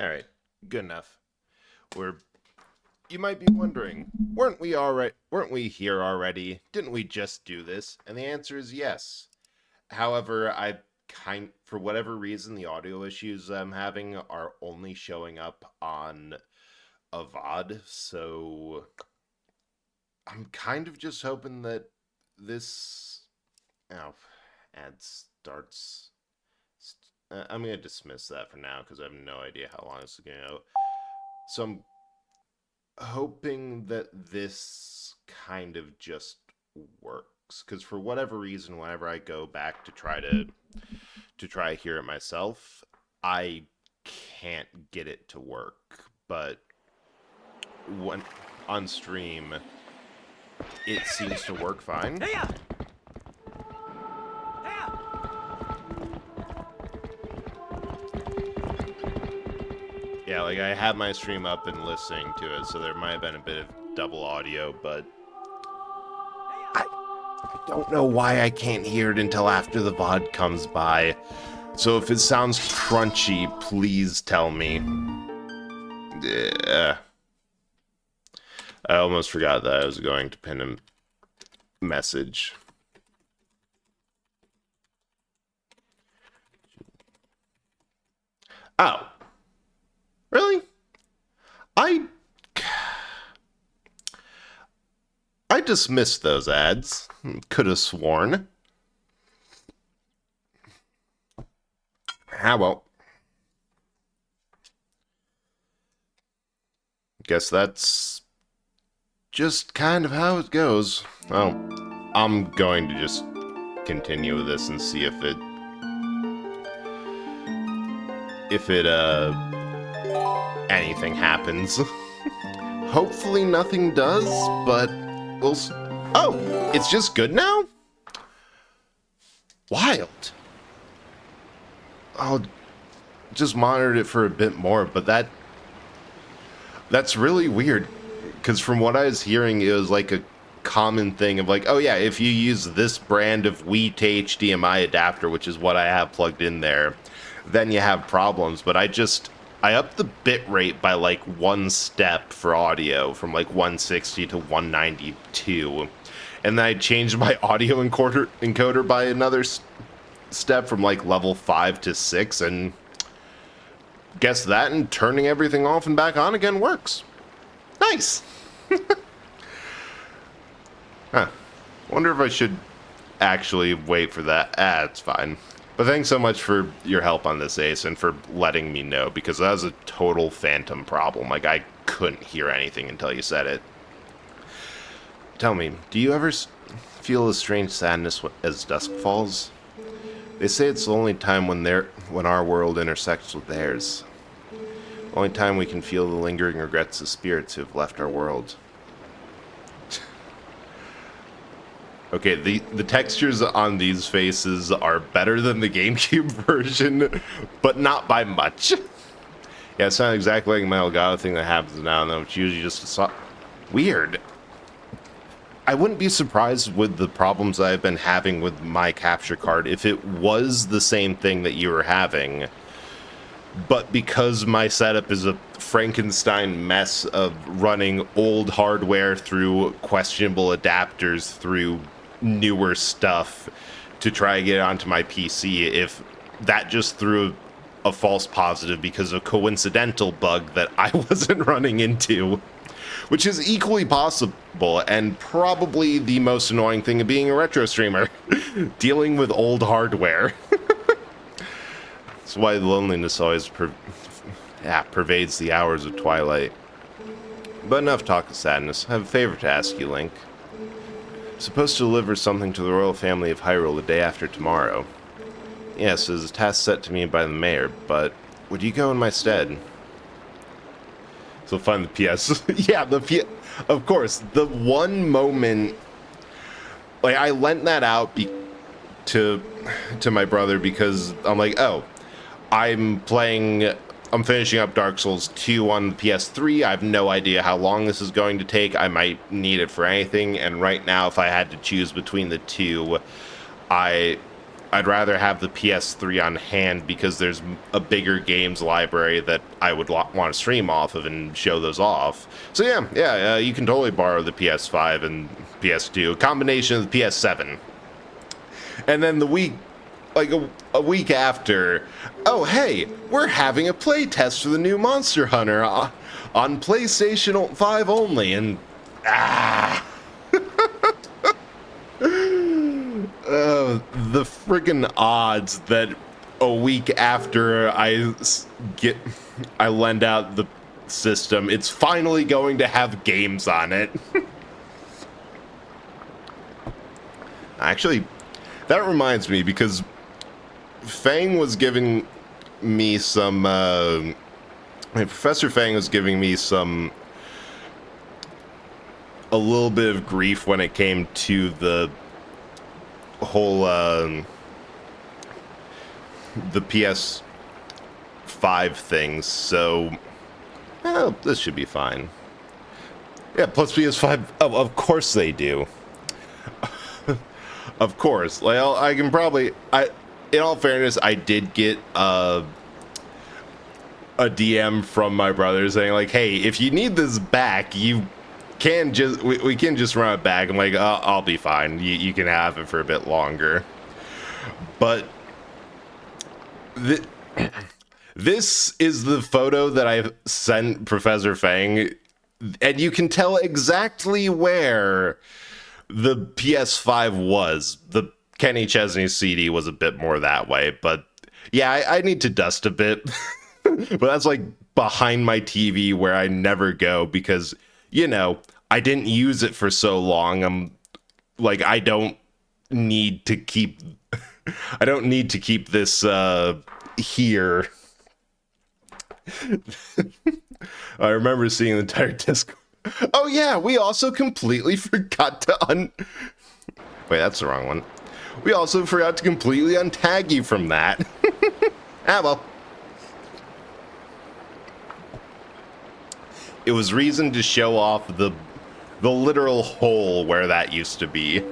Alright, good enough. We're You might be wondering, weren't we here already? Didn't we just do this? And the answer is yes. However, for whatever reason the audio issues I'm having are only showing up on a VOD, so I'm kind of just hoping that this oh, ad starts. I'm gonna dismiss that for now because I have no idea how long this is gonna go. So I'm hoping that this kind of just works because for whatever reason, whenever I go back to try hear it myself, I can't get it to work. But when on stream, it seems to work fine. Yeah, like I had my stream up and listening to it, so there might have been a bit of double audio, but I don't know why I can't hear it until after the VOD comes by. So if it sounds crunchy, please tell me. Yeah. I almost forgot that I was going to pin a message. Oh. Really? I dismissed those ads. Could have sworn. Ah, well. Guess that's just kind of how it goes. Well, I'm going to just continue with this and see if it anything happens. Hopefully nothing does, but we'll oh, it's just good now? Wild. I'll just monitor it for a bit more, but that's really weird, because from what I was hearing, it was like a common thing of like, oh yeah, if you use this brand of Wii to HDMI adapter, which is what I have plugged in there, then you have problems. But I upped the bit rate by like one step for audio from like 160 to 192. And then I changed my audio encoder by another step from like level 5 to 6. And guess that and turning everything off and back on again works. Nice. Huh. Wonder if I should actually wait for that. It's fine. But thanks so much for your help on this, Ace, and for letting me know, because that was a total phantom problem. Like, I couldn't hear anything until you said it. Tell me, do you ever feel a strange sadness as dusk falls? They say it's the only time when our world intersects with theirs. The only time we can feel the lingering regrets of spirits who have left our world. Okay, the textures on these faces are better than the GameCube version, but not by much. Yeah, it's not exactly like my Elgato thing that happens now and then, which usually just weird. I wouldn't be surprised with the problems I've been having with my capture card if it was the same thing that you were having. But because my setup is a Frankenstein mess of running old hardware through questionable adapters through newer stuff to try to get it onto my PC, if that just threw a false positive because of a coincidental bug that I wasn't running into, which is equally possible and probably the most annoying thing of being a retro streamer, dealing with old hardware. That's why loneliness always pervades the hours of Twilight. But enough talk of sadness. I have a favor to ask you, Link. Supposed to deliver something to the royal family of Hyrule the day after tomorrow. Yes, it is a task set to me by the mayor, but would you go in my stead? So find the PS. Yeah, of course, the one moment, like, I lent that out to my brother because I'm like, oh, I'm finishing up Dark Souls 2 on the PS3. I have no idea how long this is going to take. I might need it for anything. And right now, if I had to choose between the two, I I'd rather have the PS3 on hand because there's a bigger games library that I would want to stream off of and show those off. So yeah, you can totally borrow the PS5 and PS2, a combination of the PS7. And then the week, like a week after, oh hey, we're having a play test for the new Monster Hunter on PlayStation 5 only, and the friggin' odds that a week after I lend out the system, it's finally going to have games on it. Actually, that reminds me, because Fang was giving me some, Professor Fang was giving me a little bit of grief when it came to the whole, the PS5 things, so, this should be fine. Yeah, plus PS5, of course they do. Of course. Like, I can probably, in all fairness, I did get a DM from my brother saying, like, hey, if you need this back, you can just, we can just run it back. I'm like, I'll be fine. You can have it for a bit longer. But this is the photo that I've sent Professor Fang, and you can tell exactly where the PS5 was. The Kenny Chesney CD was a bit more that way, but yeah, I need to dust a bit. But that's like behind my TV where I never go because, you know, I didn't use it for so long. I'm like, I don't need to keep this here. I remember seeing the entire disc. Oh yeah, we also completely forgot to wait, that's the wrong one. We also forgot to completely untag you from that. Well. It was reason to show off the literal hole where that used to be.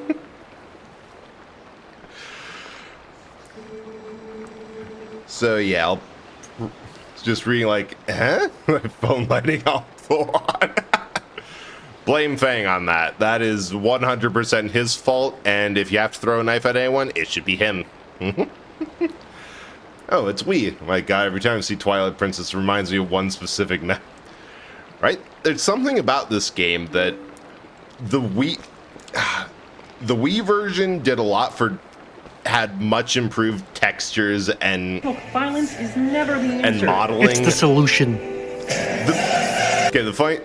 So yeah, I'll just reading like, huh? My phone lighting off on. Blame Fang on that. That is 100% his fault, and if you have to throw a knife at anyone, it should be him. Oh, it's we. My God, every time I see Twilight Princess, it reminds me of one specific night. Right? There's something about this game that the Wii version did a lot for, had much improved textures and violence is never the answer. And modeling. It's the solution. The fight.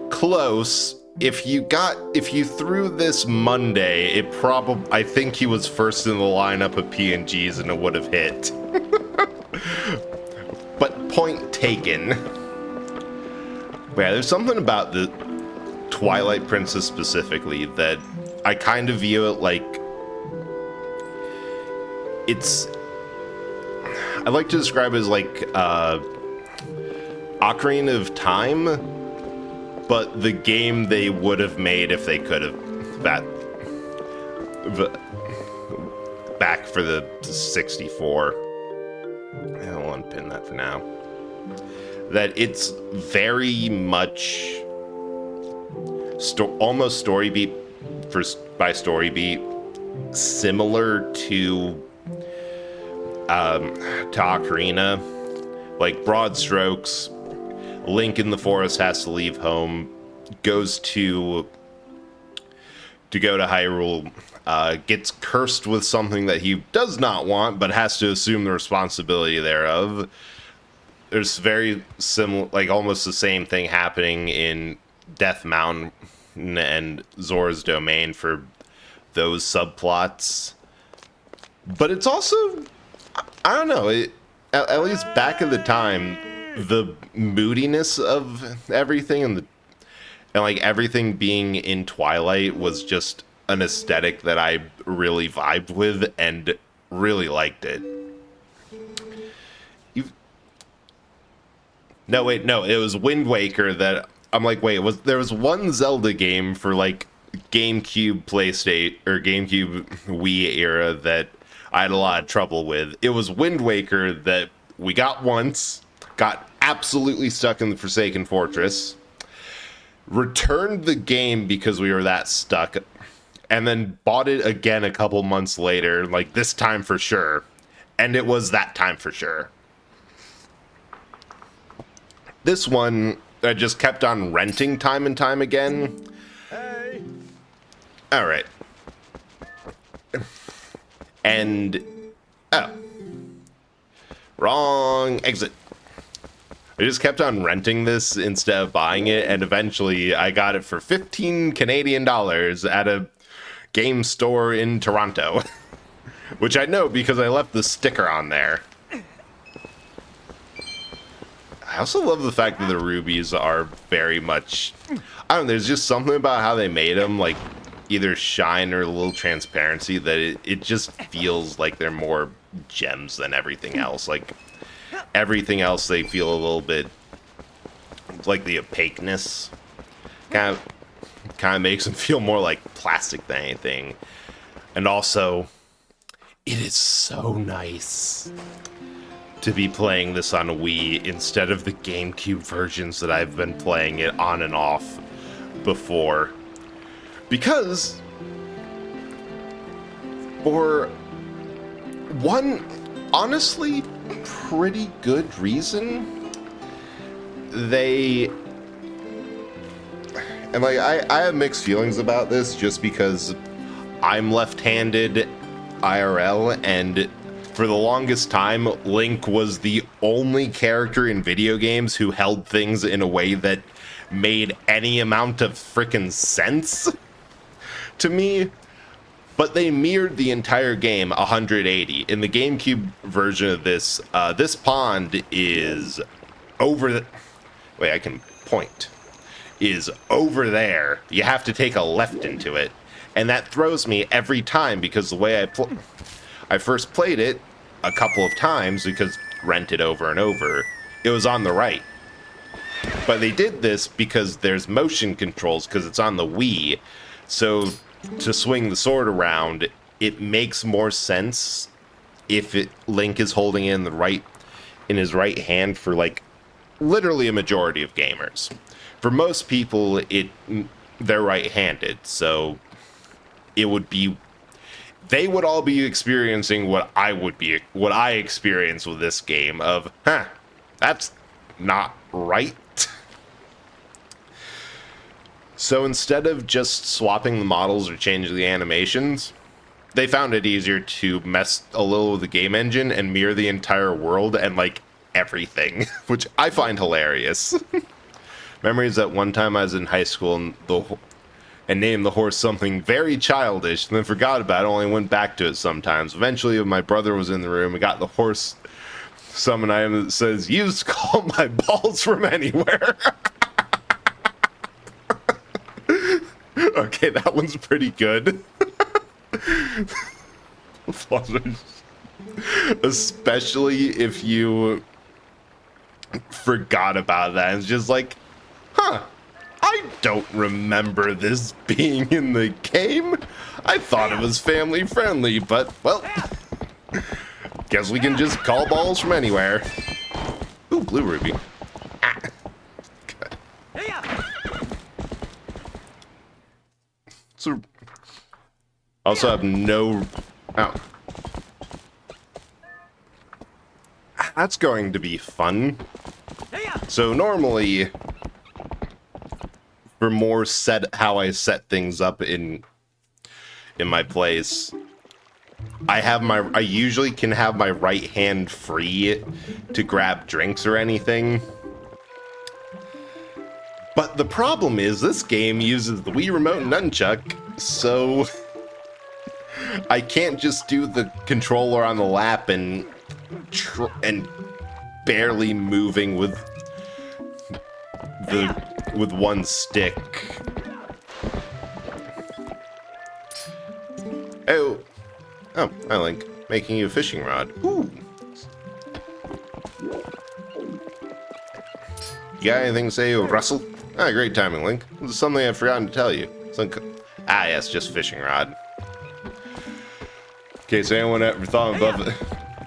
Close. If you threw this Monday, I think he was first in the lineup of PNGs and it would have hit. But point taken. Yeah, there's something about the Twilight Princess specifically that I kind of view it like I like to describe it as like Ocarina of Time, but the game they would have made if they could have back for the 64. I don't want to pin that for now. That it's very much almost story beat by story beat, similar to Ocarina. Like broad strokes, Link in the forest has to leave home, goes to go to Hyrule, gets cursed with something that he does not want, but has to assume the responsibility thereof. There's very similar, like almost the same thing happening in Death Mountain and Zora's Domain for those subplots. But it's also, I don't know, at least back at the time, the moodiness of everything and like everything being in Twilight was just an aesthetic that I really vibed with and really liked it. No, it was Wind Waker that I'm like, wait, there was one Zelda game for like GameCube PlayStation or GameCube Wii era that I had a lot of trouble with. It was Wind Waker that we got once, got absolutely stuck in the Forsaken Fortress, returned the game because we were that stuck, and then bought it again a couple months later, like this time for sure. And it was that time for sure. This one, I just kept on renting time and time again. Hey. All right. And, oh. Wrong exit. I just kept on renting this instead of buying it, and eventually I got it for 15 Canadian dollars at a game store in Toronto. Which I know because I left the sticker on there. I also love the fact that the rubies are very much... I don't know, there's just something about how they made them, like, either shine or a little transparency, that it just feels like they're more gems than everything else. Like, everything else, they feel a little bit like the opaqueness. Kind of makes them feel more like plastic than anything. And also, it is so nice to be playing this on Wii instead of the GameCube versions that I've been playing it on and off before. Because, for one honestly pretty good reason, they... And like, I have mixed feelings about this just because I'm left-handed IRL, and for the longest time, Link was the only character in video games who held things in a way that made any amount of frickin' sense to me. But they mirrored the entire game 180. In the GameCube version of this, this pond is over the... Wait, I can point. Is over there. You have to take a left into it. And that throws me every time because the way I first played it a couple of times, because rented over and over, it was on the right. But they did this because there's motion controls, because it's on the Wii. So to swing the sword around, it makes more sense if Link is holding it in his right hand for like literally a majority of gamers. For most people, they're right-handed, so it would be... They would all be experiencing what I experience with this game of, that's not right. So instead of just swapping the models or changing the animations, they found it easier to mess a little with the game engine and mirror the entire world and, like, everything, which I find hilarious. Memories that one time I was in high school and named the horse something very childish, and then forgot about it, only went back to it sometimes. Eventually, when my brother was in the room, we got the horse summon item that says, "Use to call my balls from anywhere." Okay, that one's pretty good. Especially if you forgot about that. It's just like, I don't remember this being in the game. I thought it was family friendly, but, well, guess we can just call balls from anywhere. Ooh, blue ruby. Good. So, also have no... Oh. That's going to be fun. So normally... For more how I set things up in my place, I usually can have my right hand free to grab drinks or anything. But the problem is this game uses the Wii Remote and Nunchuck, so I can't just do the controller on the lap and barely moving with one stick. Oh, hi Link, making you a fishing rod. Ooh. You got anything to say, Russell? Ah, great timing, Link. This is something I've forgotten to tell you. Ah, yes, just fishing rod. Okay, so anyone ever thought above it?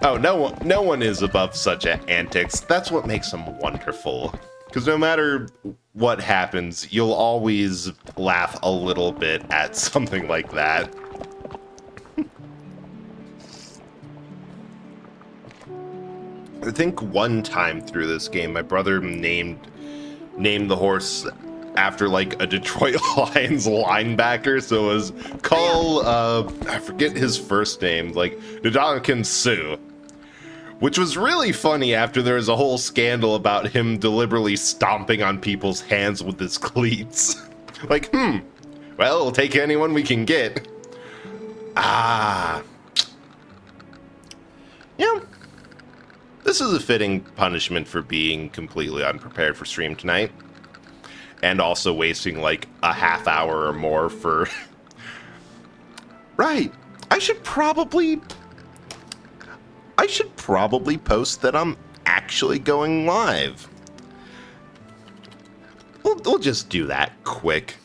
Oh, no one is above such antics. That's what makes them wonderful. Because no matter what happens, you'll always laugh a little bit at something like that. I think one time through this game, my brother named the horse after like a Detroit Lions linebacker, so it was I forget his first name, like Ndamukong Suh, which was really funny after there was a whole scandal about him deliberately stomping on people's hands with his cleats. Like, well, we'll take anyone we can get. Yeah. This is a fitting punishment for being completely unprepared for stream tonight. And also wasting like a half hour or more for... Right. I should probably post that I'm actually going live. We'll just do that quick.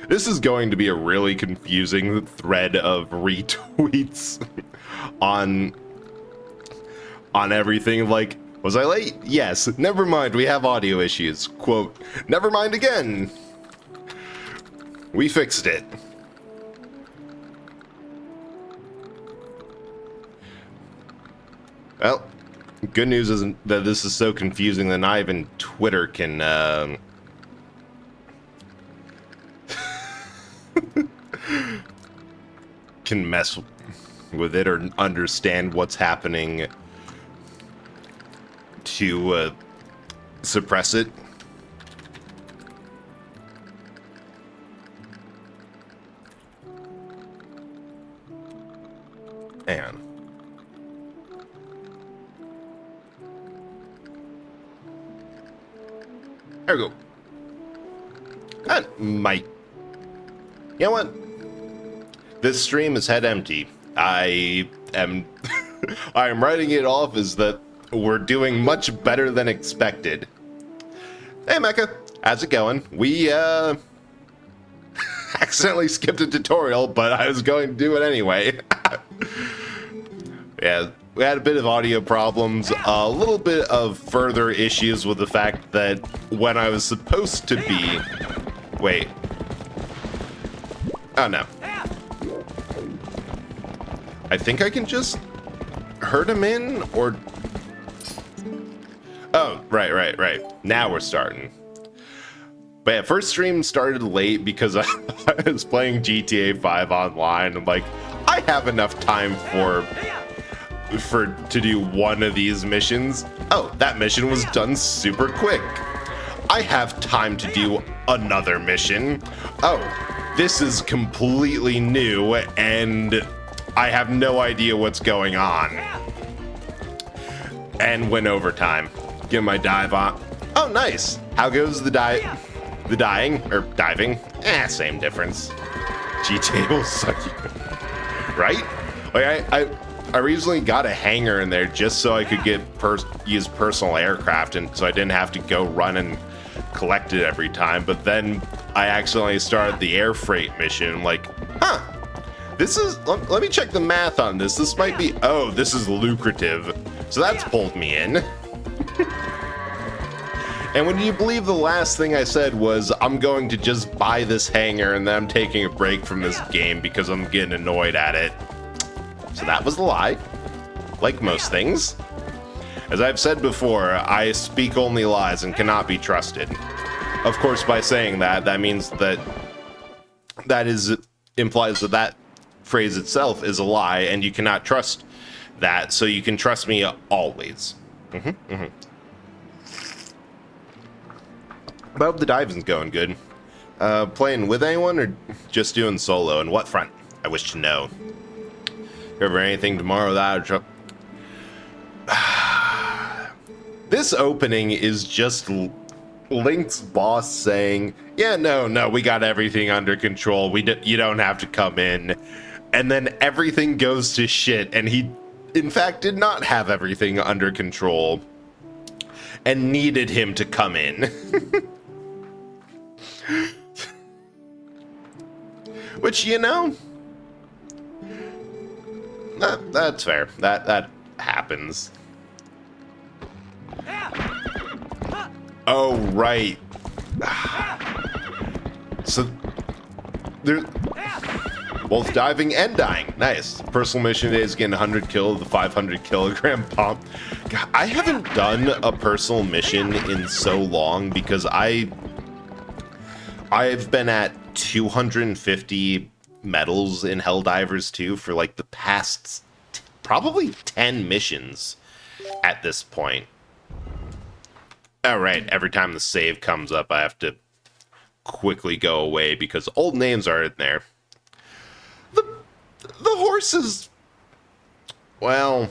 This is going to be a really confusing thread of retweets on everything. Like, was I late? Yes. Never mind, we have audio issues. Quote, never mind again. We fixed it. Well, good news is that this is so confusing that not even Twitter can can mess with it or understand what's happening to suppress it. And there we go. That might. You know what? This stream is head empty. I am writing it off as that we're doing much better than expected. Hey Mecha, how's it going? We accidentally skipped a tutorial, but I was going to do it anyway. Yeah, we had a bit of audio problems, a little bit of further issues with the fact that when I was supposed to be... Wait. Oh no. I think I can just herd him in, or... Oh, right. Now we're starting. But yeah, first stream started late because I was playing GTA 5 online. I'm like, I have enough time to do one of these missions. Oh, that mission was done super quick. I have time to do another mission. Oh, this is completely new and I have no idea what's going on. And went overtime. Get my dive on. Oh, nice. How goes the dying or diving? Same difference. GTA will suck you. Right? Like I recently got a hangar in there just so I could get use personal aircraft, and so I didn't have to go run and collect it every time. But then I accidentally started the air freight mission. Like, this is. Let me check the math on this. This might be. Oh, this is lucrative. So that's pulled me in. And would you believe the last thing I said was I'm going to just buy this hangar and then I'm taking a break from this game because I'm getting annoyed at it. So that was the lie, like most things. As I've said before, I speak only lies and cannot be trusted. Of course, by saying that, that means that implies that that phrase itself is a lie and you cannot trust that, so you can trust me always. I hope the diving's going good. Playing with anyone or just doing solo? And what front? I wish to know. Ever anything tomorrow that This opening is just Link's boss saying, yeah, no, we got everything under control. You don't have to come in. And then everything goes to shit, and he, in fact, did not have everything under control. and needed him to come in. Which, you know, that's fair. That happens. Oh, right. So, there's both diving and dying. Nice. Personal mission today is getting 100 kill of the 500 kilogram pump. God, I haven't done a personal mission in so long because I've been at 250 medals in Helldivers 2 for like the past probably 10 missions at this point. All right, every time the save comes up, I have to quickly go away because old names are in there. The horse is... Well,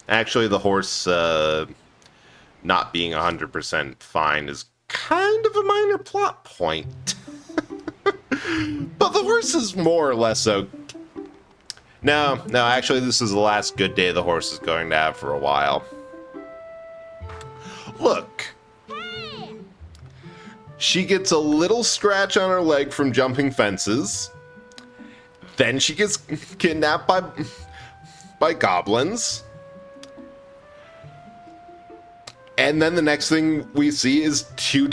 actually the horse not being 100% fine is kind of a minor plot point. But the horse is more or less so... No, actually this is the last good day the horse is going to have for a while. Look. She gets a little scratch on her leg from jumping fences. Then she gets kidnapped by goblins. And then the next thing we see is two...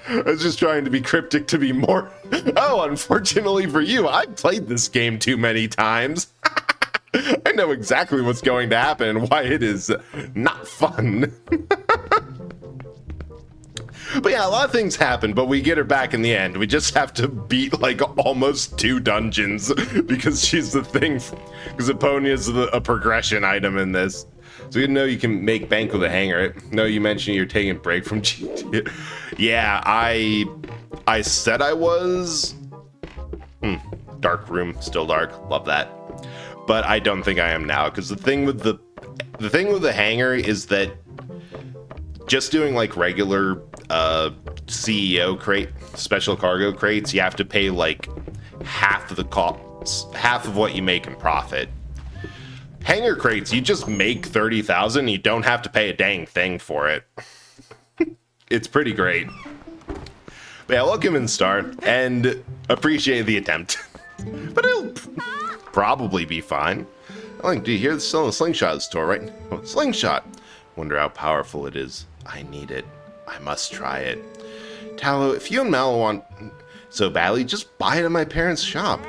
I was just trying to be cryptic to be more... Oh, unfortunately for you, I've played this game too many times. I know exactly what's going to happen and why it is not fun. But yeah, a lot of things happen, but we get her back in the end. We just have to beat like almost 2 dungeons because she's the thing. Because Epona is a progression item in this. So you know you can make bank with a hanger. No, you mentioned you're taking a break from GTA. Yeah, I said I was. Dark room, still dark. Love that. But I don't think I am now because the thing with the hanger is that just doing like regular CEO crate, special cargo crates, you have to pay like half of the cost, half of what you make in profit. Hanger crates, you just make 30,000, you don't have to pay a dang thing for it. It's pretty great. But yeah, welcome in, Star, and appreciate the attempt. But it'll probably be fine. Like, do you hear the still in the slingshot store, right? Oh, slingshot. Wonder how powerful it is. I need it. I must try it. Tallow, if you and Mallow want so badly, just buy it at my parents' shop.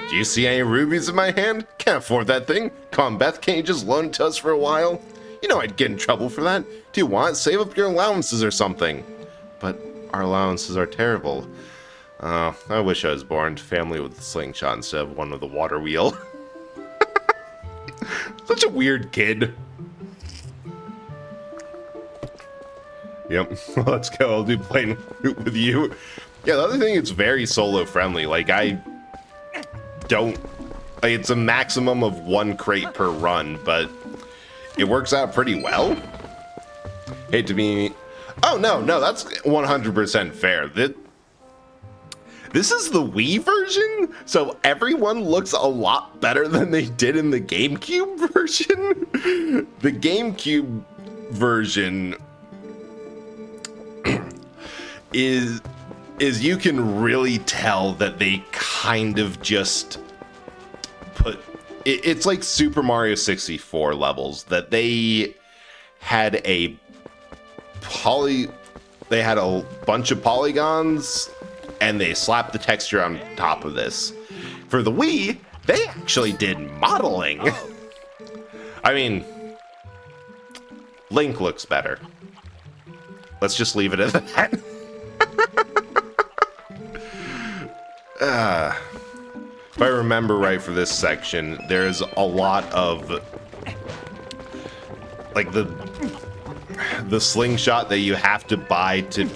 Do you see any rubies in my hand? Can't afford that thing. Come on, Beth, can't you just loan it to us for a while? You know I'd get in trouble for that. Do you want it? Save up your allowances or something. But our allowances are terrible. I wish I was born to family with a slingshot instead of one with a water wheel. Such a weird kid. Yep, let's go. I'll do playing with you. Yeah, the other thing, it's very solo friendly. Like, I don't... Like, it's a maximum of 1 crate per run, but it works out pretty well. Hate to be... Oh, no, that's 100% fair. This is the Wii version, so everyone looks a lot better than they did in the GameCube version. The GameCube version is you can really tell that they kind of just put it's like Super Mario 64 levels, that they had a bunch of polygons and they slapped the texture on top of this. For the Wii, they actually did modeling. I mean, Link looks better. Let's just leave it at that. If I remember right for this section, there's a lot of like the slingshot that you have to buy to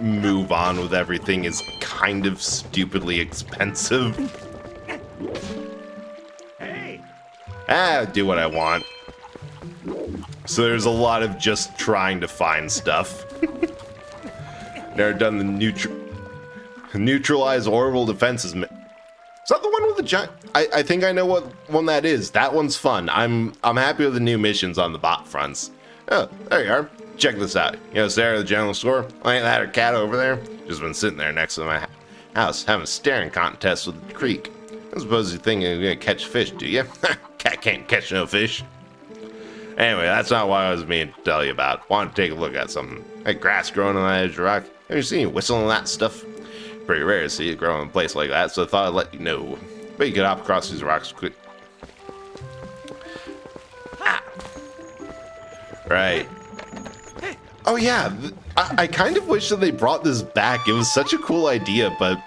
move on with everything is kind of stupidly expensive. Hey. Do what I want. So there's a lot of just trying to find stuff. Never done the neutralize orbital defenses. Is that the one with the giant? I think I know what one that is. That one's fun. I'm happy with the new missions on the bot fronts. Oh, there you are. Check this out. You know Sarah at the general store? Well, ain't that her cat over there? Just been sitting there next to my house having a staring contest with the creek. I suppose you think you're gonna catch fish, do you? Cat can't catch no fish. Anyway, that's not what I was meaning to tell you about. Wanted to take a look at something. That grass growing on that edge of the rock. Have you seen you whistling that stuff? Pretty rare to see it grow in a place like that, so I thought I'd let you know. But you could hop across these rocks quick. Ah. Right. Oh yeah, I kind of wish that they brought this back. It was such a cool idea, but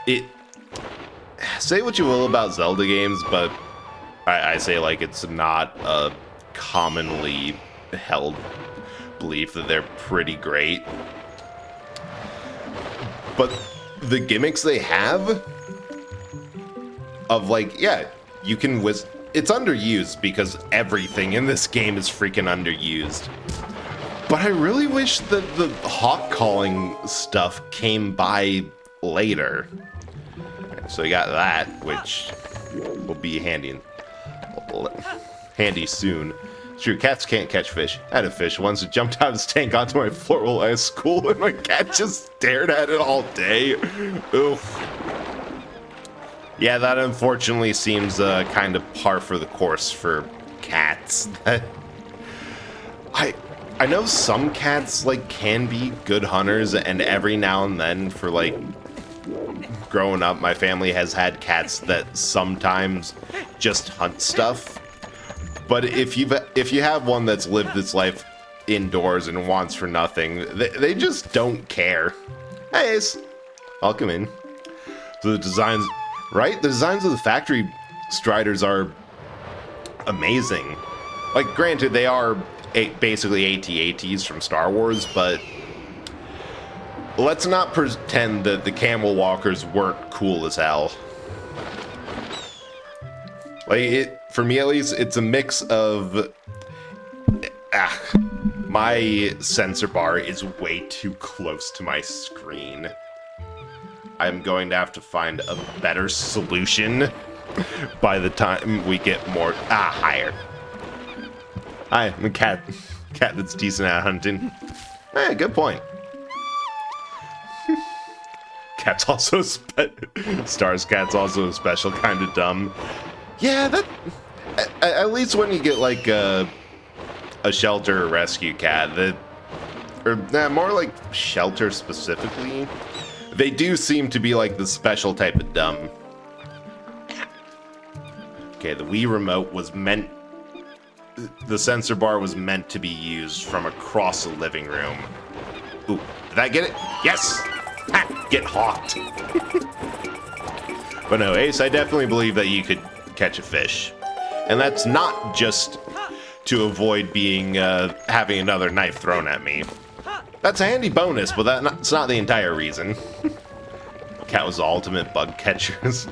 it... Say what you will about Zelda games, but I say like it's not a commonly held belief that they're pretty great. But the gimmicks they have of like, yeah, you can it's underused because everything in this game is freaking underused. But I really wish that the hawk calling stuff came by later. So you got that, which will be handy soon. It's true, cats can't catch fish. I had a fish once. It jumped out of its tank onto my floor while I was at school, and my cat just stared at it all day. Oof. Yeah, that unfortunately seems kind of par for the course for cats. I know some cats like can be good hunters, and every now and then for like growing up, my family has had cats that sometimes just hunt stuff. But if you have one that's lived its life indoors and wants for nothing, they just don't care. Hey, Ace, welcome in. So the designs, right? The designs of the factory Striders are amazing. Like, granted, they are basically AT-ATs from Star Wars, but let's not pretend that the camel walkers weren't cool as hell. Like, for me at least, it's a mix of... my sensor bar is way too close to my screen. I'm going to have to find a better solution by the time we get more... higher. Hi, I'm a cat that's decent at hunting. Hey, good point. Cat's also Star's cat's also a special kind of dumb. Yeah, that... At least when you get, like, a shelter rescue cat, more like shelter specifically, they do seem to be, like, the special type of dumb. Okay, the Wii remote was meant... The sensor bar was meant to be used from across the living room. Ooh, did I get it? Yes! Ha! Get hawked! But no, Ace, I definitely believe that you could catch a fish. And that's not just to avoid being, having another knife thrown at me. That's a handy bonus, but that's not the entire reason. Cat was the ultimate bug catchers.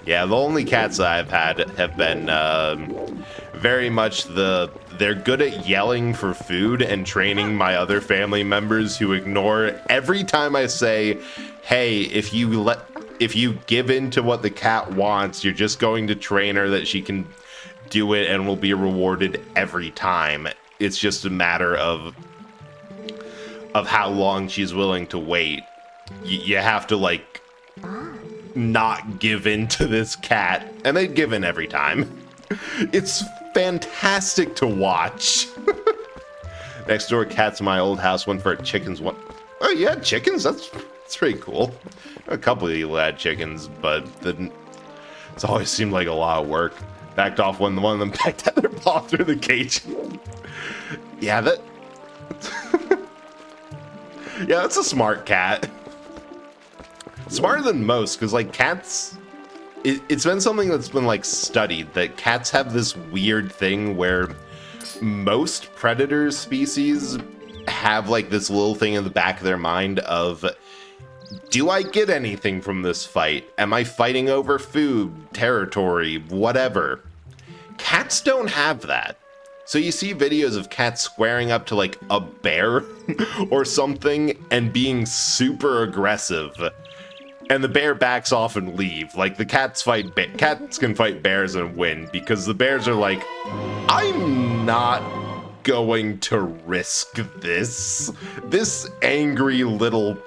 Yeah, the only cats that I've had have been, very much they're good at yelling for food and training my other family members who ignore every time I say, hey, if you give in to what the cat wants, you're just going to train her that she can do it and will be rewarded every time. It's just a matter of how long she's willing to wait. You have to, like, not give in to this cat, and they give in every time. It's fantastic to watch. Next door cat's my old house went for chickens. Oh, you had chickens? That's pretty cool. A couple of you had chickens, but it's always seemed like a lot of work. Backed off when one of them pecked at their paw through the cage. Yeah, yeah, that's a smart cat. Smarter than most, because, like, cats... It's been something that's been, like, studied, that cats have this weird thing where most predator species have, like, this little thing in the back of their mind of, do I get anything from this fight? Am I fighting over food, territory, whatever? Cats don't have that. So you see videos of cats squaring up to, like, a bear or something and being super aggressive. And the bear backs off and leave. Like, the cats can fight bears and win because the bears are like, I'm not going to risk this. This angry little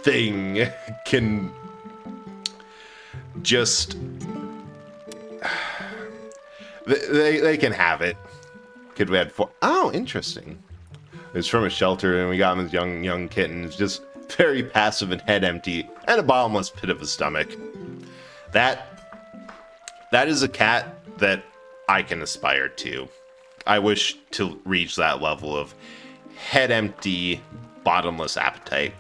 thing can just... They can have it. Kid we had 4... Oh, interesting. It's from a shelter, and we got him as young kitten. It's just very passive and head empty, and a bottomless pit of a stomach. That is a cat that I can aspire to. I wish to reach that level of head empty, bottomless appetite.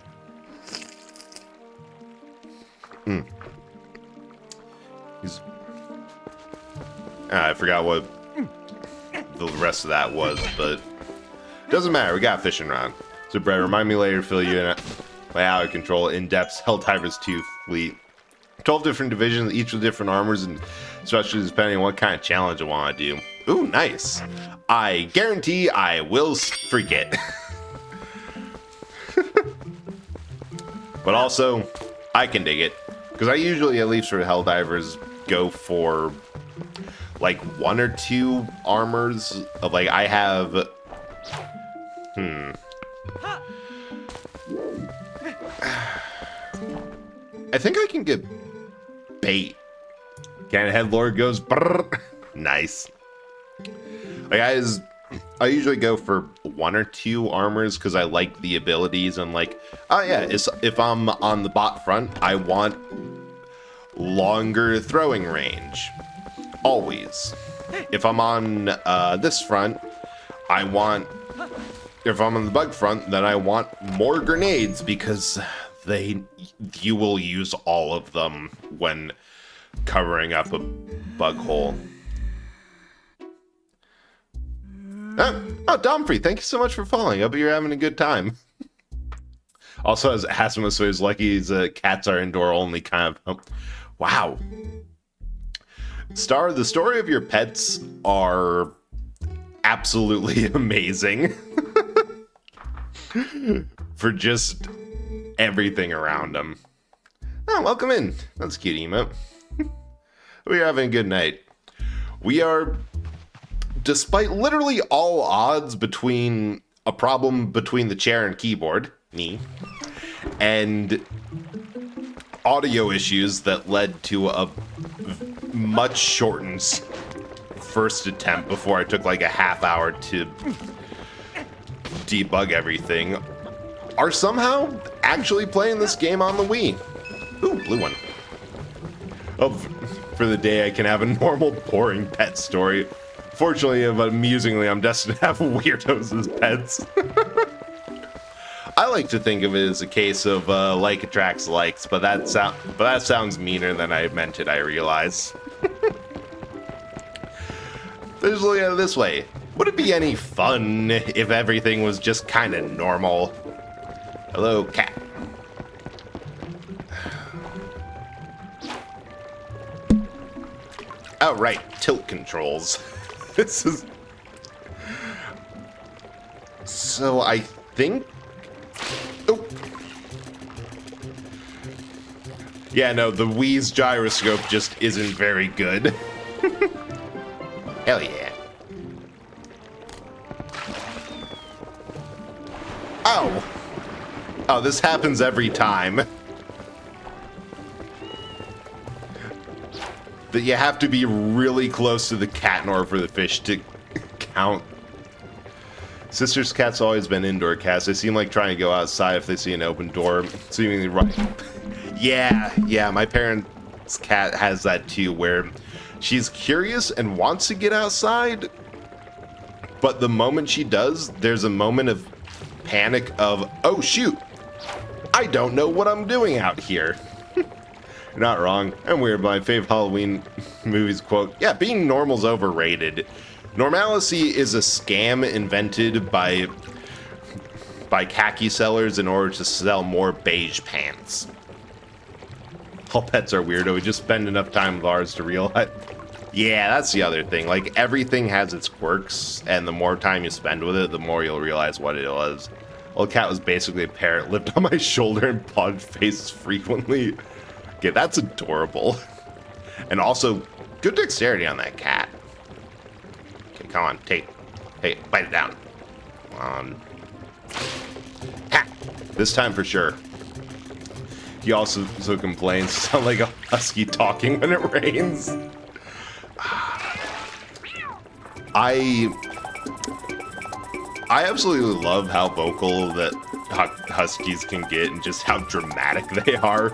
I forgot what the rest of that was, but doesn't matter. We got fishing rod. So, Brett, remind me later to fill you in my out of control in-depth Helldivers 2 fleet. 12 different divisions, each with different armors, and especially depending on what kind of challenge I want to do. Ooh, nice. I guarantee I will forget. But also, I can dig it. Because I usually, at least for Helldivers, go for like 1 or 2 armors. Of like, I have... I think I can get bait. Cannon Headlord goes brrr. Nice. Like I usually go for 1 or 2 armors because I like the abilities and like, oh yeah, if I'm on the bot front, I want longer throwing range. Always. If I'm on this front, if I'm on the bug front, then I want more grenades because you will use all of them when covering up a bug hole. Oh, Domfrey, thank you so much for following. I hope you're having a good time. Also, as Asmus, so he's lucky his cats are indoor only kind of. Wow. Star, the story of your pets are absolutely amazing. For just everything around them. Oh, welcome in. That's a cute emote. We are having a good night. We are, despite literally all odds between a problem between the chair and keyboard, me, and audio issues that led to a much shortened first attempt before I took like a half hour to debug everything, are somehow actually playing this game on the Wii. Ooh, blue one. Oh, for the day I can have a normal, boring pet story. Fortunately, but amusingly, I'm destined to have weirdos as pets. I like to think of it as a case of like attracts likes, but that sounds meaner than I meant it, I realize. Let's look at it this way. Would it be any fun if everything was just kind of normal? Hello, cat. Oh, right, tilt controls. This is... So I think... Oh. Yeah, no, the Wii's gyroscope just isn't very good. Hell yeah. Oh! Oh, this happens every time. That you have to be really close to the cat in order for the fish to count. Sister's cat's always been indoor cats. They seem like trying to go outside if they see an open door, seemingly right. Yeah, my parents' cat has that too, where she's curious and wants to get outside, but the moment she does, there's a moment of panic of, oh shoot, I don't know what I'm doing out here. You're not wrong. I'm weird, but my favorite Halloween movies quote, yeah, being normal's overrated. Normalcy is a scam invented by khaki sellers in order to sell more beige pants. All pets are weirdo. We just spend enough time with ours to realize. Yeah, that's the other thing. Like, everything has its quirks, and the more time you spend with it, the more you'll realize what it was. Well, the cat was basically a parrot, lived on my shoulder and pawed faces frequently. Okay, that's adorable. And also, good dexterity on that cat. Okay, come on, take. Hey, bite it down. Come on. Ha! This time for sure. He also complains, sound like a husky talking when it rains. I absolutely love how vocal that huskies can get and just how dramatic they are.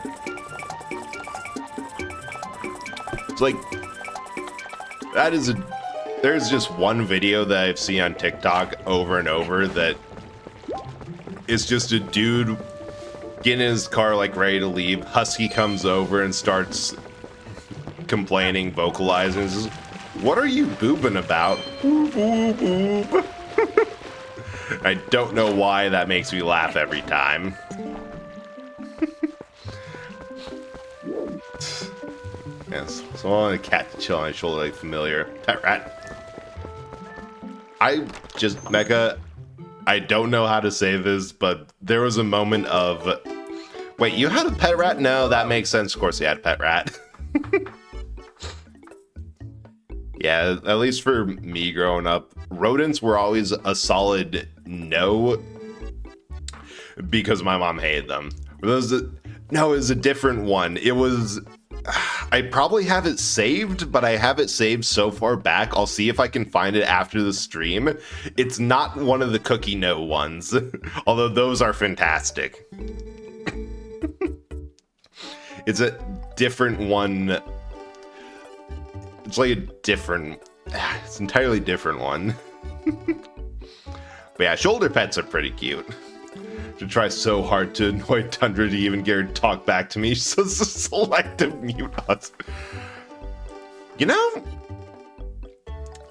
It's like, there's just one video that I've seen on TikTok over and over that is just a dude getting in his car like ready to leave. Husky comes over and starts complaining, vocalizing. Says, "What are you boobing about?" Boop, boop, boop. I don't know why that makes me laugh every time. Yes, so I want a cat to chill on my shoulder like familiar. Pet rat. Mecha, I don't know how to say this, but there was a moment of, wait, you had a pet rat? No, that makes sense. Of course you had a pet rat. Yeah, at least for me growing up, rodents were always a solid no because my mom hated them. No, it was a different one. It was, I probably have it saved, but I have it saved so far back. I'll see if I can find it after the stream. It's not one of the cookie no ones, although those are fantastic. It's a different one. It's like a different, it's an entirely different one. But yeah, shoulder pets are pretty cute. To try so hard to annoy Tundra to even get her to talk back to me. She's so selective mute us. You know,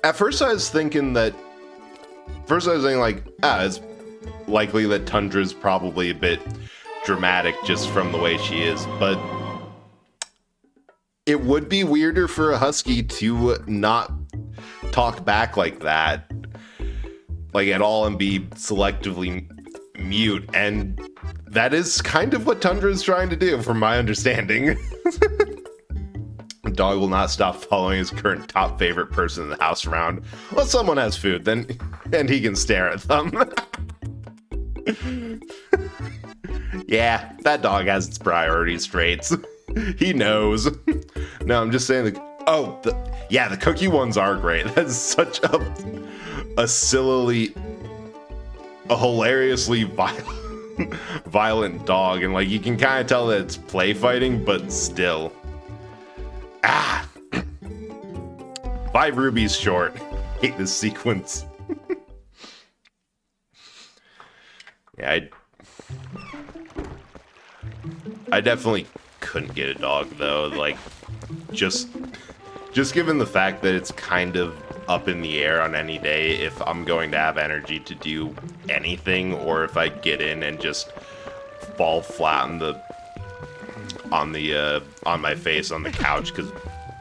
at first I was thinking like, it's likely that Tundra's probably a bit dramatic just from the way she is, but it would be weirder for a husky to not talk back like that, like at all, and be selectively mute, and that is kind of what Tundra is trying to do, from my understanding. The dog will not stop following his current top favorite person in the house around. Well, someone has food, then, and he can stare at them. Yeah, that dog has its priorities straight. He knows. No, I'm just saying, the cookie ones are great. That's such a hilariously violent dog, and like you can kind of tell that it's play fighting, but still. 5 rubies short. Hate this sequence. Yeah, I definitely couldn't get a dog though. Like, just given the fact that it's kind of up in the air on any day if I'm going to have energy to do anything, or if I get in and just fall flat on my face on the couch because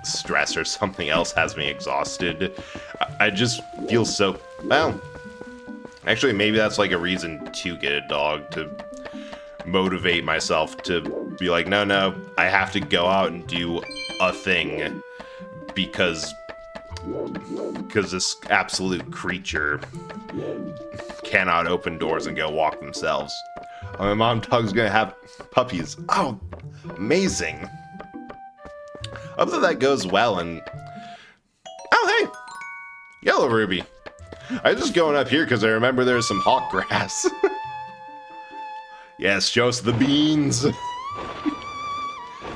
stress or something else has me exhausted. I just feel so, well, actually maybe that's like a reason to get a dog, to motivate myself to be like, no, I have to go out and do a thing because this absolute creature cannot open doors and go walk themselves. My mom dog's gonna have puppies. Oh, amazing. Hope that goes well. And oh, hey, Yellow Ruby. I was just going up here because I remember there's some hawk grass. Yes, show us the beans.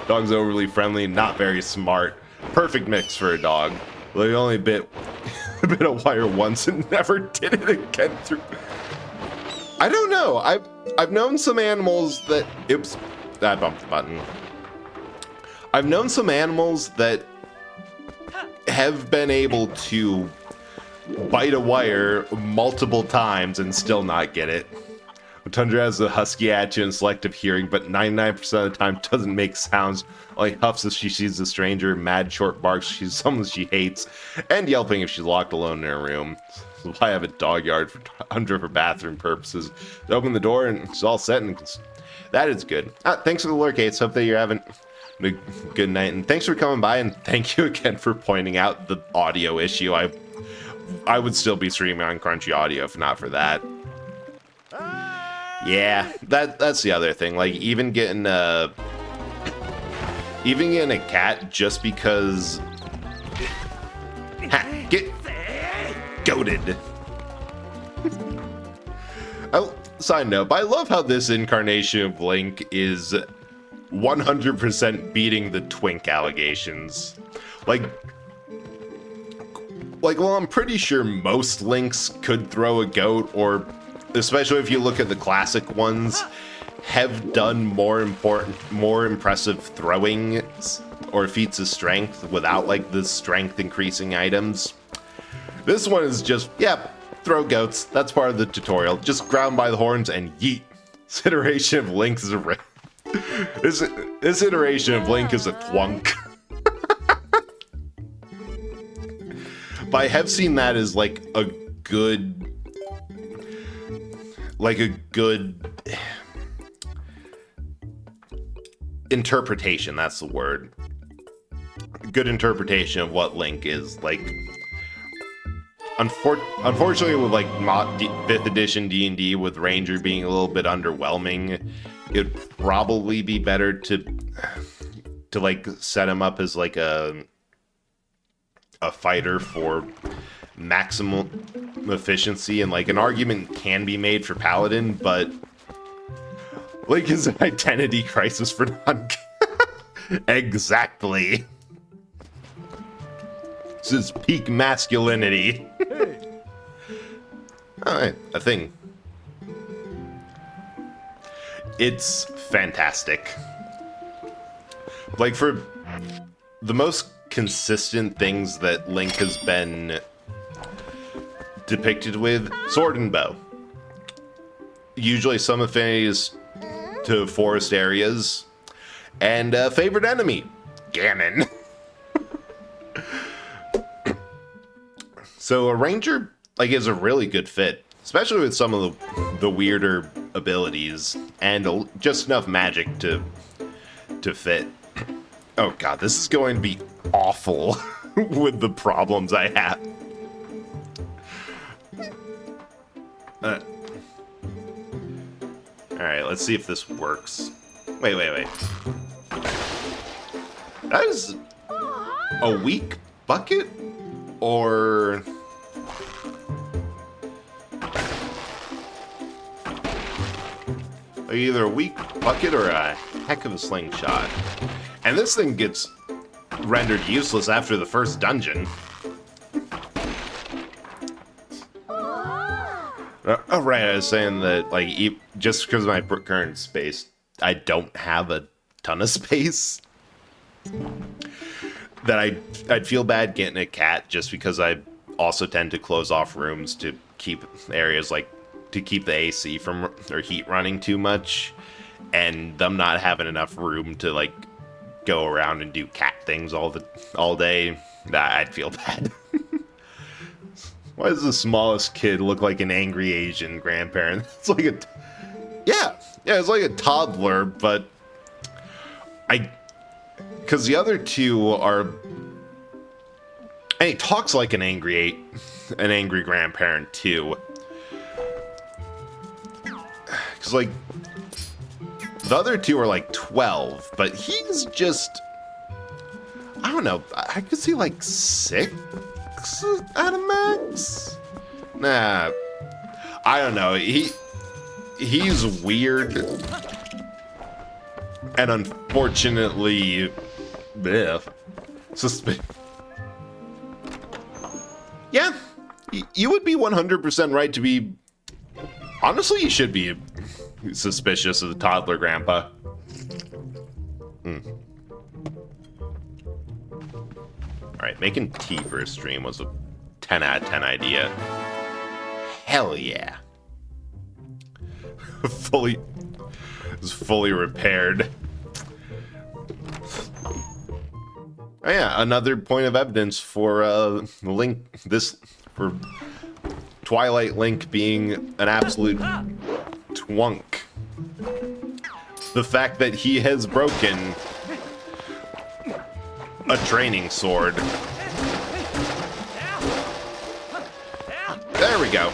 Dog's overly friendly, not very smart. Perfect mix for a dog. Well, he only bit a wire once and never did it again through. I don't know. I've known some animals that I bumped the button. I've known some animals that have been able to bite a wire multiple times and still not get it. Tundra has a husky attitude and selective hearing, but 99% of the time doesn't make sounds. Only huffs if she sees a stranger, mad short barks she's someone she hates, and yelping if she's locked alone in her room. So I have a dog yard for Tundra for bathroom purposes. They open the door and it's all set, and that is good. Thanks for the lurk, Ace. Hope that you're having a good night, and thanks for coming by, and thank you again for pointing out the audio issue. I would still be streaming on Crunchy Audio if not for that. Yeah, that's the other thing. Like, even getting a cat just because... Ha, get goated. Side note, but I love how this incarnation of Link is 100% beating the twink allegations. Like, well, I'm pretty sure most Links could throw a goat, or especially if you look at the classic ones, have done more impressive throwing or feats of strength without like the strength increasing items. This one is just, yep, throw goats. That's part of the tutorial. Just grab 'em by the horns and yeet. This iteration of Link is a this iteration of Link is a twunk. But I have seen that as like a good interpretation. That's the word. Good interpretation of what Link is like. Unfortunately, with like 5th edition D&D, with Ranger being a little bit underwhelming, it'd probably be better to like set him up as like a fighter for maximum efficiency, and like an argument can be made for Paladin, but Link is an identity crisis for non. Exactly. This is peak masculinity. Alright, a thing. It's fantastic. Like, for the most consistent things that Link has been depicted with, sword and bow. Usually some affinities to forest areas. And favorite enemy, Ganon. So a ranger, like, is a really good fit, especially with some of the weirder abilities and just enough magic to fit. Oh god, this is going to be awful with the problems I have. Alright, let's see if this works. Wait. That is a weak bucket? Or... either a weak bucket or a heck of a slingshot. And this thing gets rendered useless after the first dungeon. Oh, right, I was saying that, like, just because of my current space, I don't have a ton of space. That I'd feel bad getting a cat just because I also tend to close off rooms to keep areas, like, to keep the AC from, or heat running too much, and them not having enough room to, like, go around and do cat things all day. I'd feel bad. Why does the smallest kid look like an angry Asian grandparent? It's like it's like a toddler, but because the other two are, and he talks like an angry grandparent too. Because like the other two are like 12, but he's just, I don't know. I could see like 6 at a max. Nah, I don't know. He's weird, and unfortunately, yeah, you would be 100% right to be. Honestly, you should be suspicious of the toddler grandpa. Alright, making tea for a stream was a 10 out of 10 idea. Hell yeah. It's fully repaired. Oh yeah, another point of evidence for Link, for Twilight Link being an absolute twunk. The fact that he has broken a training sword. we go.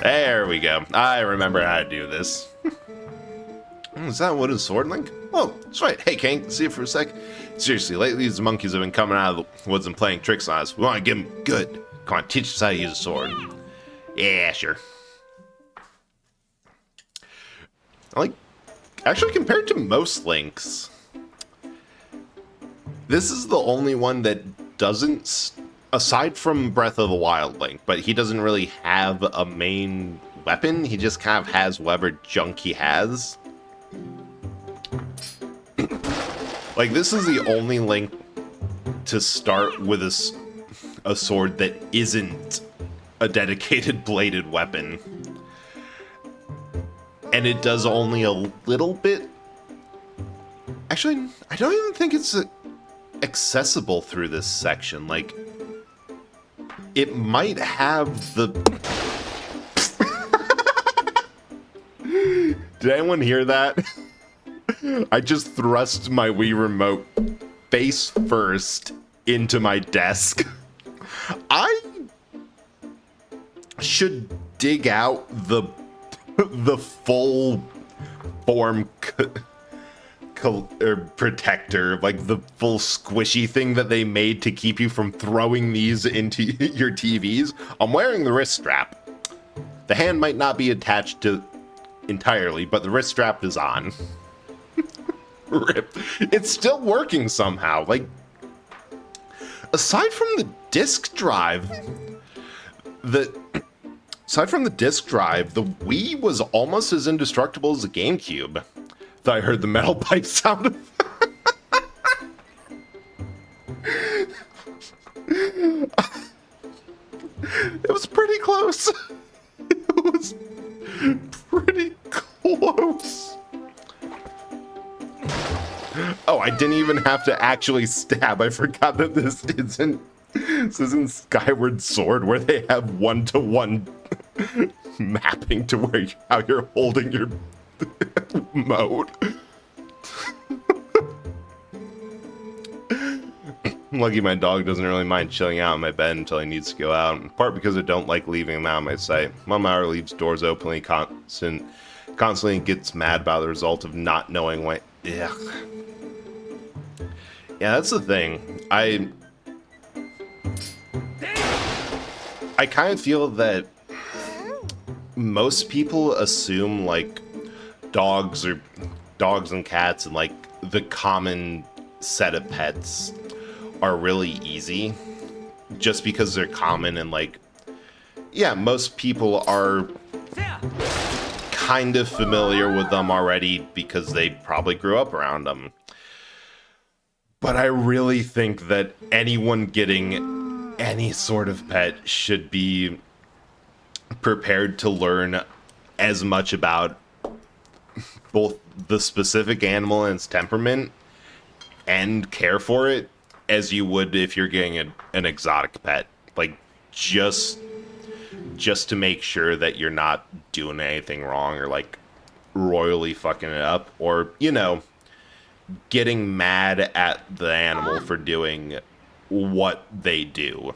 There we go. I remember how to do this. Is that what his sword, Link? Oh, that's right. Hey, King, see you for a sec. Seriously, lately these monkeys have been coming out of the woods and playing tricks on us. We want to give them good. Come on, teach us how to use a sword. Yeah, sure. Actually, compared to most Links, this is the only one that doesn't, aside from Breath of the Wild Link, but he doesn't really have a main weapon. He just kind of has whatever junk he has. Like, this is the only Link to start with a sword that isn't a dedicated bladed weapon. And it does only a little bit. Actually, I don't even think it's accessible through this section. Like, it might have the... Did anyone hear that? I just thrust my Wii remote face first into my desk. I should dig out the full form protector, like the full squishy thing that they made to keep you from throwing these into your TVs. I'm wearing the wrist strap. The hand might not be attached to entirely, but the wrist strap is on. Rip. It's still working somehow. Like, aside from the disk drive, the Wii was almost as indestructible as the GameCube. Thought I heard the metal pipe sound. It was pretty close. It was pretty close. Oh, I didn't even have to actually stab. I forgot that this isn't Skyward Sword where they have one-to-one mapping to where how you're holding your mode. Lucky my dog doesn't really mind chilling out in my bed until he needs to go out, in part because I don't like leaving him out of my sight. Mom hour leaves doors openly constantly gets mad about the result of not knowing what. Yeah, that's the thing. I kind of feel that most people assume like dogs and cats and like the common set of pets are really easy just because they're common, and like, yeah, most people are kind of familiar with them already because they probably grew up around them. But I really think that anyone getting any sort of pet should be prepared to learn as much about both the specific animal and its temperament and care for it as you would if you're getting an exotic pet. Like, just to make sure that you're not doing anything wrong or like royally fucking it up, or, you know, getting mad at the animal for doing what they do.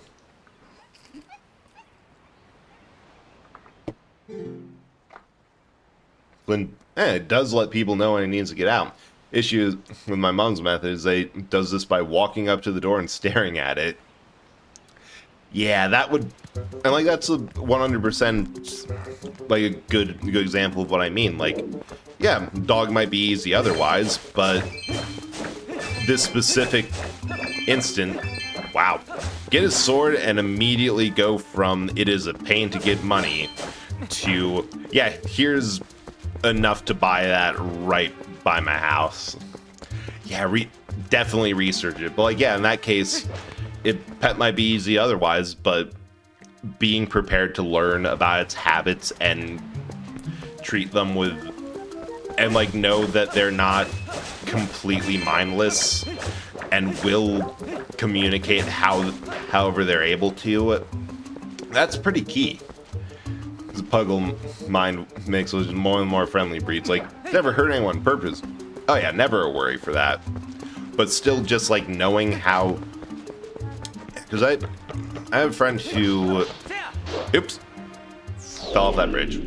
When it does let people know when it needs to get out. Issue with my mom's method is they does this by walking up to the door and staring at it. Yeah, that would, and like that's a 100% like a good example of what I mean. Like, yeah, dog might be easy otherwise, but this specific instant, wow, get his sword and immediately go from it is a pain to get money to, yeah, here's enough to buy that right by my house. Yeah, definitely research it. But like, yeah, in that case, pet might be easy otherwise, but being prepared to learn about its habits and treat them with, and like know that they're not completely mindless and will communicate however they're able to, that's pretty key. The Puggle mind makes us more and more friendly breeds. Like, never hurt anyone on purpose. Oh yeah, never a worry for that. But still just like knowing how, Because I have a friend who, oops, fell off that bridge.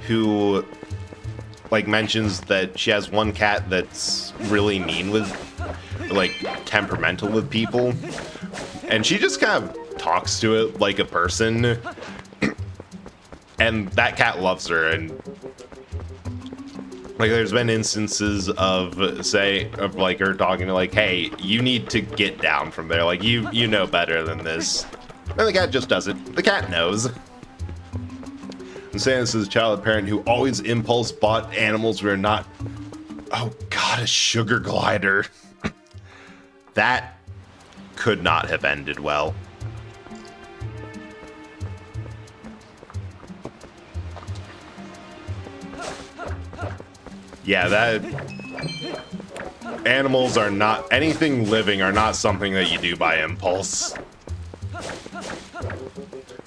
Who, like, mentions that she has one cat that's really mean with, like, temperamental with people. And she just kind of talks to it like a person. And that cat loves her. And, like, there's been instances of, say, of, like, her talking to, like, hey, you need to get down from there. Like, you know better than this. And the cat just doesn't. The cat knows. I'm saying this as a child parent who always impulse bought animals were not. Oh god, a sugar glider. That could not have ended well. Yeah, that. Animals are not. Anything living are not something that you do by impulse.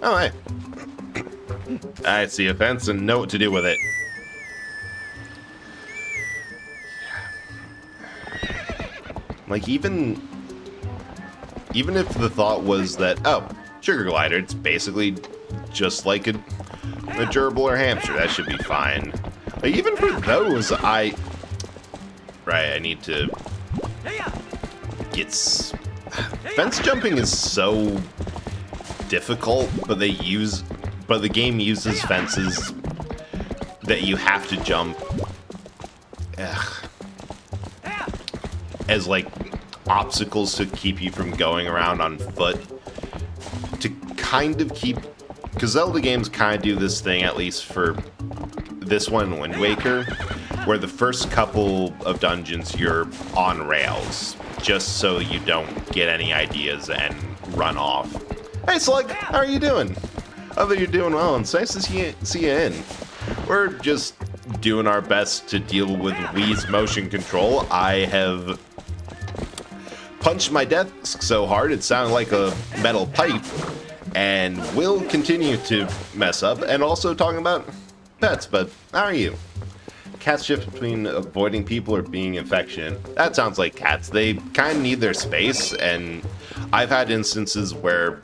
Oh, hey. I see a fence and know what to do with it. Like, even if the thought was that, oh, sugar glider, it's basically just like a gerbil or hamster, that should be fine. Like, even for those, I need to get... Fence jumping is so difficult, but the game uses fences that you have to jump as, like, obstacles to keep you from going around on foot. To kind of keep... Because Zelda games kind of do this thing, at least for this one, Wind Waker, where the first couple of dungeons you're on rails, just so you don't get any ideas and run off. Hey, Slug, how are you doing? I hope you're doing well, and it's nice to see you in. We're just doing our best to deal with Wii's motion control. I have punched my desk so hard it sounded like a metal pipe, and will continue to mess up, and also talking about pets, but how are you? Cats shift between avoiding people or being affectionate. That sounds like cats. They kind of need their space, and I've had instances where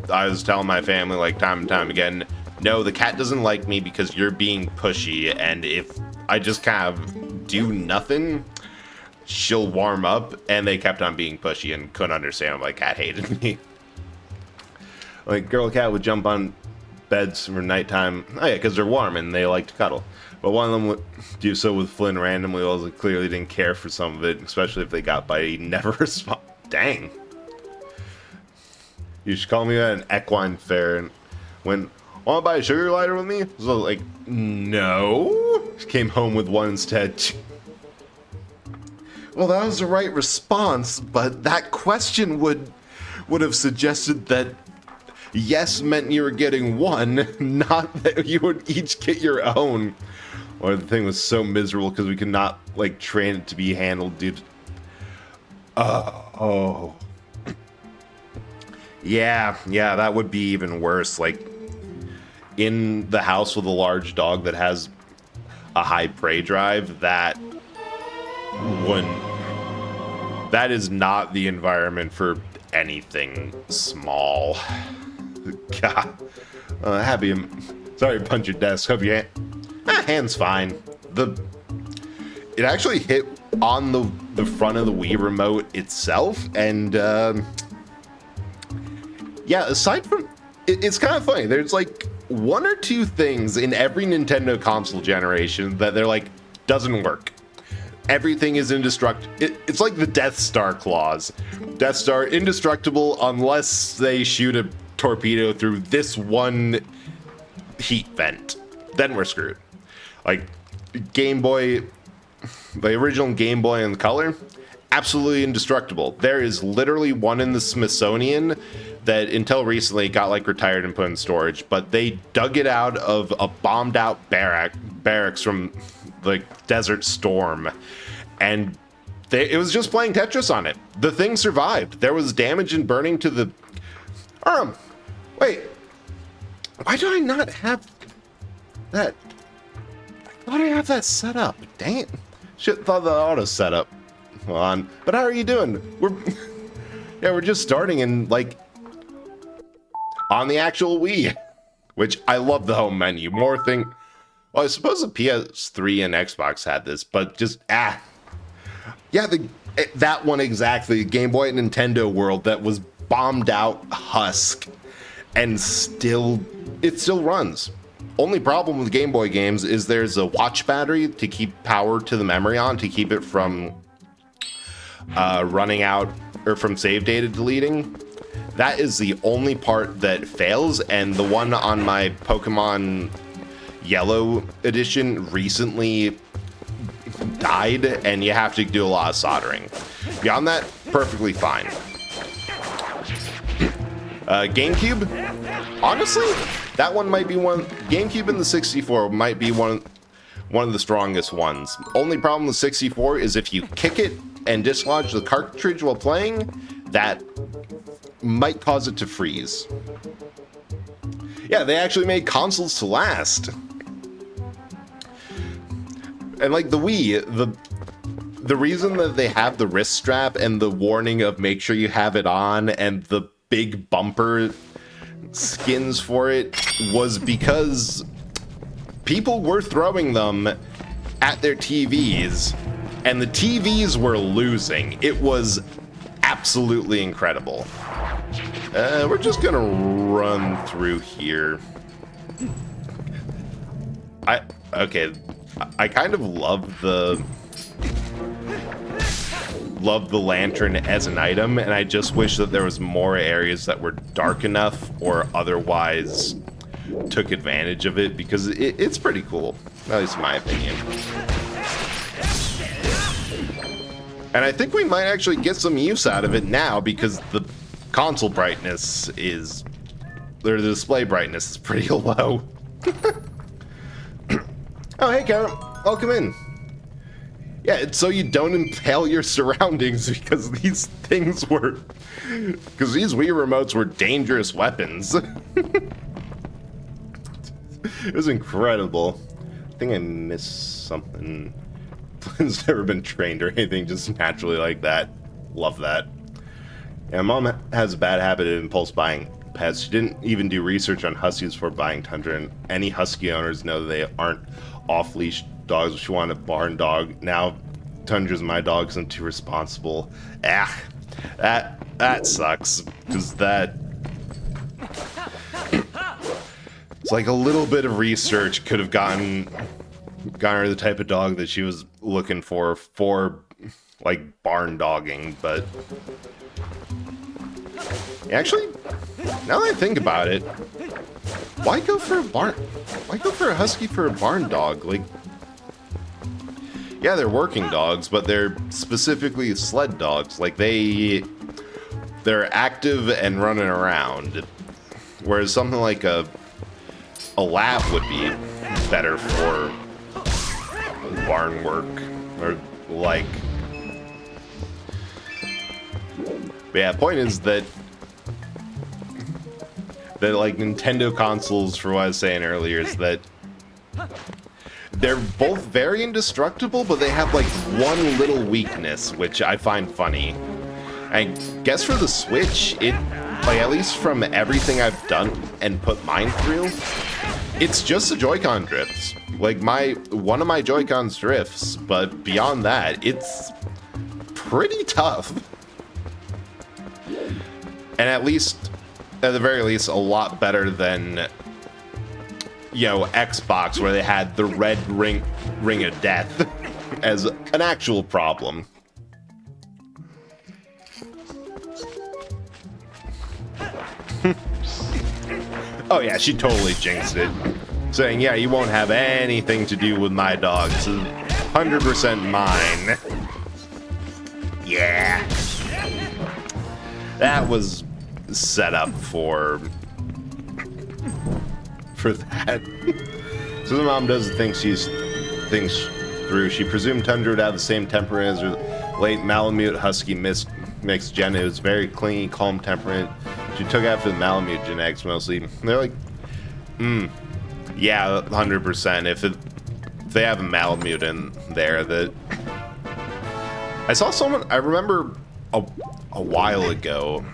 I was telling my family, like, time and time again, no, the cat doesn't like me because you're being pushy, and if I just kind of do nothing, she'll warm up, and they kept on being pushy and couldn't understand why cat hated me. Like, girl cat would jump on beds for nighttime. Oh yeah, because they're warm and they like to cuddle. But one of them would do so with Flynn randomly, while they clearly didn't care for some of it, especially if they got by. He never respond. Dang. You should call me at an equine fair and when want to buy a sugar glider with me? So like, no. Came home with one instead. Well, that was the right response, but that question would have suggested that yes meant you were getting one, not that you would each get your own. Or the thing was so miserable because we could not, like, train it to be handled, dude. Oh. Yeah, that would be even worse. Like, in the house with a large dog that has a high prey drive, that is not the environment for anything small. God. Happy. Sorry to punch your desk. Hope your hand's fine. It actually hit on the front of the Wii remote itself, and yeah, aside from it's kind of funny. There's like one or two things in every Nintendo console generation that they're like doesn't work. Everything is indestructible. It's like the Death Star clause. Death Star indestructible unless they shoot a torpedo through this one heat vent. Then we're screwed. Like Game Boy, the original Game Boy in color, absolutely indestructible. There is literally one in the Smithsonian that until recently got like retired and put in storage, but they dug it out of a bombed out barracks from the Desert Storm, and it was just playing Tetris on it. The thing survived. There was damage and burning to the wait, why do I not have that? I thought I have that set up. Dang it. Shit, thought the auto setup. Hold on. But how are you doing? Yeah, we're just starting and like on the actual Wii, which I love the home menu. More thing. Well, I suppose the PS3 and Xbox had this, but just yeah, that one exactly. Game Boy and Nintendo World that was bombed out husk, and it still runs. Only problem with Game Boy games is there's a watch battery to keep power to the memory on to keep it from running out or from save data deleting. That is the only part that fails, and the one on my Pokemon Yellow edition recently died, and you have to do a lot of soldering. Beyond that, perfectly fine. GameCube, honestly, that one might be one. GameCube and the 64 might be one of the strongest ones. Only problem with 64 is if you kick it and dislodge the cartridge while playing, that might cause it to freeze. Yeah, they actually made consoles to last. And like the Wii, the reason that they have the wrist strap and the warning of make sure you have it on and the big bumper skins for it was because people were throwing them at their TVs and the TVs were losing. It was absolutely incredible. We're just gonna run through here. Okay. I kind of love the lantern as an item, and I just wish that there was more areas that were dark enough or otherwise took advantage of it, because it's pretty cool, at least in my opinion. And I think we might actually get some use out of it now, because the console brightness is, or the display brightness is pretty low. Oh, hey, Karen. Welcome in. Yeah, it's so you don't impale your surroundings, because these things were... Because these Wii remotes were dangerous weapons. It was incredible. I think I missed something. It's never been trained or anything, just naturally like that. Love that. Yeah, Mom has a bad habit of impulse buying pets. She didn't even do research on huskies before buying Tundra, and any husky owners know they aren't off-leash dogs. She wanted a barn dog. Now Tundra's my dog because I'm too responsible. That sucks, because that... It's like a little bit of research could have gotten her the type of dog that she was looking for like barn dogging, but actually, now that I think about it, why go for a husky for a barn dog? Like, yeah, they're working dogs, but they're specifically sled dogs. Like, they're active and running around, whereas something like a lab would be better for barn work, or like. But yeah, point is that like Nintendo consoles, for what I was saying earlier, is that they're both very indestructible, but they have like one little weakness, which I find funny. I guess for the Switch, it, like, at least from everything I've done and put mine through, it's just the Joy-Con drifts. Like, one of my Joy-Cons drifts, but beyond that, it's pretty tough. And at the very least, a lot better than, you know, Xbox, where they had the red ring of death as an actual problem. Oh yeah, she totally jinxed it. Saying, yeah, you won't have anything to do with my dog. It's 100% mine. Yeah. That was set up for that. So the mom doesn't think she's things through. She presumed Tundra would have the same temperament as her late Malamute Husky mixed Jen. It was very clingy, calm temperament. She took after the Malamute genetics mostly. They're like, yeah, 100%. If they have a Malamute in there, that I saw someone, I remember a while ago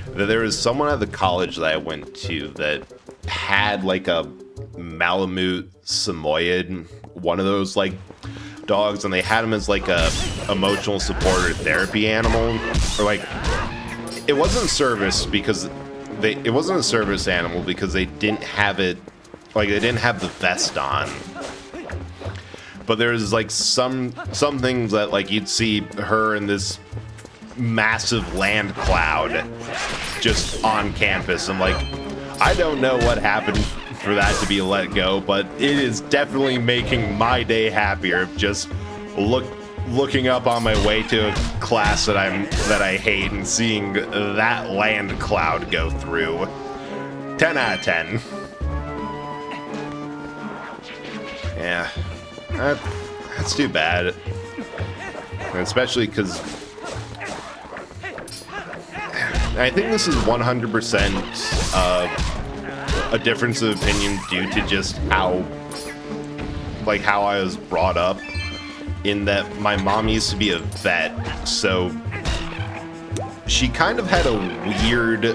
that there was someone at the college that I went to that had like a Malamute Samoyed, one of those like dogs, and they had him as like a emotional support or therapy animal, or like it wasn't service because it wasn't a service animal because they didn't have it, like they didn't have the vest on. But there's like some things that like you'd see her in this massive land cloud just on campus. I'm like, I don't know what happened for that to be let go, but it is definitely making my day happier. Just looking up on my way to a class that I hate and seeing that land cloud go through. 10 out of 10. Yeah, that's too bad, especially because I think this is 100% a difference of opinion due to just how I was brought up, in that my mom used to be a vet, so she kind of had a weird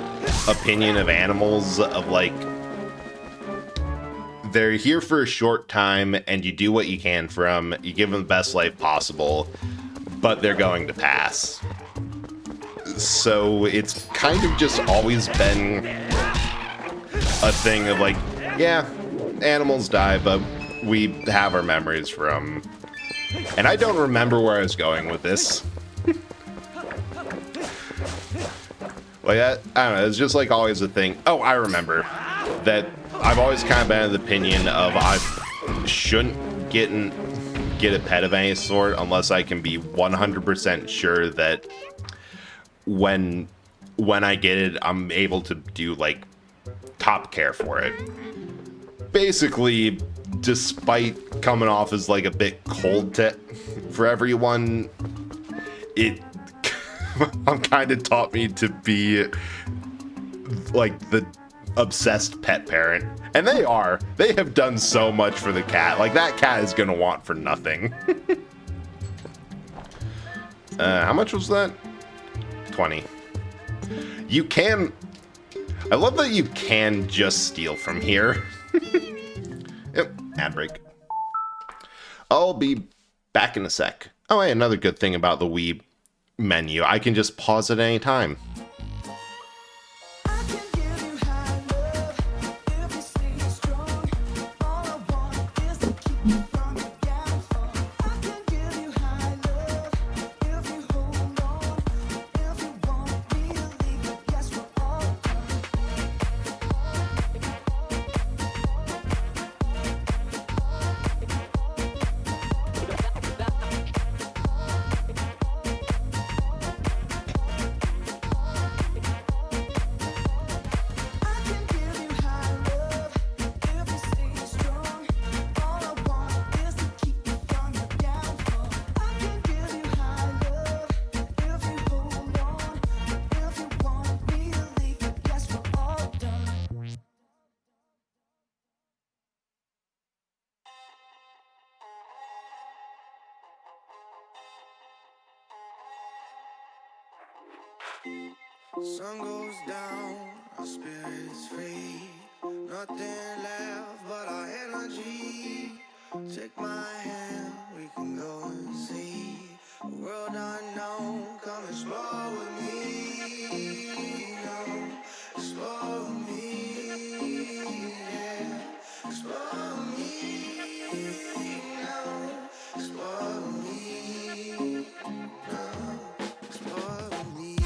opinion of animals, of like, they're here for a short time and you do what you can for them, you give them the best life possible, but they're going to pass. So it's kind of just always been a thing of like, yeah, animals die, but we have our memories from. And I don't remember where I was going with this. Like, I don't know, it's just like always a thing. Oh, I remember that I've always kind of been of the opinion of I shouldn't get a pet of any sort unless I can be 100% sure that when I get it, I'm able to do like top care for it. Basically, despite coming off as like a bit cold for everyone, it kind of taught me to be like the obsessed pet parent. And they have done so much for the cat. Like, that cat is gonna want for nothing. How much was that? 20. You can, I love that you can just steal from here. Yep, ad break. I'll be back in a sec. Oh, hey, another good thing about the Wii menu, I can just pause at any time. Sun goes down, our spirits free. Nothing left but our energy. Take my hand, we can go and see a world unknown. Come explore with me. No, explore with me. Yeah, explore with me. No, explore with me. No, explore with me.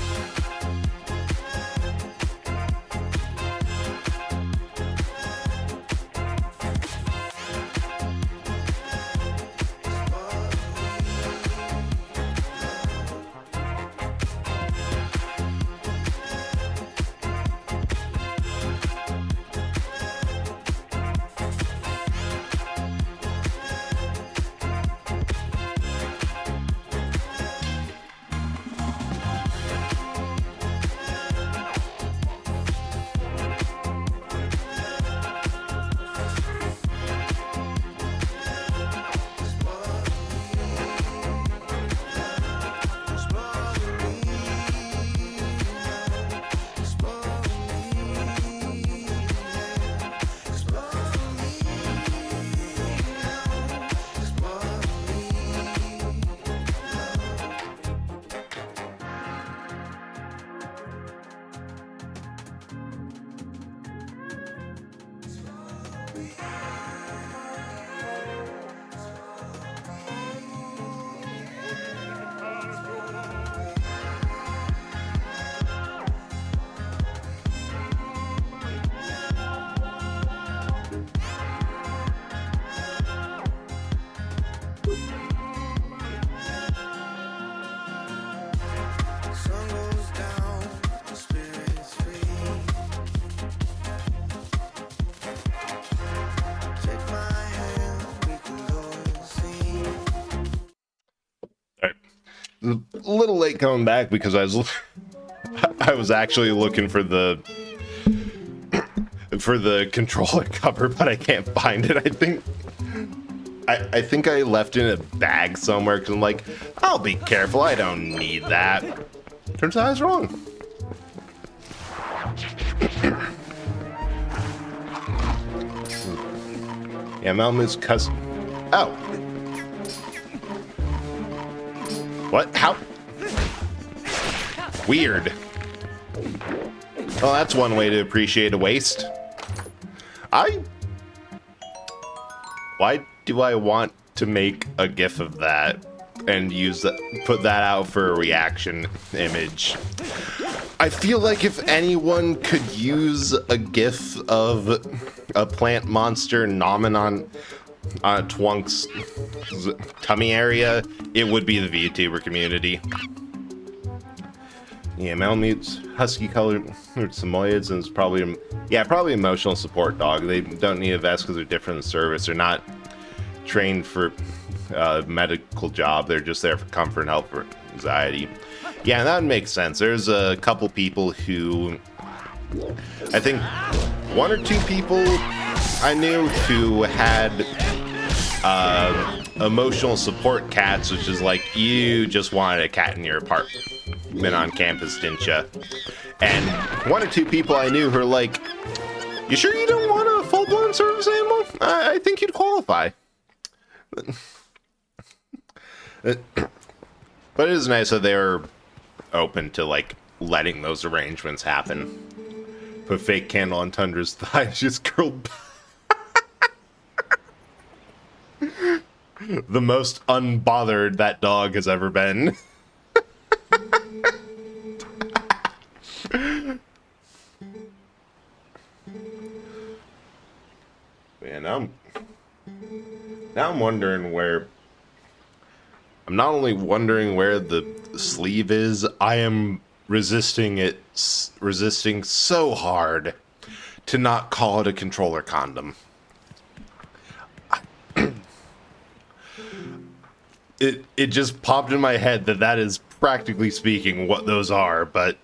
Sun goes down, my spirit's free. Take my hand, we can go and see. All right. A little late coming back because I was actually looking for the controller cover, but I can't find it. I think I left it in a bag somewhere because I'm like, I'll be careful. I don't need that. Turns out I was wrong. Yeah, Melmoot's custom. Oh. What? How? Weird. Well, that's one way to appreciate a waste. Why do I want to make a GIF of that and put that out for a reaction image? I feel like if anyone could use a GIF of a plant monster gnawing on Twonk's tummy area, it would be the VTuber community. Yeah, Malamutes, husky colored Samoyeds, and it's probably emotional support dog. They don't need a vest because they're different in service. They're not trained for a medical job. They're just there for comfort and help for anxiety. Yeah, that would make sense. There's a couple people who, I think one or two people I knew who had emotional support cats, which is like, you just wanted a cat in your apartment on campus, didn't you? And one or two people I knew who are like, you sure you don't want a full-blown service animal? I think you'd qualify. But it is nice that they're open to like letting those arrangements happen. Put fake candle on Tundra's thighs, just curled. The most unbothered that dog has ever been. Man, now I'm wondering where. I'm not only wondering where the sleeve is, I am resisting so hard to not call it a controller condom. It just popped in my head that is practically speaking what those are, but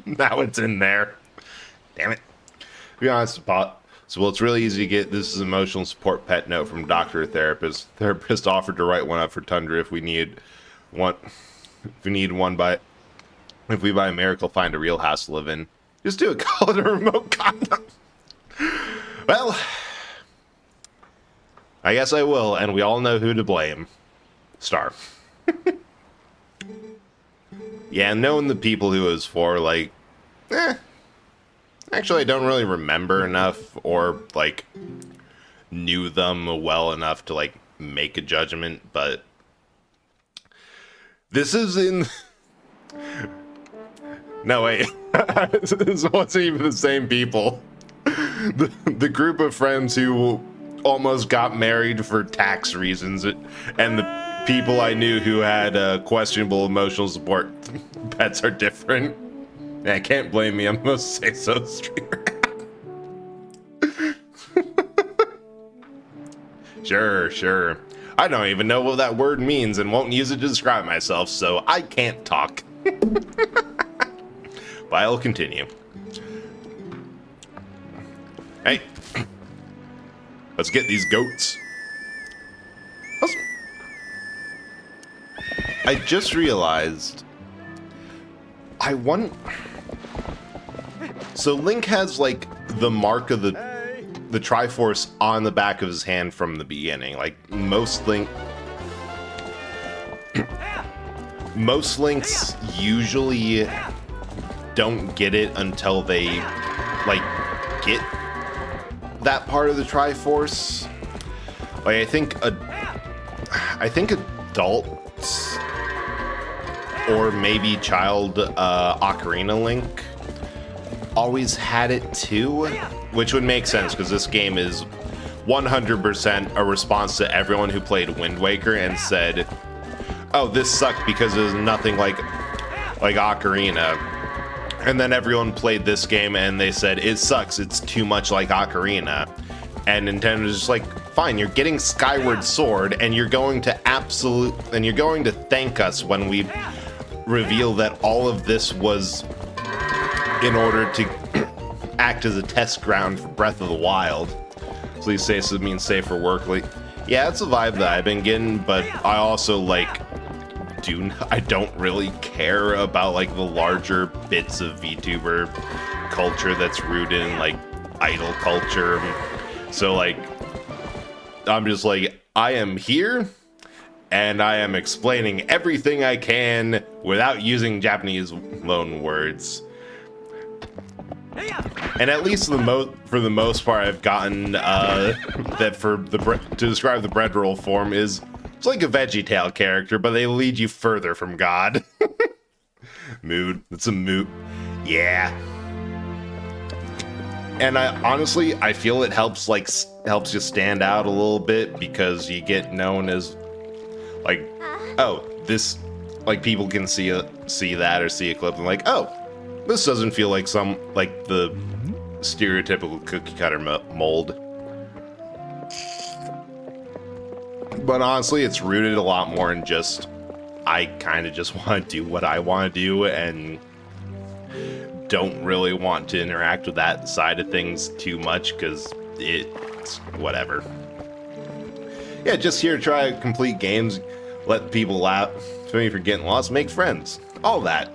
now it's in there. Damn it. To be honest, so it's really easy to get. This is emotional support pet note from doctor or therapist. Therapist offered to write one up for Tundra if we need one. If we by a miracle find a real house to live in. Just do it. Call it a remote condom. Well, I guess I will, and we all know who to blame. Star. Yeah, knowing the people who it was for, like, actually, I don't really remember enough or, like, knew them well enough to, like, make a judgment, but this is in... No, wait. This wasn't even the same people. The group of friends who almost got married for tax reasons, and the people I knew who had questionable emotional support pets are different. I can't blame me. I'm gonna say so streamer. Sure. I don't even know what that word means and won't use it to describe myself, so I can't talk. But I'll continue. Hey, let's get these goats. I just realized I want. So Link has like the mark of the Triforce on the back of his hand from the beginning. Like most Links usually don't get it until they like get that part of the Triforce. Like, I think adults or maybe child Ocarina Link always had it too, which would make sense because this game is 100% a response to everyone who played Wind Waker and said, oh, this sucked because there's nothing like Ocarina. And then everyone played this game and they said, it sucks, it's too much like Ocarina. And Nintendo's just like, fine, you're getting Skyward Sword and you're going to thank us when we reveal that all of this was in order to act as a test ground for Breath of the Wild. Please say so means safe for work. Like, yeah, that's a vibe that I've been getting, but I also I don't really care about like the larger bits of VTuber culture that's rooted in like idol culture. So like, I'm just like, I am here and I am explaining everything I can without using Japanese loan words. And at least for the most part, I've gotten that to describe the bread roll form is it's like a VeggieTale character, but they lead you further from God. Mood. It's a mood. Yeah. And I feel it helps you stand out a little bit because you get known as like, oh, this, like people can see that or see a clip and like, oh, this doesn't feel like the stereotypical cookie cutter mold. But honestly, it's rooted a lot more in just, I kind of just want to do what I want to do and don't really want to interact with that side of things too much because it's whatever. Yeah, just here to try to complete games, let people laugh, for getting lost, make friends, all that.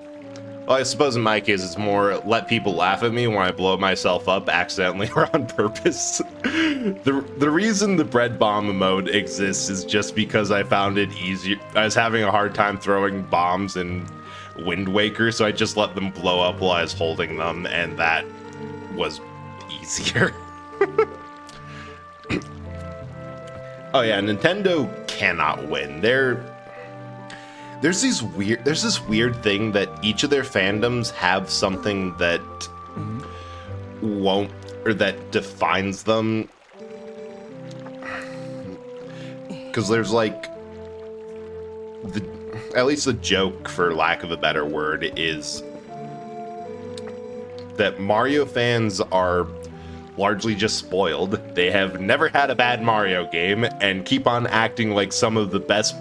Well, I suppose in my case, it's more let people laugh at me when I blow myself up accidentally or on purpose. The reason the bread bomb mode exists is just because I found it easier. I was having a hard time throwing bombs in Wind Waker, so I just let them blow up while I was holding them, and that was easier. Oh yeah, Nintendo cannot win. There's this weird thing that each of their fandoms have something that won't, or that defines them. Because there's like, at least the joke, for lack of a better word, is that Mario fans are largely just spoiled. They have never had a bad Mario game and keep on acting like some of the best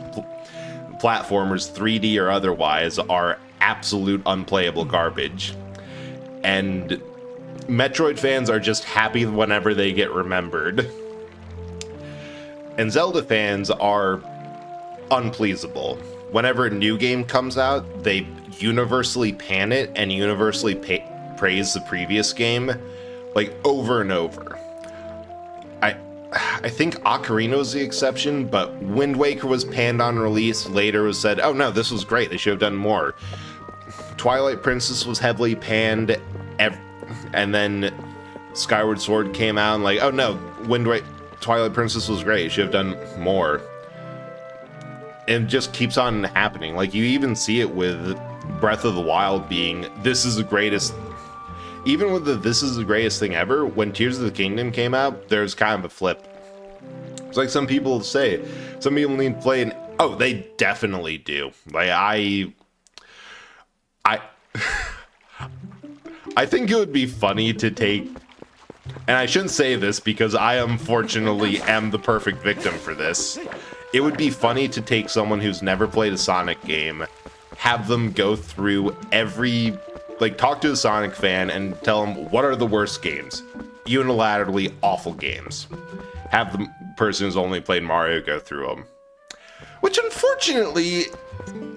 platformers, 3D or otherwise, are absolute unplayable garbage. And Metroid fans are just happy whenever they get remembered. And Zelda fans are unpleasable. Whenever a new game comes out, they universally pan it and universally praise the previous game, like over and over. I think Ocarina was the exception, but Wind Waker was panned on release. Later was said, oh no, this was great, they should have done more. Twilight Princess was heavily panned, and then Skyward Sword came out and like, oh no, Twilight Princess was great, should have done more. And it just keeps on happening. Like, you even see it with Breath of the Wild being, this is the greatest. Even with this is the greatest thing ever, when Tears of the Kingdom came out, there's kind of a flip. It's like some people say, some people need to play, and oh, they definitely do. Like, I think it would be funny to take, and I shouldn't say this because I unfortunately am the perfect victim for this. It would be funny to take someone who's never played a Sonic game, have them go through talk to a Sonic fan and tell them what are the worst games. Unilaterally awful games. Have the person who's only played Mario go through them. Which unfortunately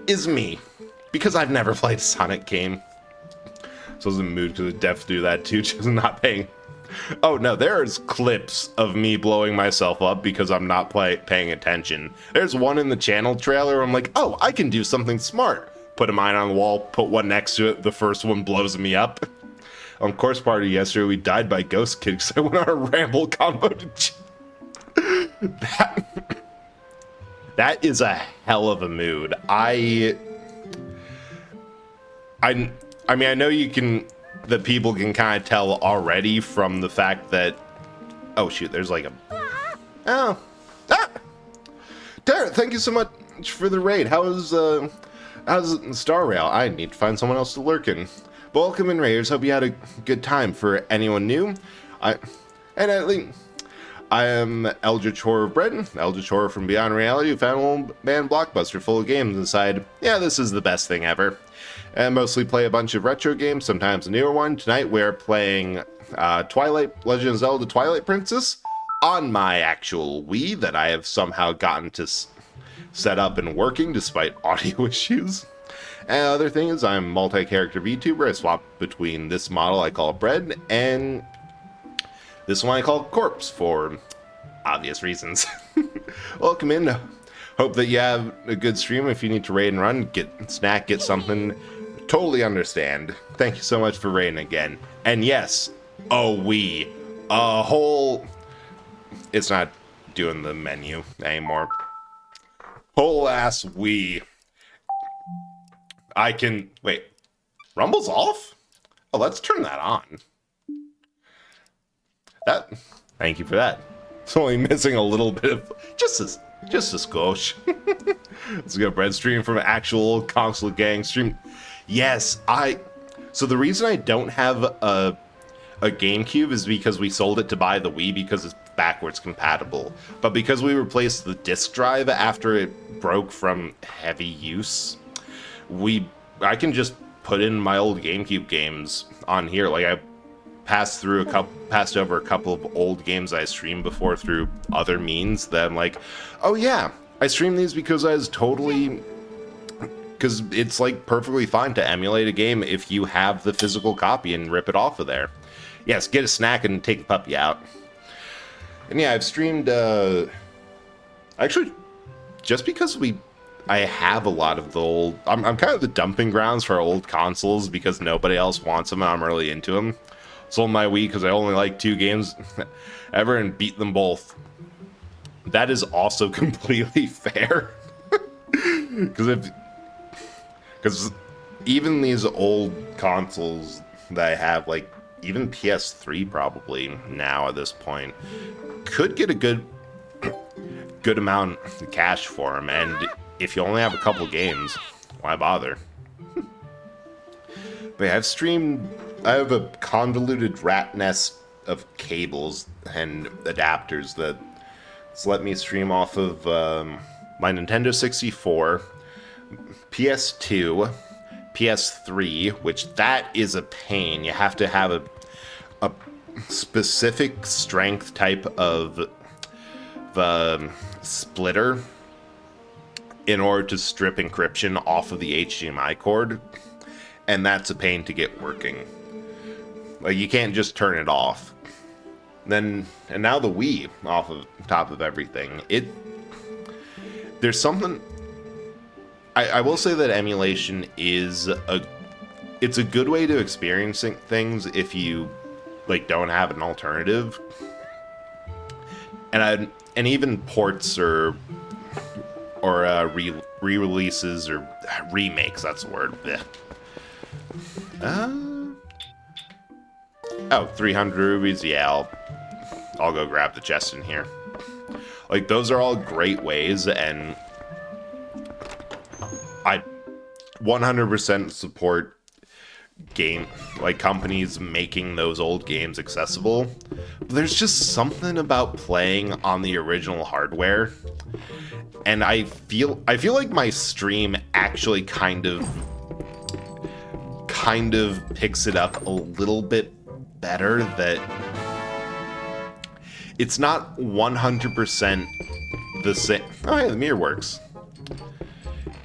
is me, because I've never played a Sonic game. So I was in the mood to def do that too, just not paying. Oh no, there's clips of me blowing myself up because I'm not paying attention. There's one in the channel trailer where I'm like, oh, I can do something smart. Put a mine on the wall, put one next to it, the first one blows me up. On course party yesterday, we died by Ghost Kid because I went on a ramble combo to that is a hell of a mood. I mean, I know that people can kind of tell already from the fact that, oh shoot, there's like a, oh, Darren, thank you so much for the raid. How's Star Rail? I need to find someone else to lurk in. But welcome in, raiders. Hope you had a good time. For anyone new, I am Eldritch Horror Breton, Eldritch Horror from Beyond Reality, who found an old man blockbuster full of games and decided, yeah, this is the best thing ever. And mostly play a bunch of retro games, sometimes a newer one. Tonight we're playing Legend of Zelda Twilight Princess on my actual Wii that I have somehow gotten to set up and working despite audio issues. And the other thing is I'm multi-character VTuber. I swap between this model I call Bread and this one I call Corpse for obvious reasons. Welcome in. Hope that you have a good stream. If you need to raid and run, get a snack, get something. Totally understand. Thank you so much for raiding again. And yes, a whole... It's not doing the menu anymore. Whole ass Wii. I can... Wait. Rumble's off? Oh, let's turn that on. Thank you for that. It's only missing a little bit of... Just a skosh. Let's go Bread stream from an actual console gang stream. Yes, So the reason I don't have a GameCube is because we sold it to buy the Wii because it's backwards compatible. But because we replaced the disc drive after it broke from heavy use, I can just put in my old GameCube games on here. Like I passed over a couple of old games I streamed before through other means that I'm like, oh yeah, I streamed these because it's like perfectly fine to emulate a game if you have the physical copy and rip it off of there. Yes, get a snack and take the puppy out. And yeah, I've streamed, actually, just because I have a lot of the old, I'm kind of the dumping grounds for old consoles because nobody else wants them and I'm really into them. Sold my Wii because I only like 2 games ever and beat them both. That is also completely fair. Because even these old consoles that I have, like even PS3 probably now at this point, could get a good amount of cash for them. And if you only have a couple games, why bother? But yeah, I have a convoluted rat nest of cables and adapters that's let me stream off of my Nintendo 64, PS2, PS3, which that is a pain. You have to have a specific strength type of splitter in order to strip encryption off of the HDMI cord, and that's a pain to get working. Like, you can't just turn it off. And now the Wii off of top of everything. There's something... I will say that emulation is it's a good way to experiencing things if you like don't have an alternative. And even ports or re-releases or remakes, that's the word. Oh, 300 rubies, yeah, I'll go grab the chest in here. Like, those are all great ways, and I 100% support companies making those old games accessible. But there's just something about playing on the original hardware, and I feel like my stream actually kind of picks it up a little bit better. That it's not 100% the same. Oh yeah, the mirror works.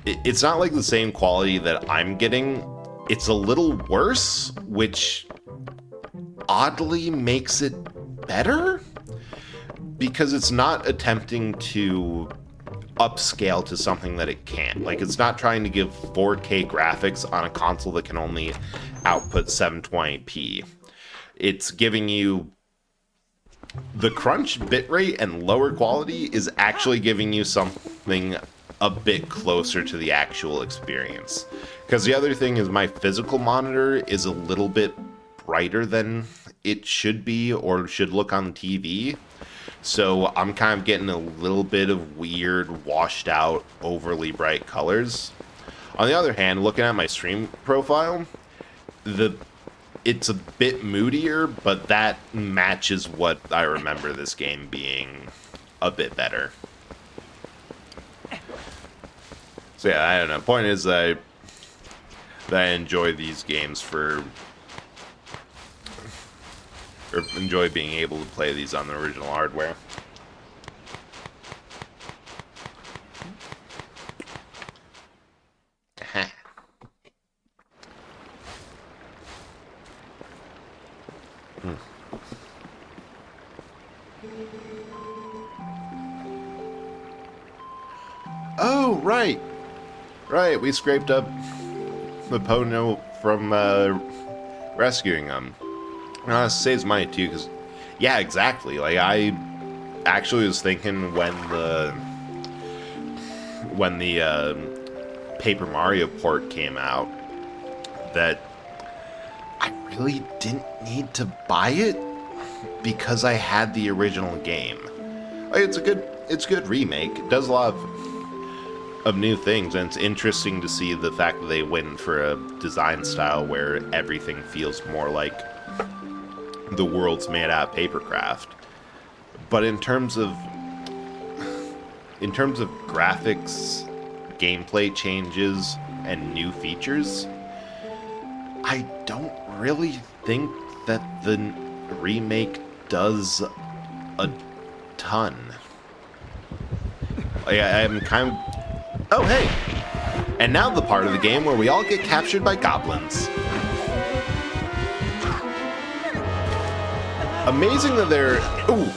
It's not like the same quality that I'm getting. It's a little worse, which oddly makes it better because it's not attempting to upscale to something that it can't. Like, it's not trying to give 4K graphics on a console that can only output 720p. it's giving you the crunch bitrate and lower quality is actually giving you something a bit closer to the actual experience. Because the other thing is my physical monitor is a little bit brighter than it should be or should look on TV. So I'm kind of getting a little bit of weird, washed out, overly bright colors. On the other hand, looking at my stream profile, it's a bit moodier, but that matches what I remember this game being a bit better. So yeah, I don't know. Point is that I enjoy these games or enjoy being able to play these on the original hardware. Oh, right. Right, we scraped up the Pono from rescuing them. It saves money too, because, yeah, exactly. Like, I actually was thinking when the Paper Mario port came out that I really didn't need to buy it because I had the original game. Like, it's a good remake. It does a lot of new things, and it's interesting to see the fact that they went for a design style where everything feels more like the world's made out of papercraft. But in terms of graphics, gameplay changes, and new features, I don't really think that the remake does a ton. Like, I'm kind of... Oh, hey! And now the part of the game where we all get captured by goblins. Amazing that they're... Ooh!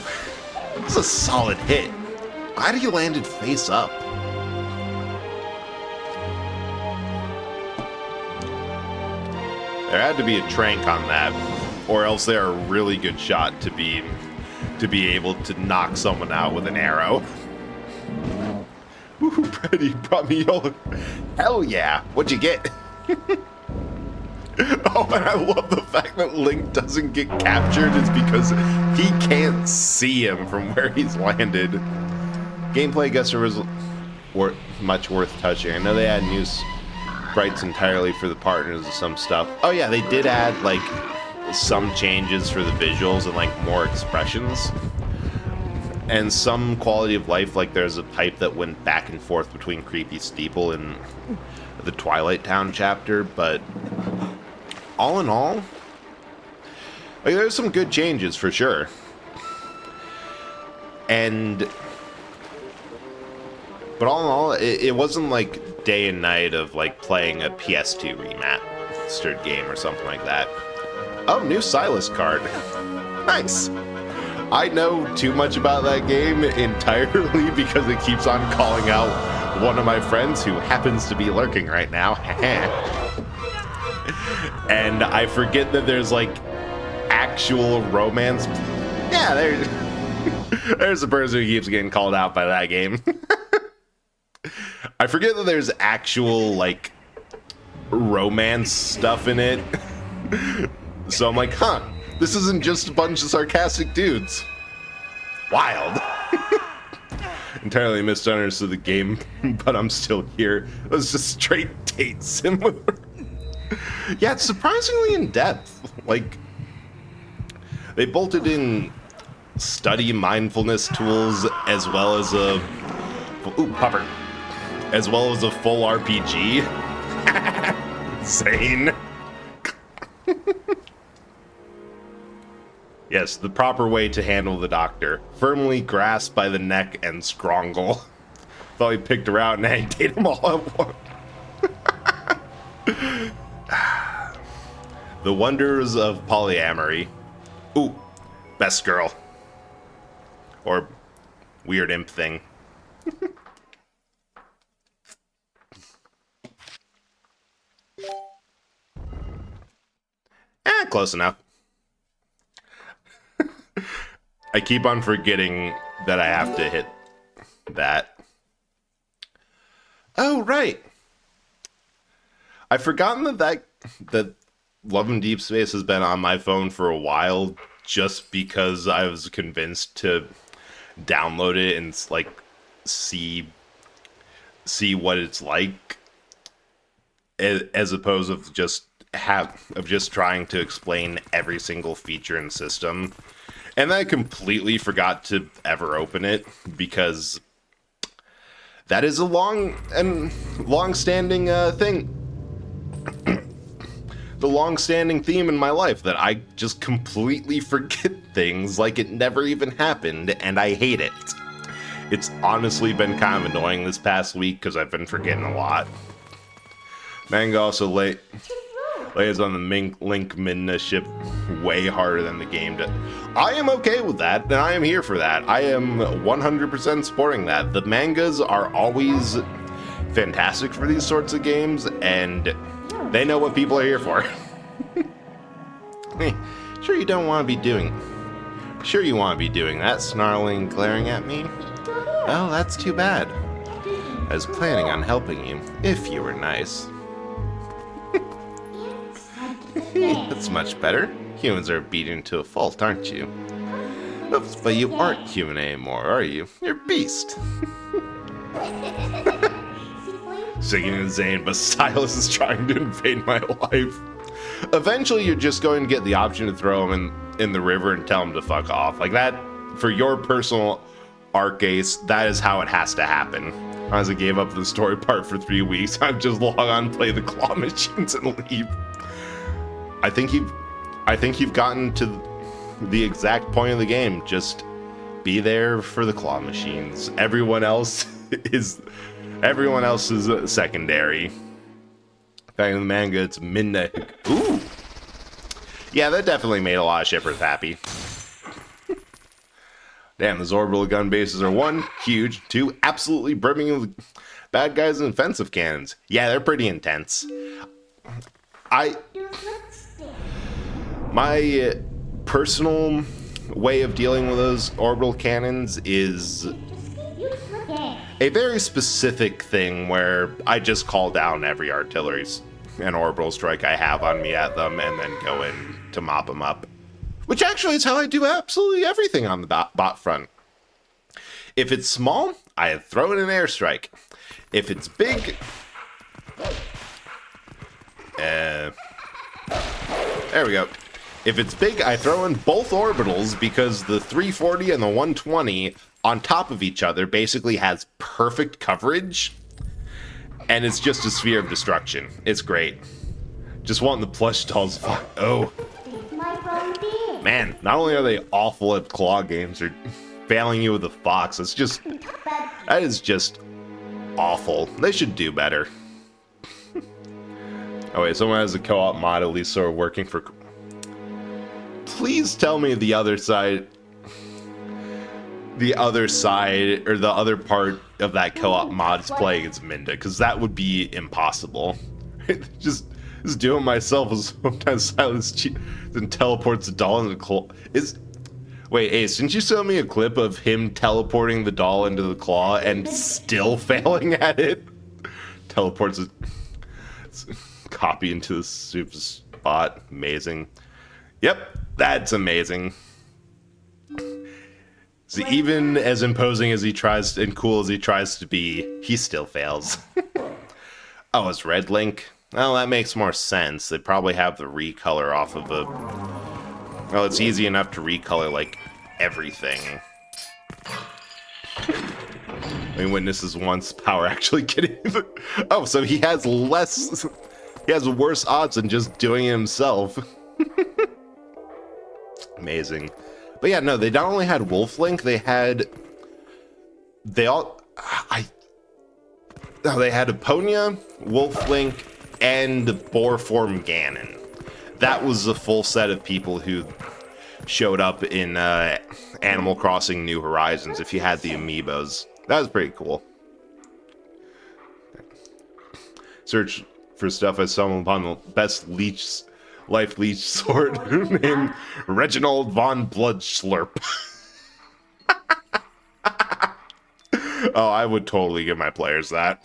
This is a solid hit. Glad he landed face up. There had to be a trank on that, or else they're a really good shot to be able to knock someone out with an arrow. Woo, Brady brought me your... Hell yeah! What'd you get? Oh, and I love the fact that Link doesn't get captured is because he can't see him from where he's landed. Gameplay, I guess, was much worth touching. I know they add new sprites entirely for the partners and some stuff. Oh yeah, they did add, like, some changes for the visuals and, like, more expressions. And some quality of life, like there's a pipe that went back and forth between Creepy Steeple and the Twilight Town chapter, but all in all, like, there's some good changes for sure. But all in all, it wasn't like day and night of like playing a PS2 remastered game or something like that. Oh, new Silas card. Nice. I know too much about that game entirely because it keeps on calling out one of my friends who happens to be lurking right now. And I forget that there's, like, actual romance. Yeah, there's a person who keeps getting called out by that game. I forget that there's actual, like, romance stuff in it. So I'm like, huh. This isn't just a bunch of sarcastic dudes. Wild. Entirely misunderstood the game, but I'm still here. It was just straight date sim with her. Yeah, it's surprisingly in depth. Like, they bolted in study mindfulness tools as well as a... Ooh, popper. As well as a full RPG. Insane. Yes, the proper way to handle the doctor. Firmly grasp by the neck and scrongle. Thought he picked her out and I ate them all at once. The wonders of polyamory. Ooh, best girl. Or weird imp thing. Close enough. I keep on forgetting that I have to hit that. Oh, right. I've forgotten that Love and Deep Space has been on my phone for a while just because I was convinced to download it and like see what it's like as opposed of just trying to explain every single feature and system. And I completely forgot to ever open it because that is a long-standing thing. The long-standing theme in my life that I just completely forget things like it never even happened, and I hate it. It's honestly been kind of annoying this past week because I've been forgetting a lot. Manga also lays on the Link Midna ship way harder than the game did. I am okay with that, and I am here for that. I am 100% supporting that. The mangas are always fantastic for these sorts of games, and they know what people are here for. Hey, sure you want to be doing that, snarling and glaring at me? Well, that's too bad. I was planning on helping you, if you were nice. That's much better. Humans are beaten to a fault, aren't you? Oops, but you aren't human anymore, are you? You're beast. Singing insane, but Silas is trying to invade my life. Eventually, you're just going to get the option to throw him in the river and tell him to fuck off. Like that, for your personal arc ace, that is how it has to happen. As I gave up the story part for 3 weeks, I've just log on, play the claw machines, and leave. I think you've gotten to the exact point of the game. Just be there for the claw machines. Everyone else is secondary. Back in the manga, it's Midna. Ooh, yeah, that definitely made a lot of shippers happy. Damn, those orbital gun bases are 1, huge, 2, absolutely brimming with bad guys and offensive cannons. Yeah, they're pretty intense. My personal way of dealing with those orbital cannons is a very specific thing where I just call down every artillery and orbital strike I have on me at them and then go in to mop them up. Which actually is how I do absolutely everything on the bot front. If it's small, I throw in an airstrike. If it's big... there we go. If it's big, I throw in both orbitals because the 340 and the 120 on top of each other basically has perfect coverage. And it's just a sphere of destruction. It's great. Just want the plush dolls. Oh. Man, not only are they awful at claw games, they're failing you with the fox. It's just... that is just awful. They should do better. Oh wait, someone has a co-op mod at least sort of working for... Please tell me the other side, or the other part of that co-op mod is playing as Minda, because that would be impossible. just do it myself as sometimes Silas then teleports the doll into the claw. Wait, Ace, didn't you show me a clip of him teleporting the doll into the claw and still failing at it? Teleports a copy into the soup spot. Amazing. Yep, that's amazing. So even as imposing as he tries and cool as he tries to be, he still fails. Oh, it's Red Link? Well, that makes more sense. They probably have the recolor off of a... Well, it's easy enough to recolor, like, everything. I mean, witnesses once power actually getting... Oh, so he has less... He has worse odds than just doing it himself. Amazing. But yeah, no, they not only had Wolf Link, they had... They had Eponia, Wolf Link, and Boarform Ganon. That was the full set of people who showed up in Animal Crossing New Horizons if you had the amiibos. That was pretty cool. Search for stuff I stumbled upon the best life leech sword named Reginald von Bloodslurp. Oh, I would totally give my players that.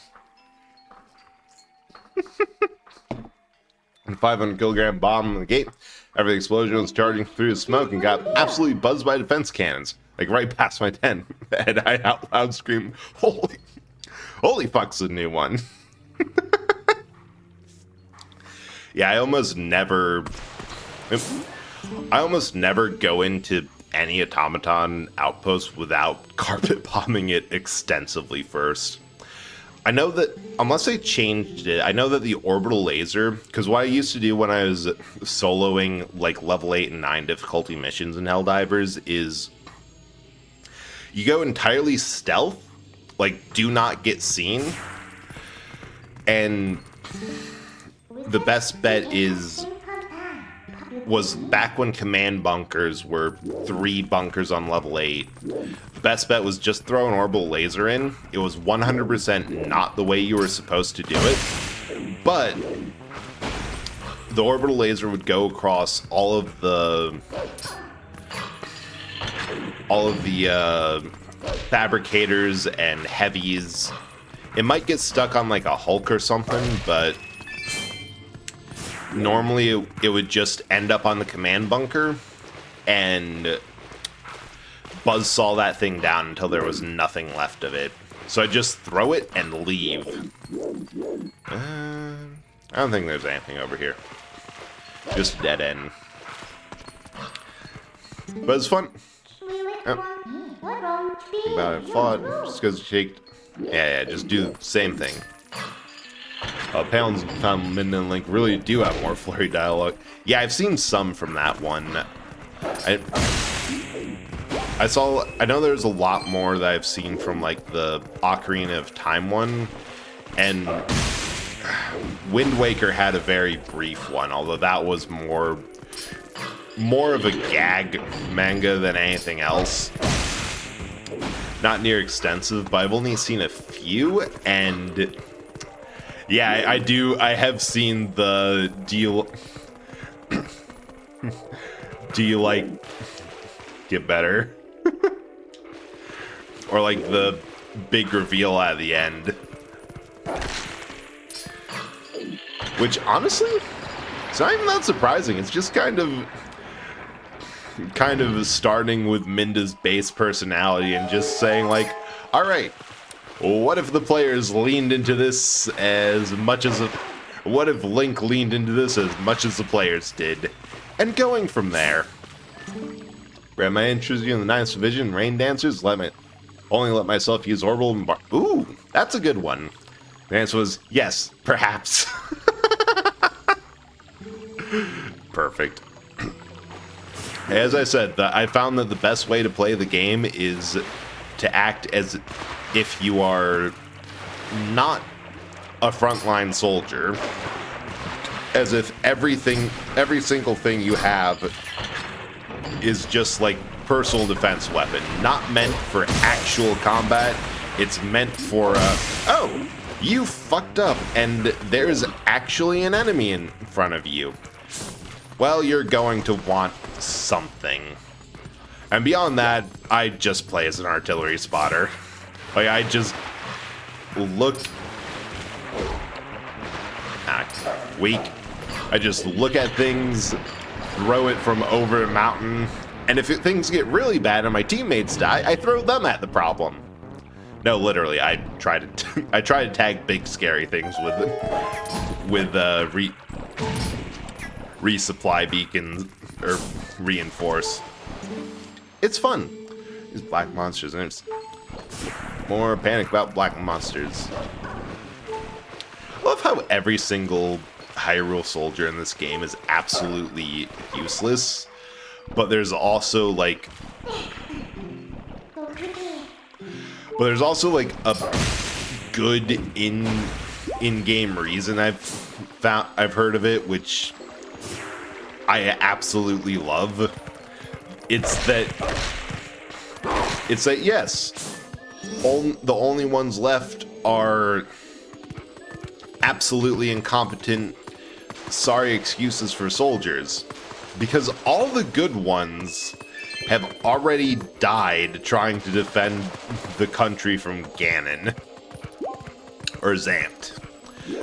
500 kilogram bomb in the gate. Every explosion was charging through the smoke and got absolutely buzzed by defense cannons. Like right past my tent. And I out loud screamed, holy fuck's a new one. Yeah, I almost never go into any automaton outpost without carpet bombing it extensively first. I know that, unless they changed it, I know that the orbital laser, because what I used to do when I was soloing like level 8 and 9 difficulty missions in Helldivers is you go entirely stealth, like do not get seen, and the best bet was back when command bunkers were 3 bunkers on level 8. The best bet was just throw an orbital laser in. It was 100% not the way you were supposed to do it, but the orbital laser would go across all of the fabricators and heavies. It might get stuck on like a Hulk or something, but normally it would just end up on the command bunker and buzzsaw that thing down until there was nothing left of it. So I just throw it and leave. I don't think there's anything over here. Just dead end. But it's fun. Oh. About it fought. Just because it shaked. Yeah, just do the same thing. Pounds found Minden and Link really do have more flurry dialogue. Yeah, I've seen some from that one. I know there's a lot more that I've seen from like the Ocarina of Time one, and Wind Waker had a very brief one, although that was more of a gag manga than anything else. Not near extensive, but I've only seen a few, and yeah, I have seen the do you like get better? Or like the big reveal at the end. Which honestly, it's not even that surprising. It's just kind of starting with Minda's base personality and just saying like, all right, what if the players leaned into this as much as what if Link leaned into this as much as the players did? And going from there. Grab my interest in the 9th Division, Rain Dancers, only let myself use orbital and ooh, that's a good one. The answer was yes, perhaps. Perfect. As I said, I found that the best way to play the game is to act as if you are not a frontline soldier, as if every single thing you have is just like personal defense weapon, not meant for actual combat. It's meant for oh, you fucked up and there's actually an enemy in front of you. Well, you're going to want something. And beyond that, I just play as an artillery spotter. Like, I just look... weak. I just look at things, throw it from over a mountain, and if things get really bad and my teammates die, I throw them at the problem. No, literally, I try to tag big scary things with resupply beacons or reinforce. It's fun. These black monsters, and it's more panic about black monsters. I love how every single Hyrule soldier in this game is absolutely useless, but there's also like a good in-game reason I've heard of it, which I absolutely love. It's that yes, the only ones left are absolutely incompetent sorry excuses for soldiers, because all the good ones have already died trying to defend the country from Ganon. Or Zant.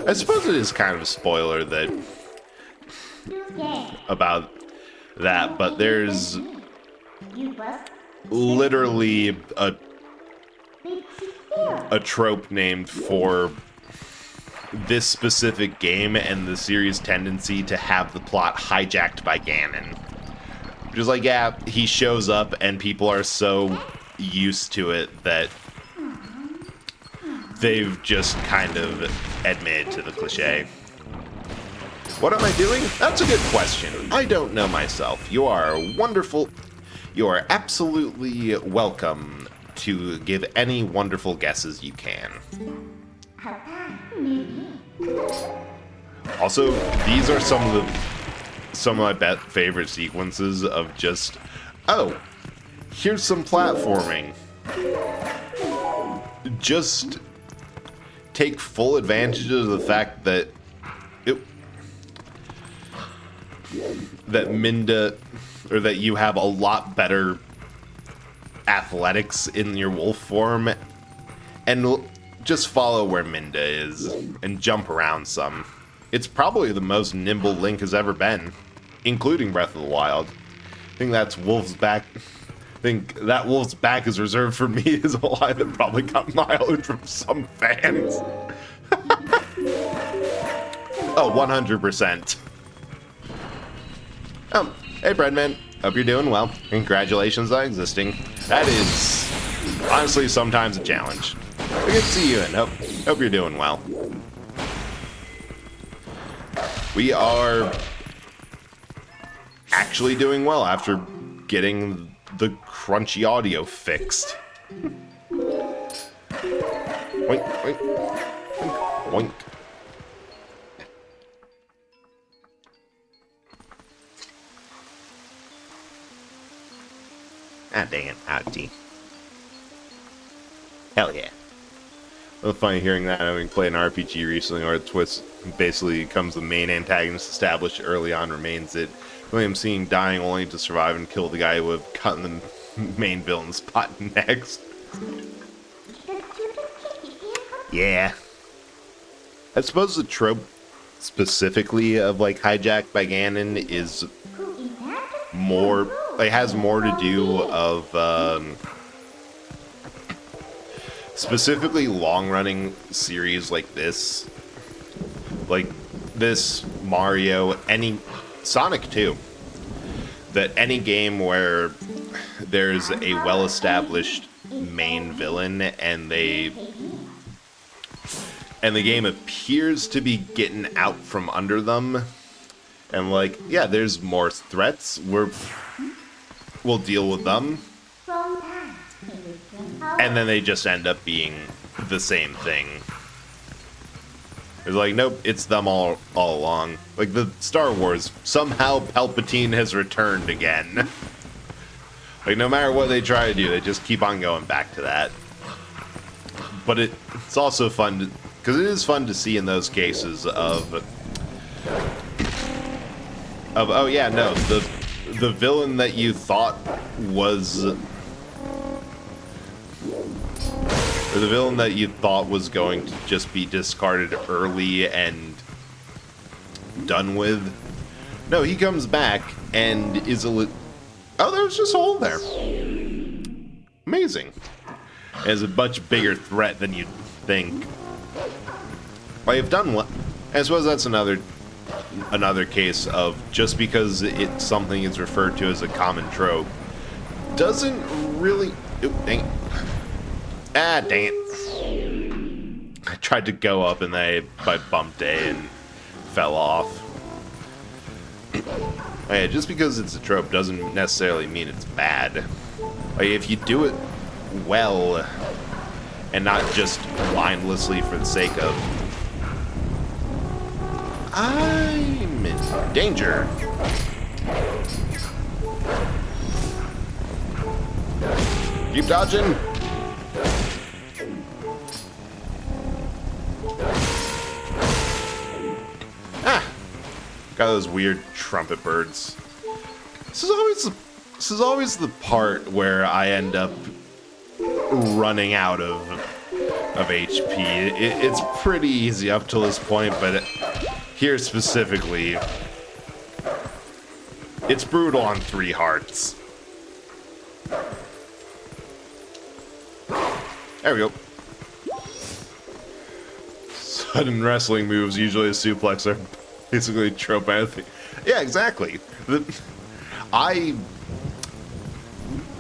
I suppose it is kind of a spoiler that about that, but there's literally a trope named for this specific game and the series' tendency to have the plot hijacked by Ganon. Which is like, yeah, he shows up and people are so used to it that they've just kind of admitted to the cliche. What am I doing? That's a good question. I don't know myself. You are wonderful. You are absolutely welcome to give any wonderful guesses you can. Also, these are some of my favorite sequences of just, oh, here's some platforming. Just take full advantage of the fact that that you have a lot better athletics in your wolf form, and just follow where Minda is and jump around some. It's probably the most nimble Link has ever been, including Breath of the Wild. I think that wolf's back is reserved for me is a line that probably got mileage from some fans. Oh, 100%. Hey Breadman, hope you're doing well. Congratulations on existing. That is honestly sometimes a challenge. Good to see you and hope you're doing well. We are actually doing well after getting the crunchy audio fixed. Oink, oink, oink, oink. Ah, dang it, ouchie. Hell yeah. It was funny hearing that, having played an RPG recently where the twist basically becomes the main antagonist established early on, remains it. William seeing dying only to survive and kill the guy who would have cut in the main villain spot next. Yeah. I suppose the trope specifically of like hijack by Ganon is more, like, has more to do of specifically long-running series like this Mario, any Sonic too. That any game where there's a well-established main villain and the game appears to be getting out from under them, and like, yeah, there's more threats, we'll deal with them, and then they just end up being the same thing. It's like, nope, it's them all along. Like the Star Wars, somehow Palpatine has returned again. Like, no matter what they try to do, they just keep on going back to that. But it's also fun, because it is fun to see in those cases of oh yeah, no, the villain that you thought was, or the villain that you thought was going to just be discarded early and done with. No, he comes back and is oh, there's just a hole there. Amazing. As a much bigger threat than you'd think. Well, you've done what? I suppose that's another case of just because something is referred to as a common trope doesn't really. Oop, dang it. Ah, dang it. I tried to go up and I bumped A and fell off. Yeah, just because it's a trope doesn't necessarily mean it's bad. Like, if you do it well and not just mindlessly for the sake of, I'm in danger. Keep dodging. Got those weird trumpet birds. This is always the part where I end up running out of HP. It's pretty easy up till this point, but here specifically, it's brutal on 3 hearts. There we go. Sudden wrestling moves, usually a suplex, are basically trope anything. Yeah, exactly.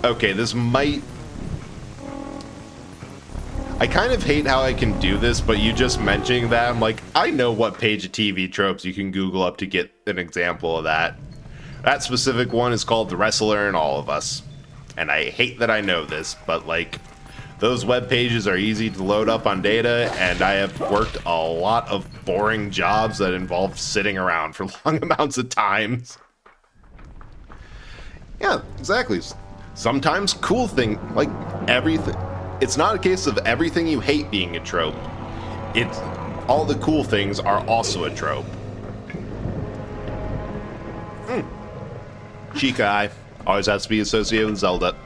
Okay, this might... I kind of hate how I can do this, but you just mentioning that, I'm like, I know what page of TV tropes you can Google up to get an example of that. That specific one is called The Wrestler in All of Us. And I hate that I know this, but like, those web pages are easy to load up on data, and I have worked a lot of boring jobs that involve sitting around for long amounts of times. Yeah, exactly. Sometimes cool thing, like everything. It's not a case of everything you hate being a trope. It's all the cool things are also a trope. Chica Eye always has to be associated with Zelda.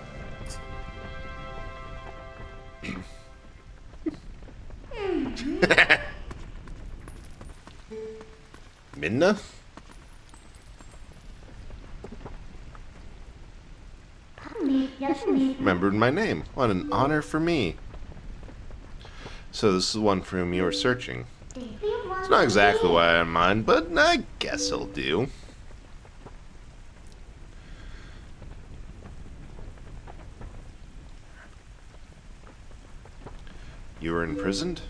Midna? Remembered my name. What an honor for me. So this is one for whom you were searching. It's not exactly what I had in mind, but I guess it'll do. You were imprisoned?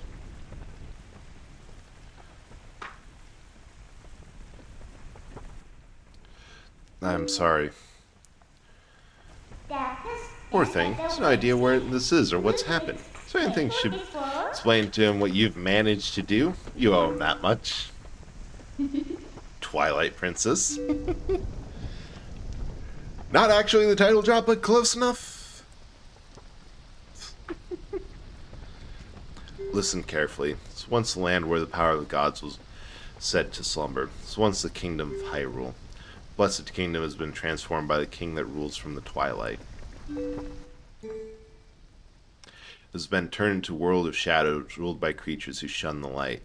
I'm sorry. Poor thing. Has no idea where this is or what's happened. Is there anything you should explain to him what you've managed to do? You owe him that much. Twilight Princess. Not actually the title drop, but close enough. Listen carefully. It's once the land where the power of the gods was said to slumber. It's once the kingdom of Hyrule. Blessed kingdom has been transformed by the king that rules from the twilight. It has been turned into a world of shadows ruled by creatures who shun the light.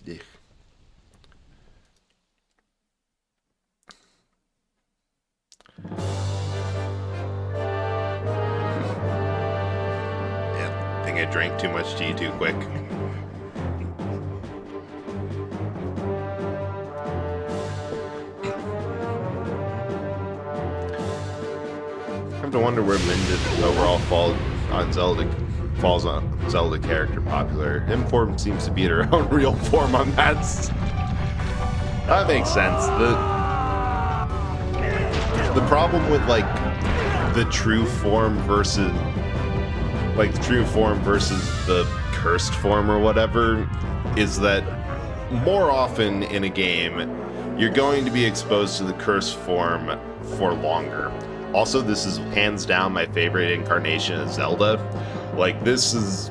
Ugh. Yeah, think I drank too much tea too quick. I have to wonder where Minda overall falls on Zelda character popular. Inform seems to be her own real form on that. That makes sense. The problem with like the true form versus the cursed form or whatever is that more often in a game you're going to be exposed to the cursed form for longer. Also, this is hands down my favorite incarnation of Zelda. Like, this is...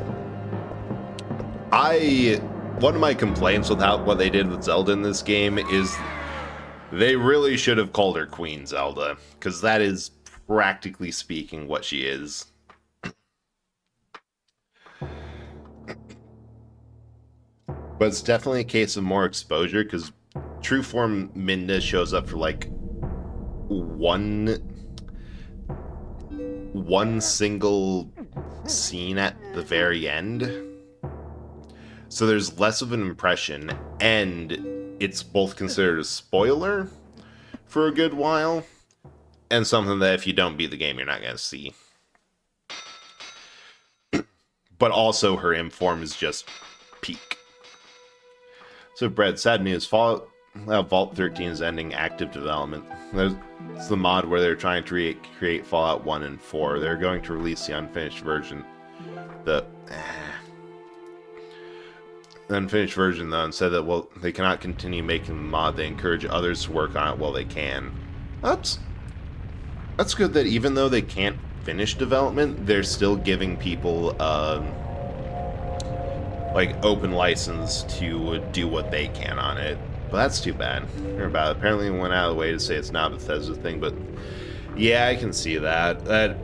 One of my complaints with what they did with Zelda in this game is they really should have called her Queen Zelda, because that is, practically speaking, what she is. But it's definitely a case of more exposure, because true form Minda shows up for, like, one single scene at the very end. So there's less of an impression, and it's both considered a spoiler for a good while, and something that if you don't beat the game, you're not going to see. But also, her inform is just peak. So, Brad, sad news. Vault 13 is ending active development. It's the mod where they're trying to recreate Fallout 1 and 4. They're going to release the unfinished version. The unfinished version, though, and said that, well, they cannot continue making the mod. They encourage others to work on it while they can. That's good that even though they can't finish development, they're still giving people like open license to do what they can on it. But that's too bad. Apparently it went out of the way to say it's not a Bethesda thing, but yeah, I can see that. The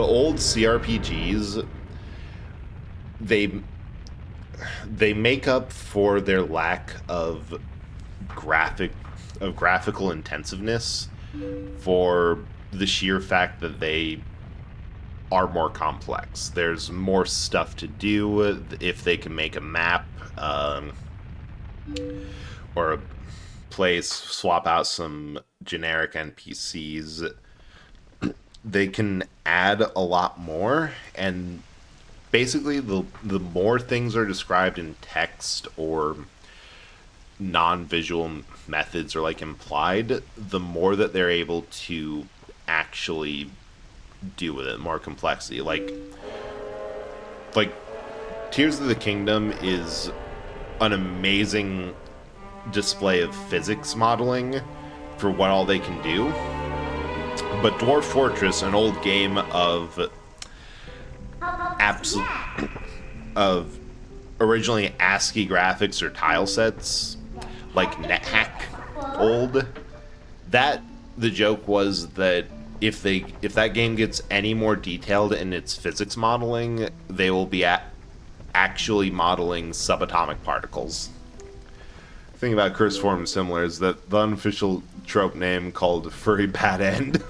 old CRPGs, they make up for their lack of graphical intensiveness for the sheer fact that they are more complex. There's more stuff to do if they can make a map, or a place, swap out some generic NPCs. They can add a lot more, and basically the more things are described in text or non-visual methods or like implied, the more that they're able to actually do with it, more complexity. Like Tears of the Kingdom is an amazing display of physics modeling for what all they can do. But Dwarf Fortress, an old game of of originally ASCII graphics or tile sets, like NetHack old, that the joke was that if that game gets any more detailed in its physics modeling, they will be actually modeling subatomic particles. The thing about Curse Form similar is that the unofficial trope name called Furry Bad End,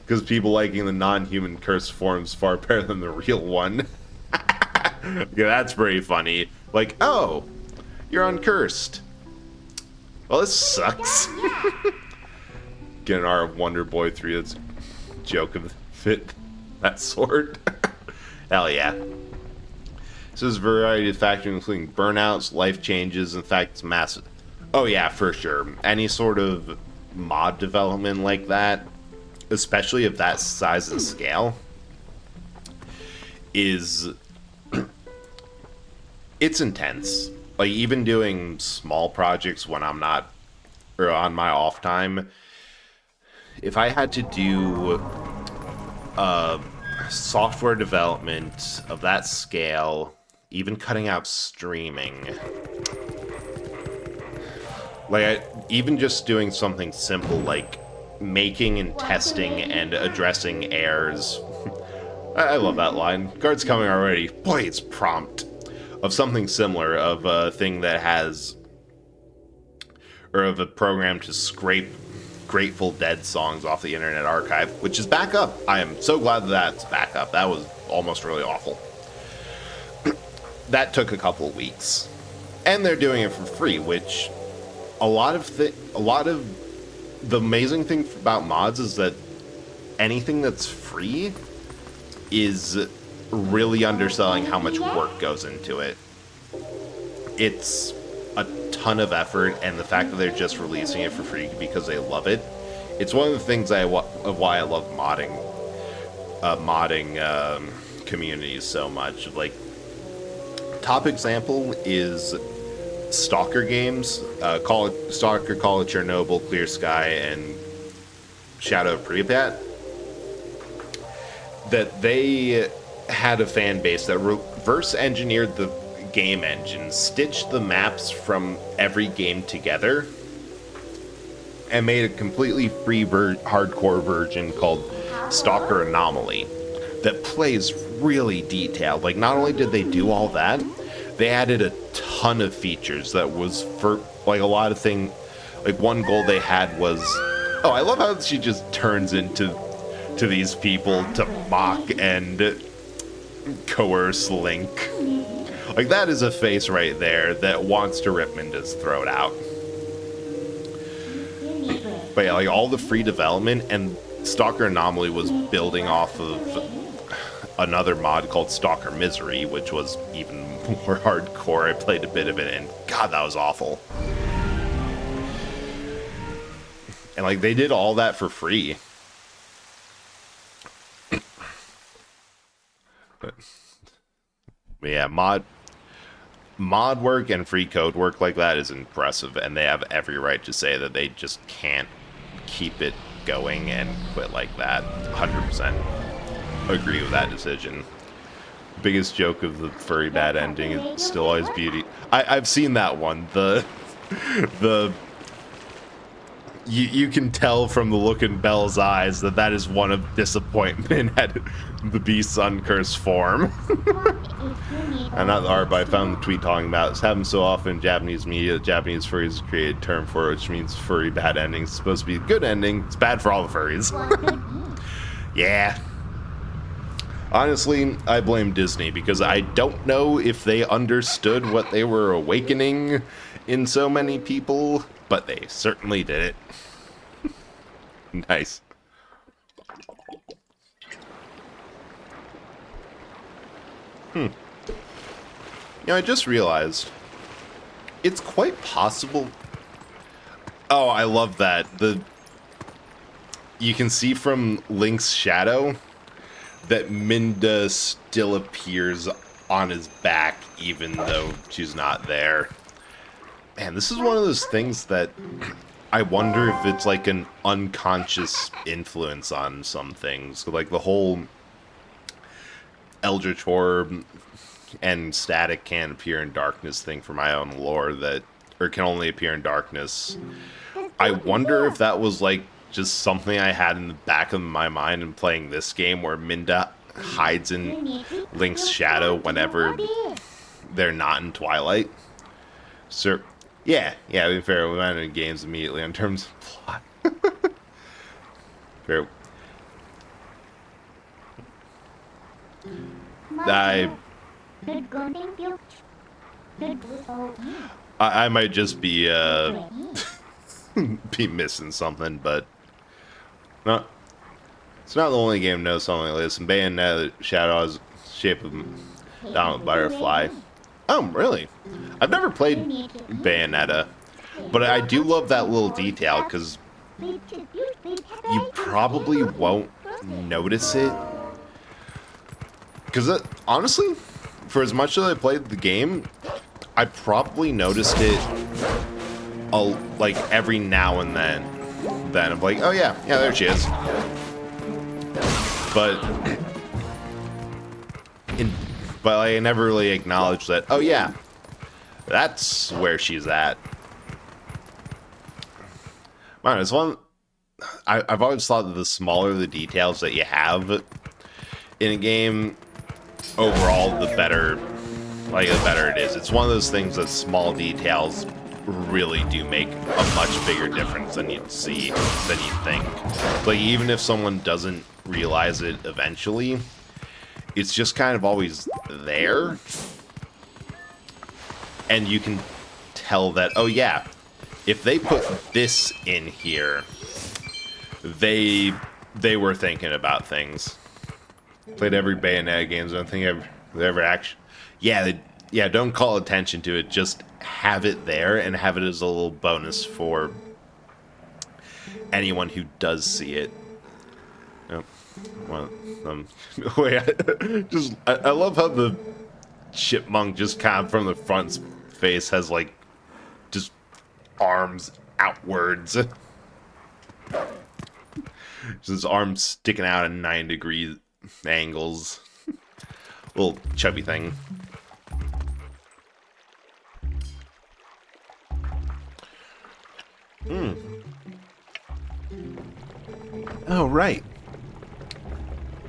because people liking the non-human curse forms far better than the real one. Yeah, that's pretty funny. Like, oh, you're uncursed. Well, this sucks. Get an R of Wonder Boy 3, that's a joke of fit, that sort. Hell yeah. This is a variety of factors, including burnouts, life changes, in fact, it's massive. Oh yeah, for sure. Any sort of mod development like that, especially of that size and scale, is... it's intense. Like, even doing small projects when I'm not, or on my off time, if I had to do software development of that scale, even cutting out streaming, even just doing something simple like making and testing and addressing errors. I love that line. Guard's coming already. Boy, it's prompt. Of something similar, of a thing that has, or of a program to scrape Grateful Dead songs off the Internet Archive, which is back up. I am so glad that that's back up. That was almost really awful. That took a couple of weeks. And they're doing it for free, which a lot of the amazing thing about mods is that anything that's free is really underselling how much work goes into it. It's a ton of effort, and the fact that they're just releasing it for free because they love it. It's one of the things of why I love modding communities so much. Like, top example is Stalker games, Stalker, Call of Chernobyl, Clear Sky, and Shadow of Pripyat. That they had a fan base that reverse engineered the game engine, stitched the maps from every game together, and made a completely free hardcore version called Stalker Anomaly that plays really detailed. Like, not only did they do all that, they added a ton of features that was for, like, a lot of things. Like, one goal they had was, oh, I love how she just turns into these people to mock and coerce Link. Like, that is a face right there that wants to rip Minda's throat out. But yeah, like, all the free development, and Stalker Anomaly was building off of another mod called Stalker Misery, which was even more hardcore. I played a bit of it, and God, that was awful. And, like, they did all that for free. But yeah, mod work and free code work like that is impressive, and they have every right to say that they just can't keep it going and quit like that. 100% agree with that decision. biggest joke of the furry bad ending is still always beauty. I've seen that one. The you can tell from the look in Belle's eyes that that is one of disappointment at the beast's uncursed form. And not the art, but I found the tweet talking about this happens so often in Japanese media. Japanese furries created a term for it, which means furry bad ending. It's supposed to be a good ending. It's bad for all the furries. Yeah. Honestly, I blame Disney because I don't know if they understood what they were awakening in so many people, but they certainly did it. Nice. You know, I just realized it's quite possible. Oh, I love that. You can see from Link's shadow that Minda still appears on his back even though she's not there. Man, this is one of those things that I wonder if it's like an unconscious influence on some things. Like the whole Eldritch Orb and static can't appear in darkness thing for my own lore or can only appear in darkness. I wonder if that was like just something I had in the back of my mind in playing this game where Minda hides in Link's shadow whenever they're not in Twilight. So, yeah, to be fair, we went into games immediately in terms of plot. Fair. I might just be be missing something, but no, it's not the only game that knows something like this. And Bayonetta Shadow has shape of Donald Butterfly. Oh, really? I've never played Bayonetta, but I do love that little detail because you probably won't notice it. Because honestly, for as much as I played the game, I probably noticed it like every now and then. Then I'm like, oh yeah, there she is. But I never really acknowledged that. Oh yeah, that's where she's at. Man, it's one. I've always thought that the smaller the details that you have in a game, overall, the better. Like the better it is. It's one of those things that small details really do make a much bigger difference than you'd think. Like even if someone doesn't realize it eventually, it's just kind of always there. And you can tell that, oh yeah, if they put this in here, they were thinking about things. Played every Bayonetta games, I don't think I've ever actually. Yeah, don't call attention to it. Just have it there and have it as a little bonus for anyone who does see it. Oh, well, wait, I love how the chipmunk just kind of from the front face has like just arms outwards. Just his arms sticking out at 9-degree angles. Little chubby thing. Oh, right.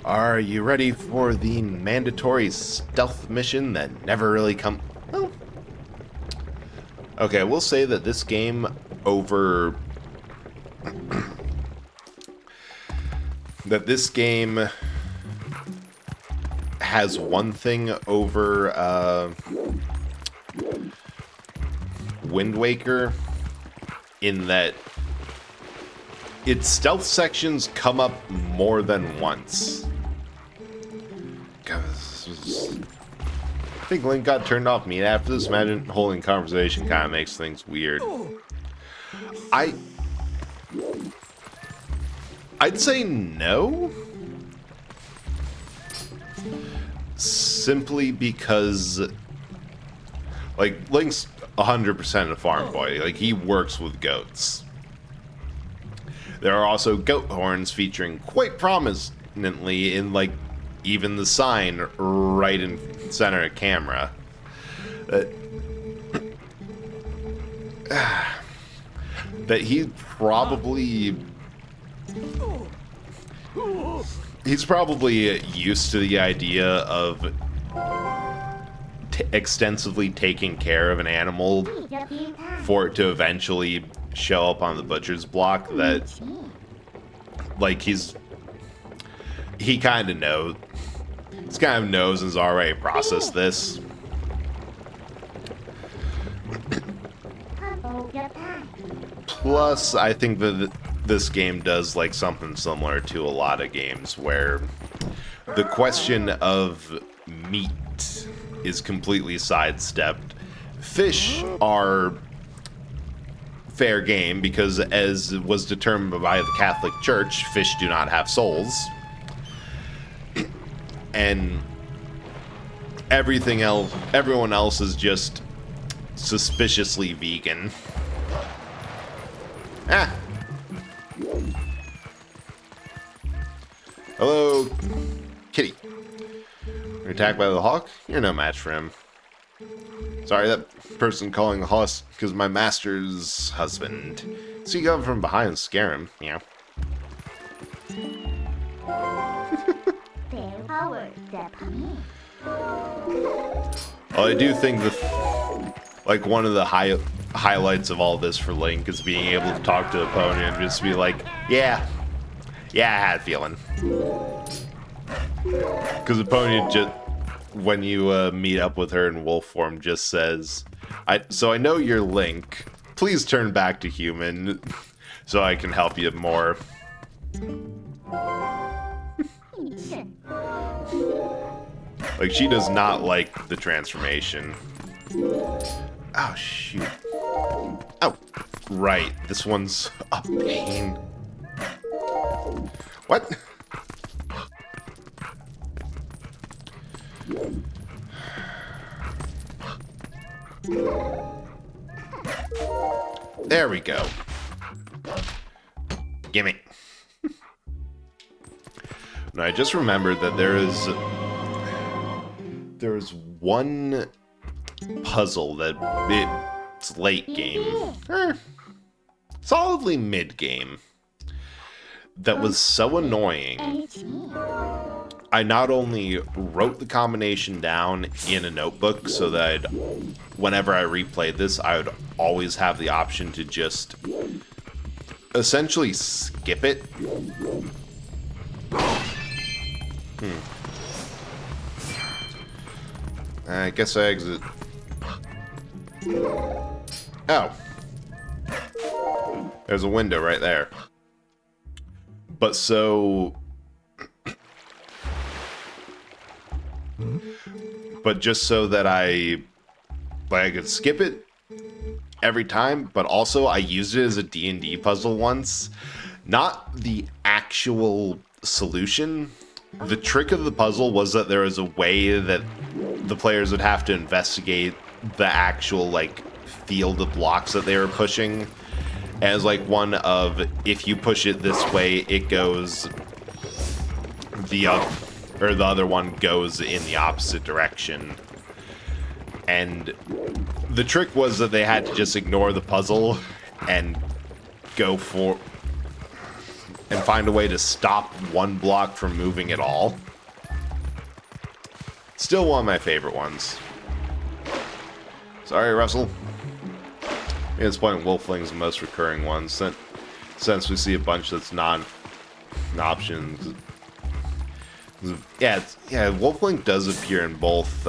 Are you ready for the mandatory stealth mission that never really come... Oh. Okay, we'll say that this game over... that this game has one thing over Wind Waker in that its stealth sections come up more than once. God, I think Link got turned off me after this. Imagine holding conversation kind of makes things weird. I'd say no. Simply because, like, Link's 100% a farm boy. Like, he works with goats. There are also goat horns featuring quite prominently in, like, even the sign right in center of camera. That he's probably used to the idea of extensively taking care of an animal for it to eventually show up on the butcher's block. That, like, he kind of knows. He kind of knows and has already processed this. Plus, I think that this game does like something similar to a lot of games where the question of meat is completely sidestepped. Fish are fair game because, as was determined by the Catholic Church, fish do not have souls. And everyone else is just suspiciously vegan. Ah. Hello, kitty. You're attacked by the hawk? You're no match for him. Sorry, that person calling the hawk because my master's husband. So you go from behind and scare him, yeah. Well, I do think that, like, one of the highlights of all this for Link is being able to talk to the opponent and just be like, yeah, I had a feeling. Because the opponent just, when you meet up with her in wolf form, just says, so I know you're Link. Please turn back to human so I can help you more. Like, she does not like the transformation. Oh, shoot. Oh, right. This one's a pain. What? There we go. Gimme. Now, I just remembered that there is one puzzle that it's late game, solidly mid game, that was so annoying. I not only wrote the combination down in a notebook so that whenever I replayed this, I would always have the option to just essentially skip it. I guess I exit. Oh. There's a window right there. But so... But just so that I could skip it every time, but also I used it as a D&D puzzle once. Not the actual solution. The trick of the puzzle was that there was a way that the players would have to investigate the actual, like, field of blocks that they were pushing. As, like, one of, if you push it this way, it goes the other one goes in the opposite direction. And the trick was that they had to just ignore the puzzle and go for... and find a way to stop one block from moving at all. Still one of my favorite ones. Sorry, Russell. At this point, Wolfling's the most recurring one, since we see a bunch that's non-options. Yeah, Wolfling does appear in both.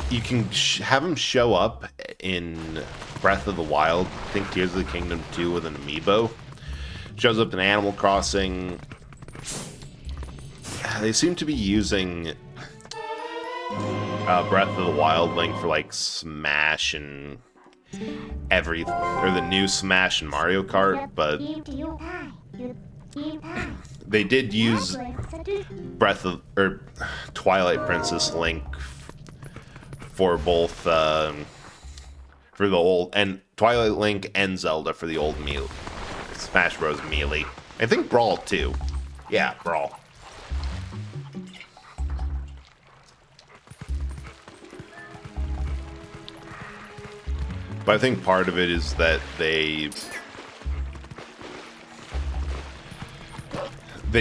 You can have him show up in Breath of the Wild. I think Tears of the Kingdom 2 with an amiibo. Shows up in Animal Crossing. They seem to be using Breath of the Wild Link for, like, Smash and the new Smash and Mario Kart, but they did use Twilight Princess Link for both for the old, and Twilight Link and Zelda for the old Smash Bros. Melee. I think Brawl too. Yeah, Brawl. But I think part of it is that they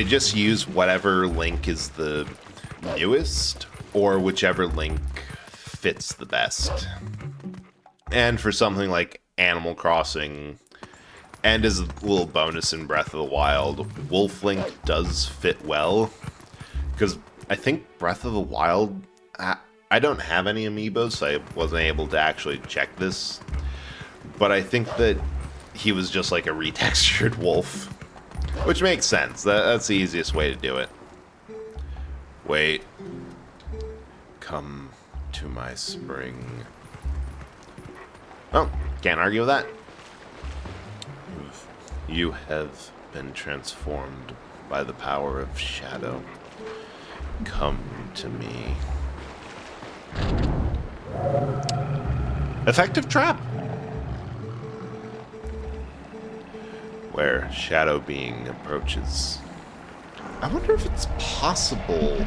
just use whatever link is the newest or whichever link fits the best. And for something like Animal Crossing, and as a little bonus in Breath of the Wild, Wolf Link does fit well. Because I think Breath of the Wild, I don't have any amiibos, so I wasn't able to actually check this. But I think that he was just like a retextured wolf. Which makes sense. That's the easiest way to do it. Wait. Come to my spring. Oh, can't argue with that. You have been transformed by the power of shadow. Come to me. Effective trap. Where shadow being approaches. I wonder if it's possible.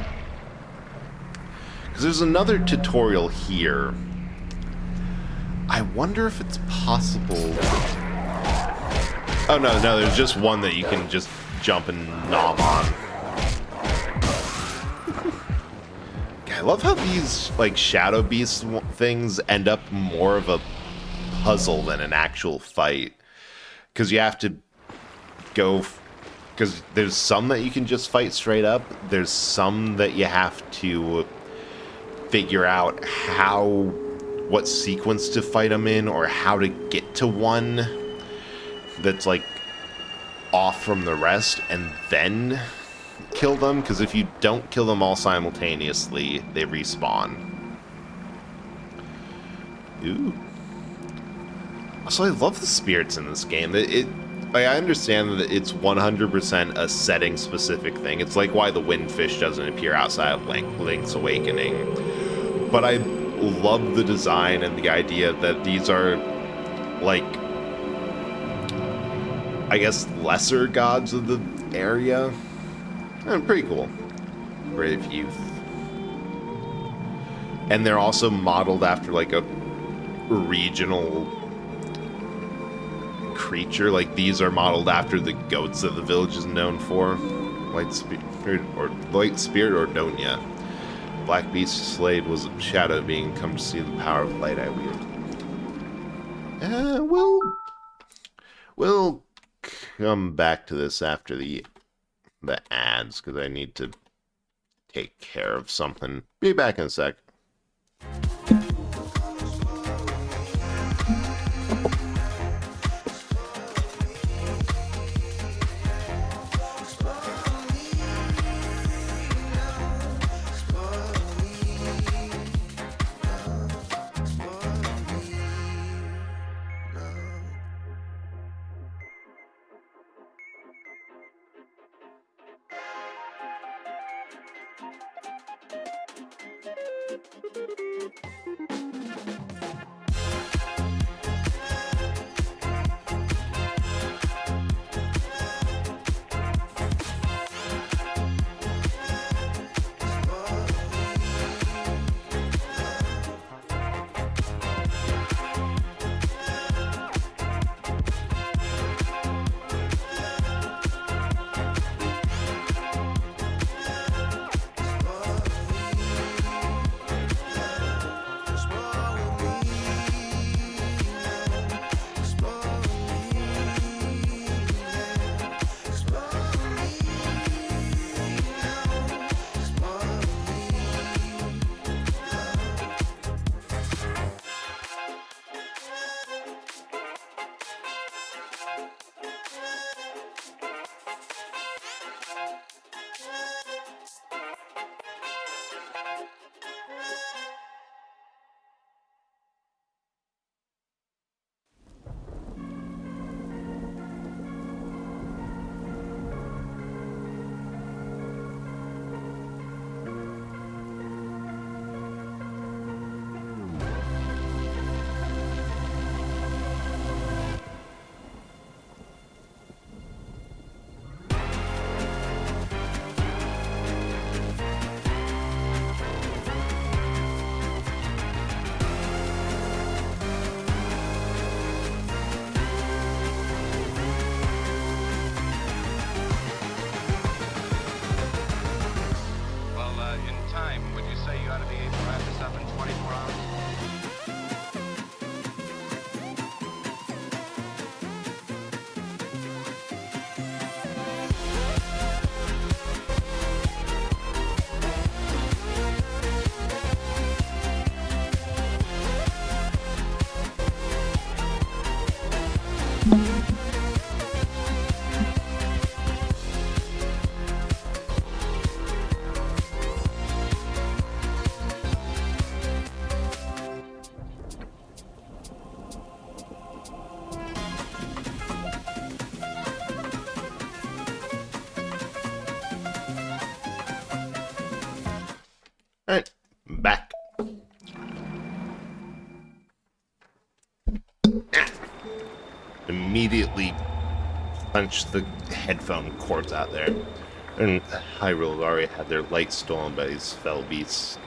Because there's another tutorial here. I wonder if it's possible. Oh, no, there's just one that you can just jump and nom on. I love how these, like, Shadow Beast things end up more of a puzzle than an actual fight. Because you have to go... Because there's some that you can just fight straight up. There's some that you have to figure out what sequence to fight them in, or how to get to one that's like off from the rest and then kill them, because if you don't kill them all simultaneously, they respawn. Ooh. Also, I love the spirits in this game. I understand that it's 100% a setting specific thing. It's like why the windfish doesn't appear outside of Link's Awakening. But I love the design and the idea that these are, like, I guess, lesser gods of the area. Pretty cool. Brave youth. And they're also modeled after, like, a regional creature. Like, these are modeled after the goats that the village is known for. Light Spirit or Donya. Black Beast Slade was a shadow being come to see the power of light I wield. We'll come back to this after the ads, because I need to take care of something. Be back in a sec. Back. Immediately punch the headphone cords out there. And Hyrule already had their light stolen by these fell beasts.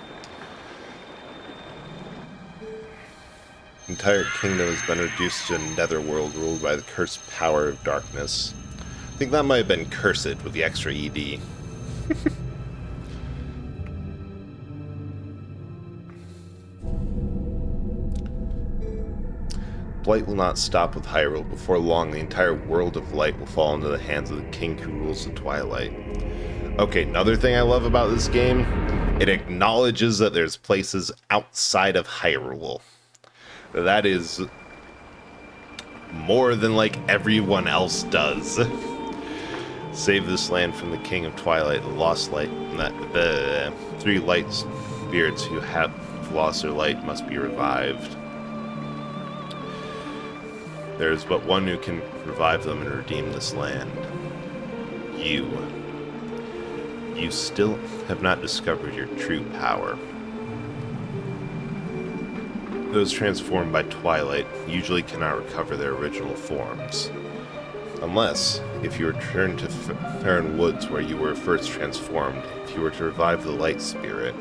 The entire kingdom has been reduced to a netherworld ruled by the cursed power of darkness. I think that might have been cursed with the extra ED. Blight will not stop with Hyrule. Before long, the entire world of light will fall into the hands of the king who rules the Twilight. Okay, another thing I love about this game, it acknowledges that there's places outside of Hyrule. That is more than like everyone else does. Save this land from the king of Twilight, the lost light. The 3 light spirits who have lost their light must be revived. There is but one who can revive them and redeem this land. You. You still have not discovered your true power. Those transformed by Twilight usually cannot recover their original forms. Unless, if you return to Faron Woods where you were first transformed, if you were to revive the Light Spirit.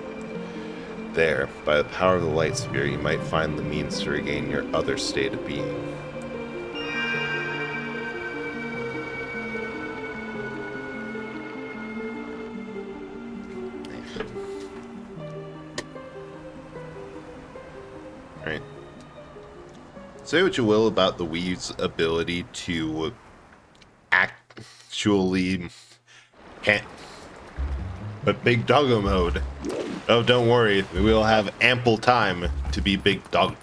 There, by the power of the Light Spirit, you might find the means to regain your other state of being. Right. Say what you will about the Wii's ability to actually but Big Doggo mode. Oh, don't worry, we'll have ample time to be Big Doggo.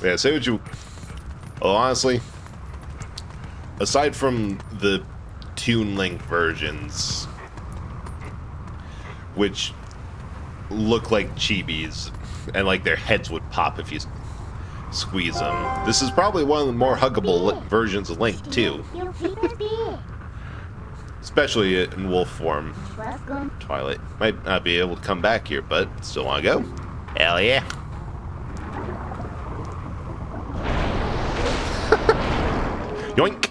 Yeah, say what you. Well, honestly, aside from the Toon Link versions, which look like chibis, and like their heads would pop if you squeeze them, this is probably one of the more huggable versions of Link too. Especially in wolf form. Twilight might not be able to come back here, but still want to go? Hell yeah. Yoink!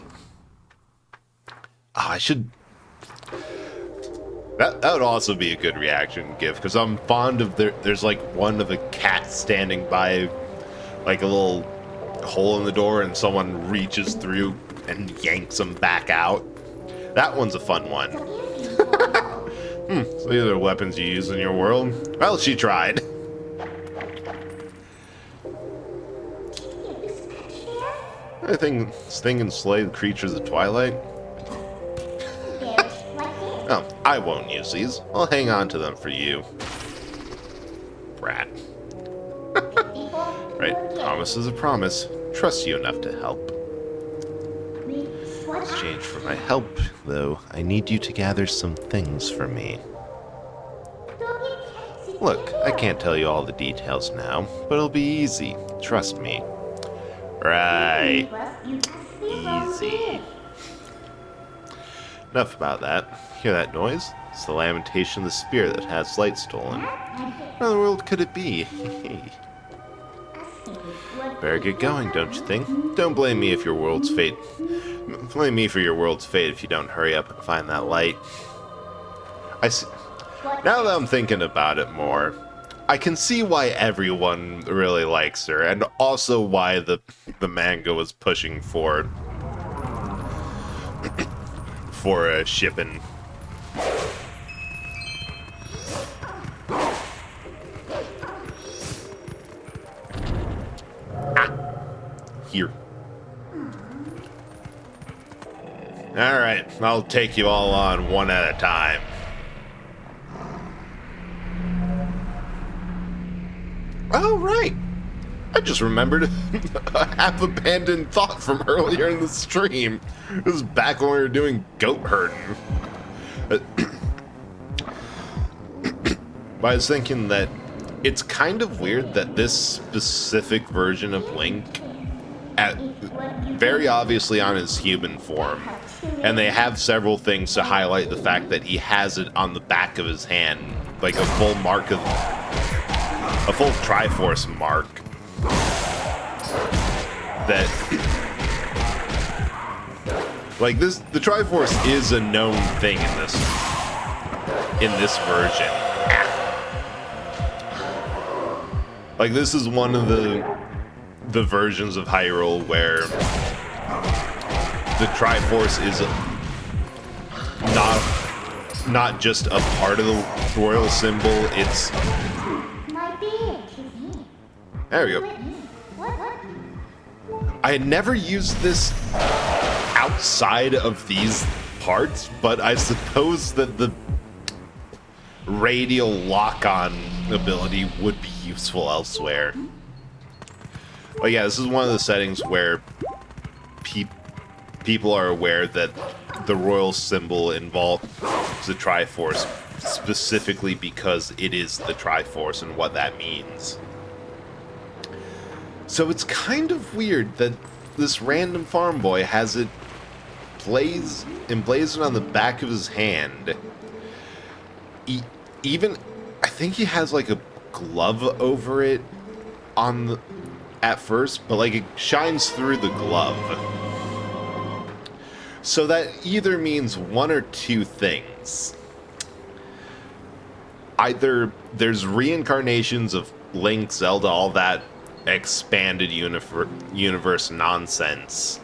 I should... That would also be a good reaction gif, because I'm fond of there's like one of a cat standing by like a little hole in the door and someone reaches through and yanks them back out. That one's a fun one. So these are weapons you use in your world? Well, she tried. I think Sting can slay the creatures of Twilight. Oh, I won't use these. I'll hang on to them for you. Brat. Right, promise is a promise. Trust you enough to help. In exchange for my help, though, I need you to gather some things for me. Look, I can't tell you all the details now, but it'll be easy. Trust me. Right. Easy. Enough about that. Hear that noise? It's the lamentation of the spirit that has light stolen. What in the world could it be? Better get going, don't you think? Don't blame me if your world's fate. Blame me for your world's fate if you don't hurry up and find that light. I see. Now that I'm thinking about it more, I can see why everyone really likes her, and also why the manga was pushing for a shipping. Here. Alright, I'll take you all on one at a time. Oh, right. I just remembered a half-abandoned thought from earlier in the stream. This is back when we were doing goat herding. But I was thinking that it's kind of weird that this specific version of Link very obviously on his human form. And they have several things to highlight the fact that he has it on the back of his hand, like a full Triforce mark. That, like this, the Triforce is a known thing in this version. Like this is one of the versions of Hyrule where the Triforce is not just a part of the royal symbol. It's there we go. I had never used this outside of these parts, but I suppose that the radial lock-on ability would be useful elsewhere. But yeah, this is one of the settings where people are aware that the royal symbol involves the Triforce, specifically because it is the Triforce and what that means. So it's kind of weird that this random farm boy has it emblazoned on the back of his hand. Even, I think he has like a glove over it at first, but like it shines through the glove. So that either means one or two things. Either there's reincarnations of Link, Zelda, all that expanded universe nonsense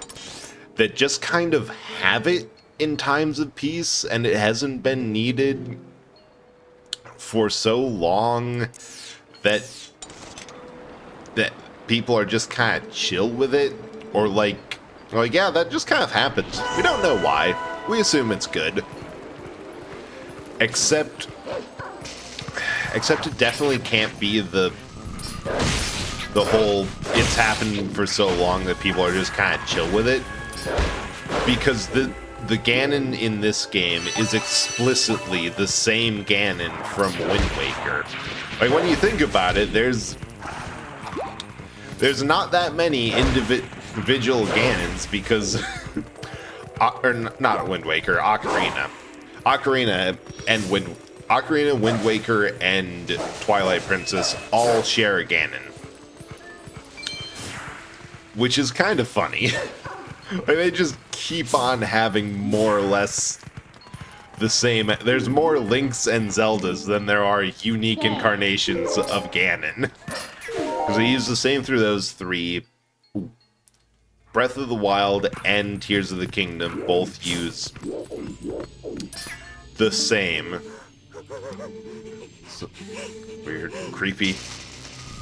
that just kind of have it in times of peace, and it hasn't been needed for so long that people are just kind of chill with it, or like, yeah, that just kind of happens. We don't know why. We assume it's good. Except it definitely can't be the whole it's happened for so long that people are just kind of chill with it. Because the Ganon in this game is explicitly the same Ganon from Wind Waker. Like, when you think about it, there's not that many individual Ganons, because or not Wind Waker, Ocarina, Wind Waker, and Twilight Princess all share a Ganon, which is kind of funny. Like, they just keep on having more or less the same. There's more Links and Zeldas than there are unique incarnations of Ganon. Because they use the same through those three. Breath of the Wild and Tears of the Kingdom both use the same. So, weird, creepy.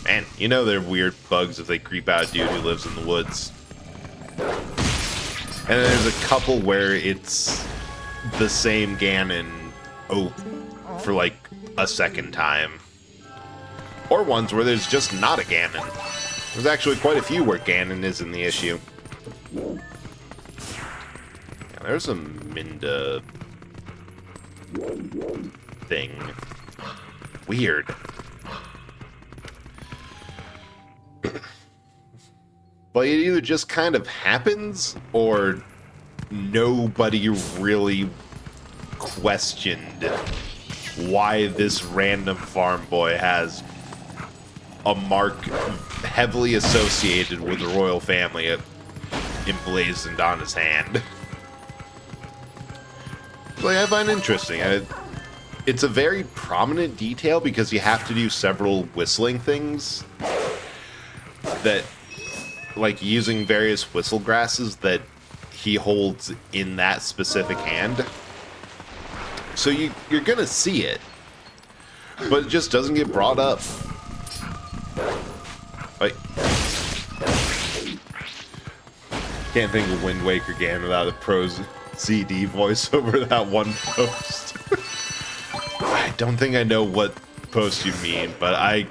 Man, you know they're weird bugs if they creep out a dude who lives in the woods. And then there's a couple where it's the same Ganon for like a second time. Or ones where there's just not a Ganon. There's actually quite a few where Ganon isn't the issue. Yeah, there's a Minda thing. Weird. But it either just kind of happens, or nobody really questioned why this random farm boy has a mark heavily associated with the royal family emblazoned on his hand. So I find it interesting. It's a very prominent detail because you have to do several whistling things that, like using various whistle grasses that he holds in that specific hand. So you're gonna see it, but it just doesn't get brought up. Like, can't think of Wind Waker Ganon without a Pros CD voice over that one post. I don't think I know what post you mean, but I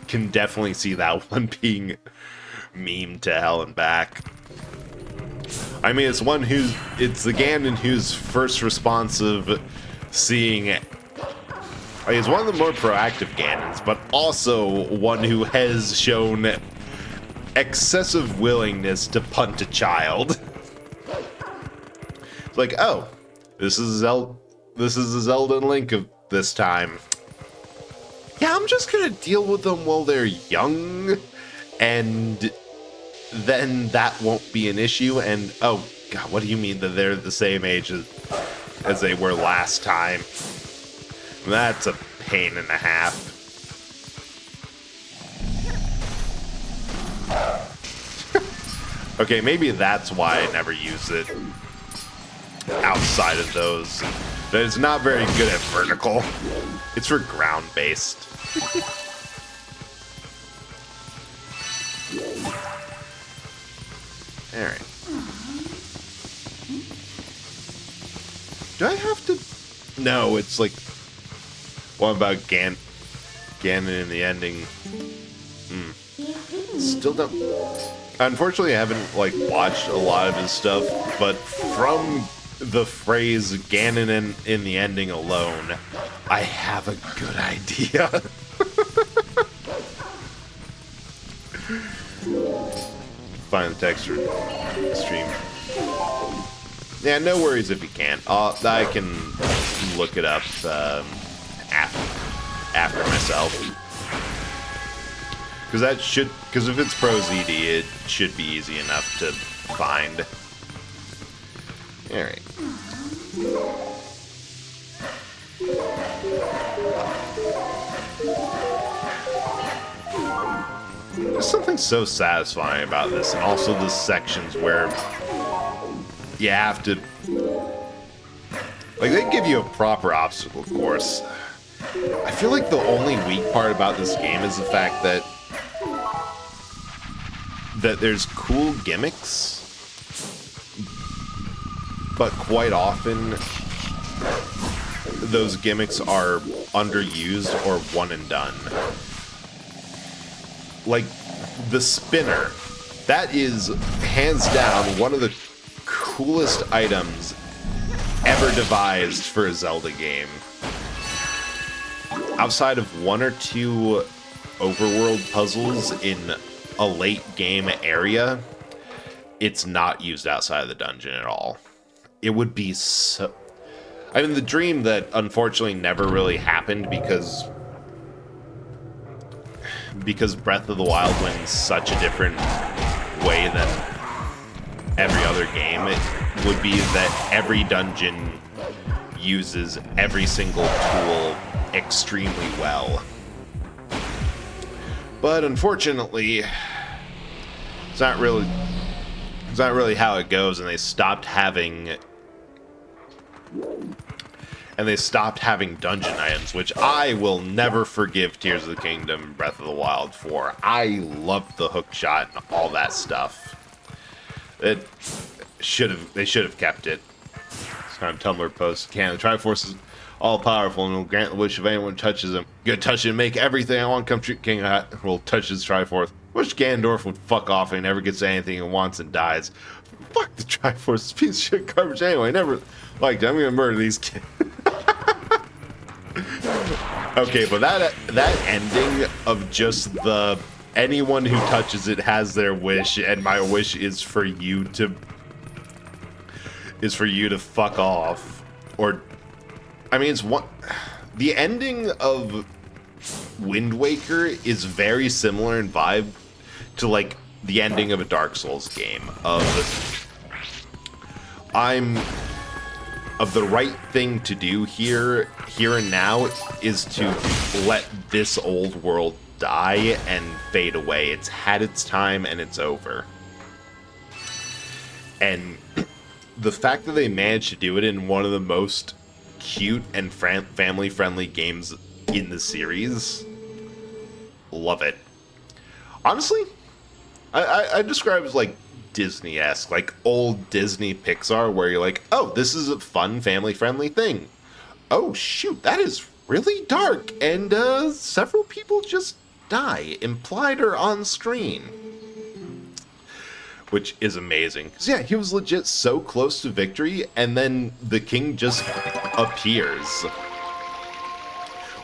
can definitely see that one being memed to hell and back. I mean, it's the Ganon who's first responsive, seeing it. Like, it's one of the more proactive Ganons, but also one who has shown excessive willingness to punt a child. It's like, oh, this is a Zelda and Link of this time. Yeah, I'm just gonna deal with them while they're young, and then that won't be an issue. And oh god, what do you mean that they're the same age as they were last time? That's a pain and a half. Okay, maybe that's why I never use it outside of those. But it's not very good at vertical. It's for ground-based. Alright. Do I have to... No, it's like... What about Ganon in the ending? Still don't... Unfortunately, I haven't, like, watched a lot of his stuff, but from the phrase Ganon in the ending alone, I have a good idea. Find the texture stream. Yeah, no worries if you can't. I can look it up after myself. Because if it's Pro ZD, it should be easy enough to find. Alright. There's something so satisfying about this, and also the sections where you have to... Like, they give you a proper obstacle course. I feel like the only weak part about this game is the fact that there's cool gimmicks, but quite often those gimmicks are underused or one and done. Like the spinner, that is hands down one of the coolest items ever devised for a Zelda game. Outside of one or two overworld puzzles in a late game area, it's not used outside of the dungeon at all. It would be so... I mean, the dream that unfortunately never really happened because Breath of the Wild went in such a different way than every other game. It would be that every dungeon uses every single tool extremely well. But unfortunately, it's not really how it goes, and they stopped having dungeon items, which I will never forgive Tears of the Kingdom and Breath of the Wild for. I loved the hook shot and all that stuff. They should have kept it. It's kind of Tumblr post. The Triforce is all powerful and will grant the wish of anyone who touches him. Good touch and make everything I want come true. King will touch his Triforce. Wish Ganondorf would fuck off and he never gets anything he wants and dies. Fuck the Triforce, piece of shit garbage anyway. Never liked it. I'm gonna murder these kids. Okay, but that ending of just the anyone who touches it has their wish, and my wish is for you to fuck off, or I mean, it's one. The ending of Wind Waker is very similar in vibe to like the ending of a Dark Souls game. Of the right thing to do here and now is to let this old world die and fade away. It's had its time and it's over. And the fact that they managed to do it in one of the most cute and family-friendly games in the series, love it. Honestly, I describe it as like Disney-esque, like old Disney Pixar, where you're like, oh, this is a fun family-friendly thing. Oh shoot, that is really dark, and several people just die, implied or on screen. Which is amazing. 'Cause yeah, he was legit so close to victory, and then the king just appears.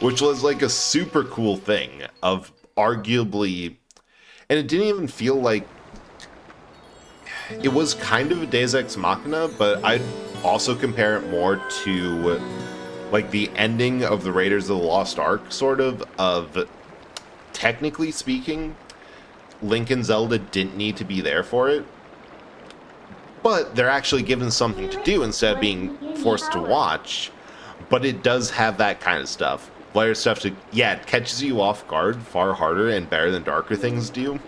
Which was like a super cool thing of arguably... And it didn't even feel like... It was kind of a Deus Ex Machina, but I'd also compare it more to, like, the ending of the Raiders of the Lost Ark, sort of, technically speaking, Link and Zelda didn't need to be there for it, but they're actually given something to do instead of being forced to watch. But it does have that kind of stuff. Player stuff to, yeah, it catches you off guard far harder and better than darker things do.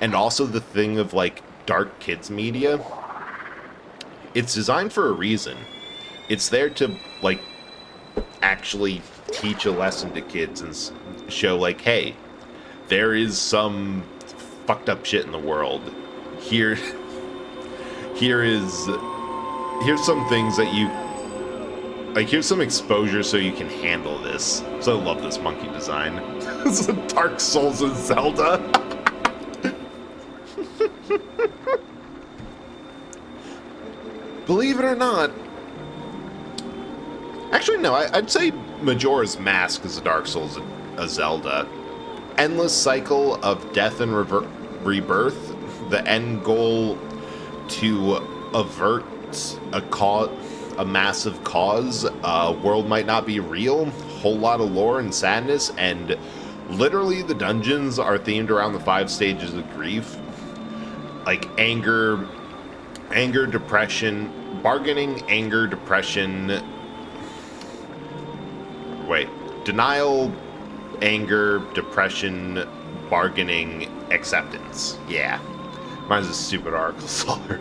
And also the thing of, like, dark kids media. It's designed for a reason. It's there to, like, actually teach a lesson to kids and show, like, hey, there is some fucked up shit in the world. Here's some things that you... Like, here's some exposure so you can handle this. So I love this monkey design. This is Dark Souls and Zelda. Believe it or not... Actually, no, I'd say Majora's Mask is a Dark Souls, a Zelda. Endless cycle of death and rebirth. The end goal to avert a massive cause. World might not be real. Whole lot of lore and sadness, and literally the dungeons are themed around the 5 stages of grief, like anger, depression, bargaining, anger, depression. Wait, denial, anger, depression, bargaining, acceptance. Yeah, mine's a stupid article solver.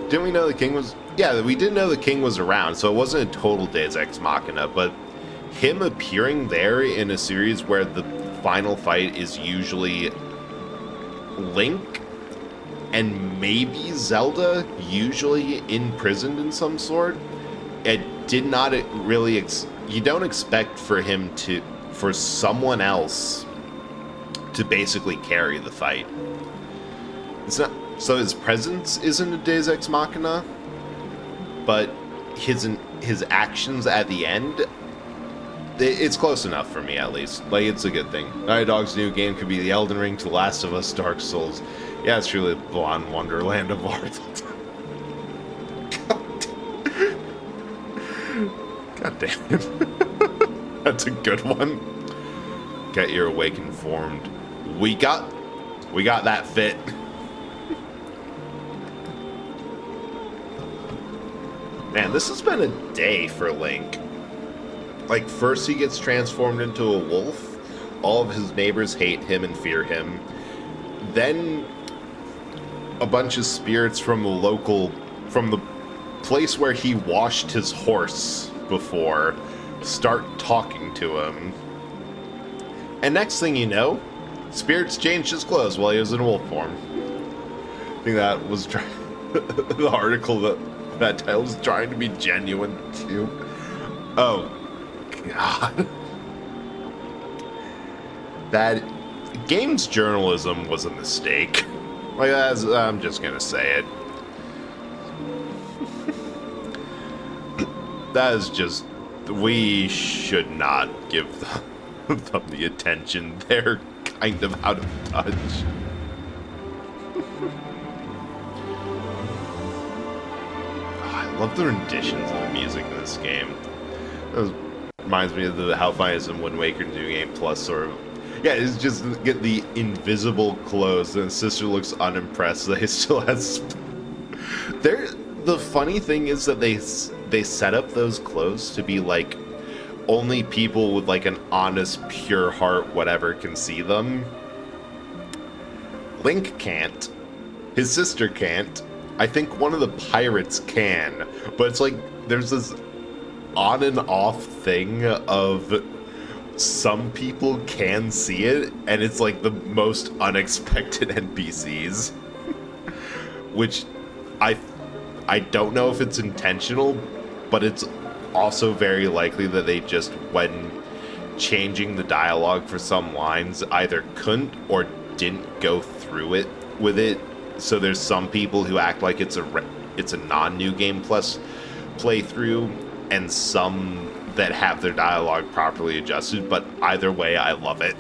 Didn't we know the king was... Yeah, we did know the king was around, so it wasn't a total Deus Ex Machina, but him appearing there in a series where the final fight is usually Link and maybe Zelda, usually imprisoned in some sort, it did not really... You don't expect for him to... For someone else to basically carry the fight. It's not... So his presence isn't a Deus Ex Machina, but his actions at the end, it's close enough for me, at least. Like, it's a good thing. Naughty Dog's new game could be the Elden Ring to Last of Us Dark Souls. Yeah, it's truly the blonde wonderland of art. God damn it. That's a good one. Get your awakened formed. We got that fit. Man, this has been a day for Link. Like, first he gets transformed into a wolf. All of his neighbors hate him and fear him. Then a bunch of spirits from the place where he washed his horse before start talking to him. And next thing you know, spirits changed his clothes while he was in wolf form. I think that was the article that title was trying to be genuine too. Oh, God. That games journalism was a mistake. Like, I'm just gonna say it. That is just... We should not give them the attention. They're kind of out of touch. I love the renditions of the music in this game. That reminds me of the How Fine Is in Wind Waker New Game Plus sort of. Yeah, it's just get the invisible clothes, and sister looks unimpressed that he still has. The funny thing is that they set up those clothes to be like only people with like an honest, pure heart, whatever, can see them. Link can't. His sister can't. I think one of the pirates can, but it's like there's this on and off thing of some people can see it, and it's like the most unexpected NPCs. Which I don't know if it's intentional, but it's also very likely that they just, when changing the dialogue for some lines, either couldn't or didn't go through it with it. So there's some people who act like it's a non-New Game Plus playthrough, and some that have their dialogue properly adjusted, but either way, I love it.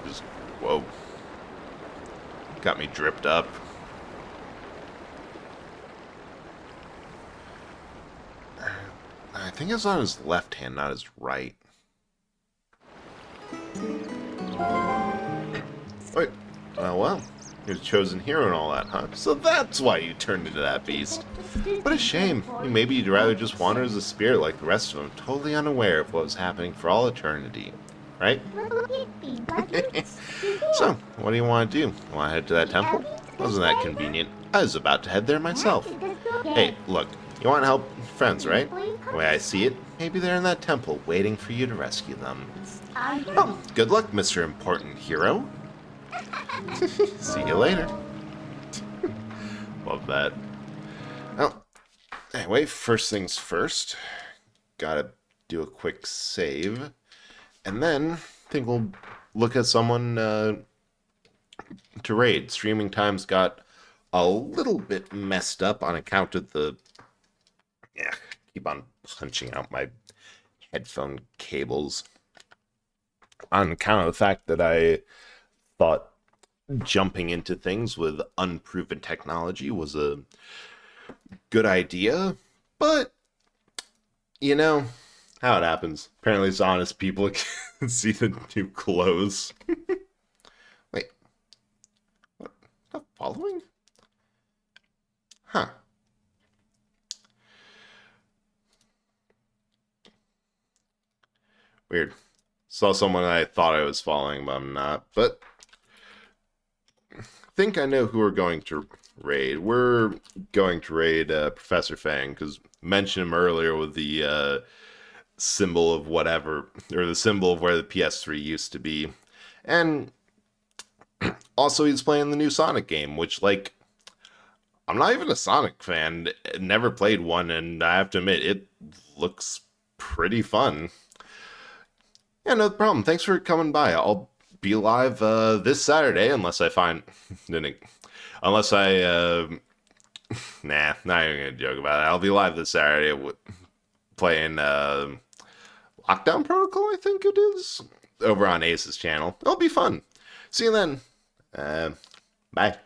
Just, whoa. Got me dripped up. I think it's on his left hand, not his right. Wait. Well. You're the chosen hero and all that, huh? So that's why you turned into that beast. What a shame. Maybe you'd rather just wander as a spirit like the rest of them, totally unaware of what was happening for all eternity. Right? So, what do you want to do? Want to head to that temple? Wasn't that convenient? I was about to head there myself. Hey, look. You want to help friends, right? The way I see it, maybe they're in that temple waiting for you to rescue them. Well, good luck, Mr. Important Hero. See you later. Love that. Well, anyway, first things first. Gotta do a quick save. And then, I think we'll look at someone to raid. Streaming times got a little bit messed up on account of the... Yeah, keep on punching out my headphone cables. On account of the fact that I thought jumping into things with unproven technology was a good idea, but you know how it happens. Apparently it's honest people can see the new clothes. Wait, what? Not following? Huh. Weird. Saw someone I thought I was following, but I'm not. But think I know who we're going to raid. We're going to raid Professor Fang, because mentioned him earlier with the symbol of whatever, or the symbol of where the PS3 used to be. And also he's playing the new Sonic game, which, like, I'm not even a Sonic fan, never played one, and I have to admit, it looks pretty fun. Yeah, no problem. Thanks for coming by. I'll be live this Saturday, unless I find... unless I... nah, not even gonna joke about it. I'll be live this Saturday playing Lockdown Protocol, I think it is, over on Ace's channel. It'll be fun. See you then. Bye.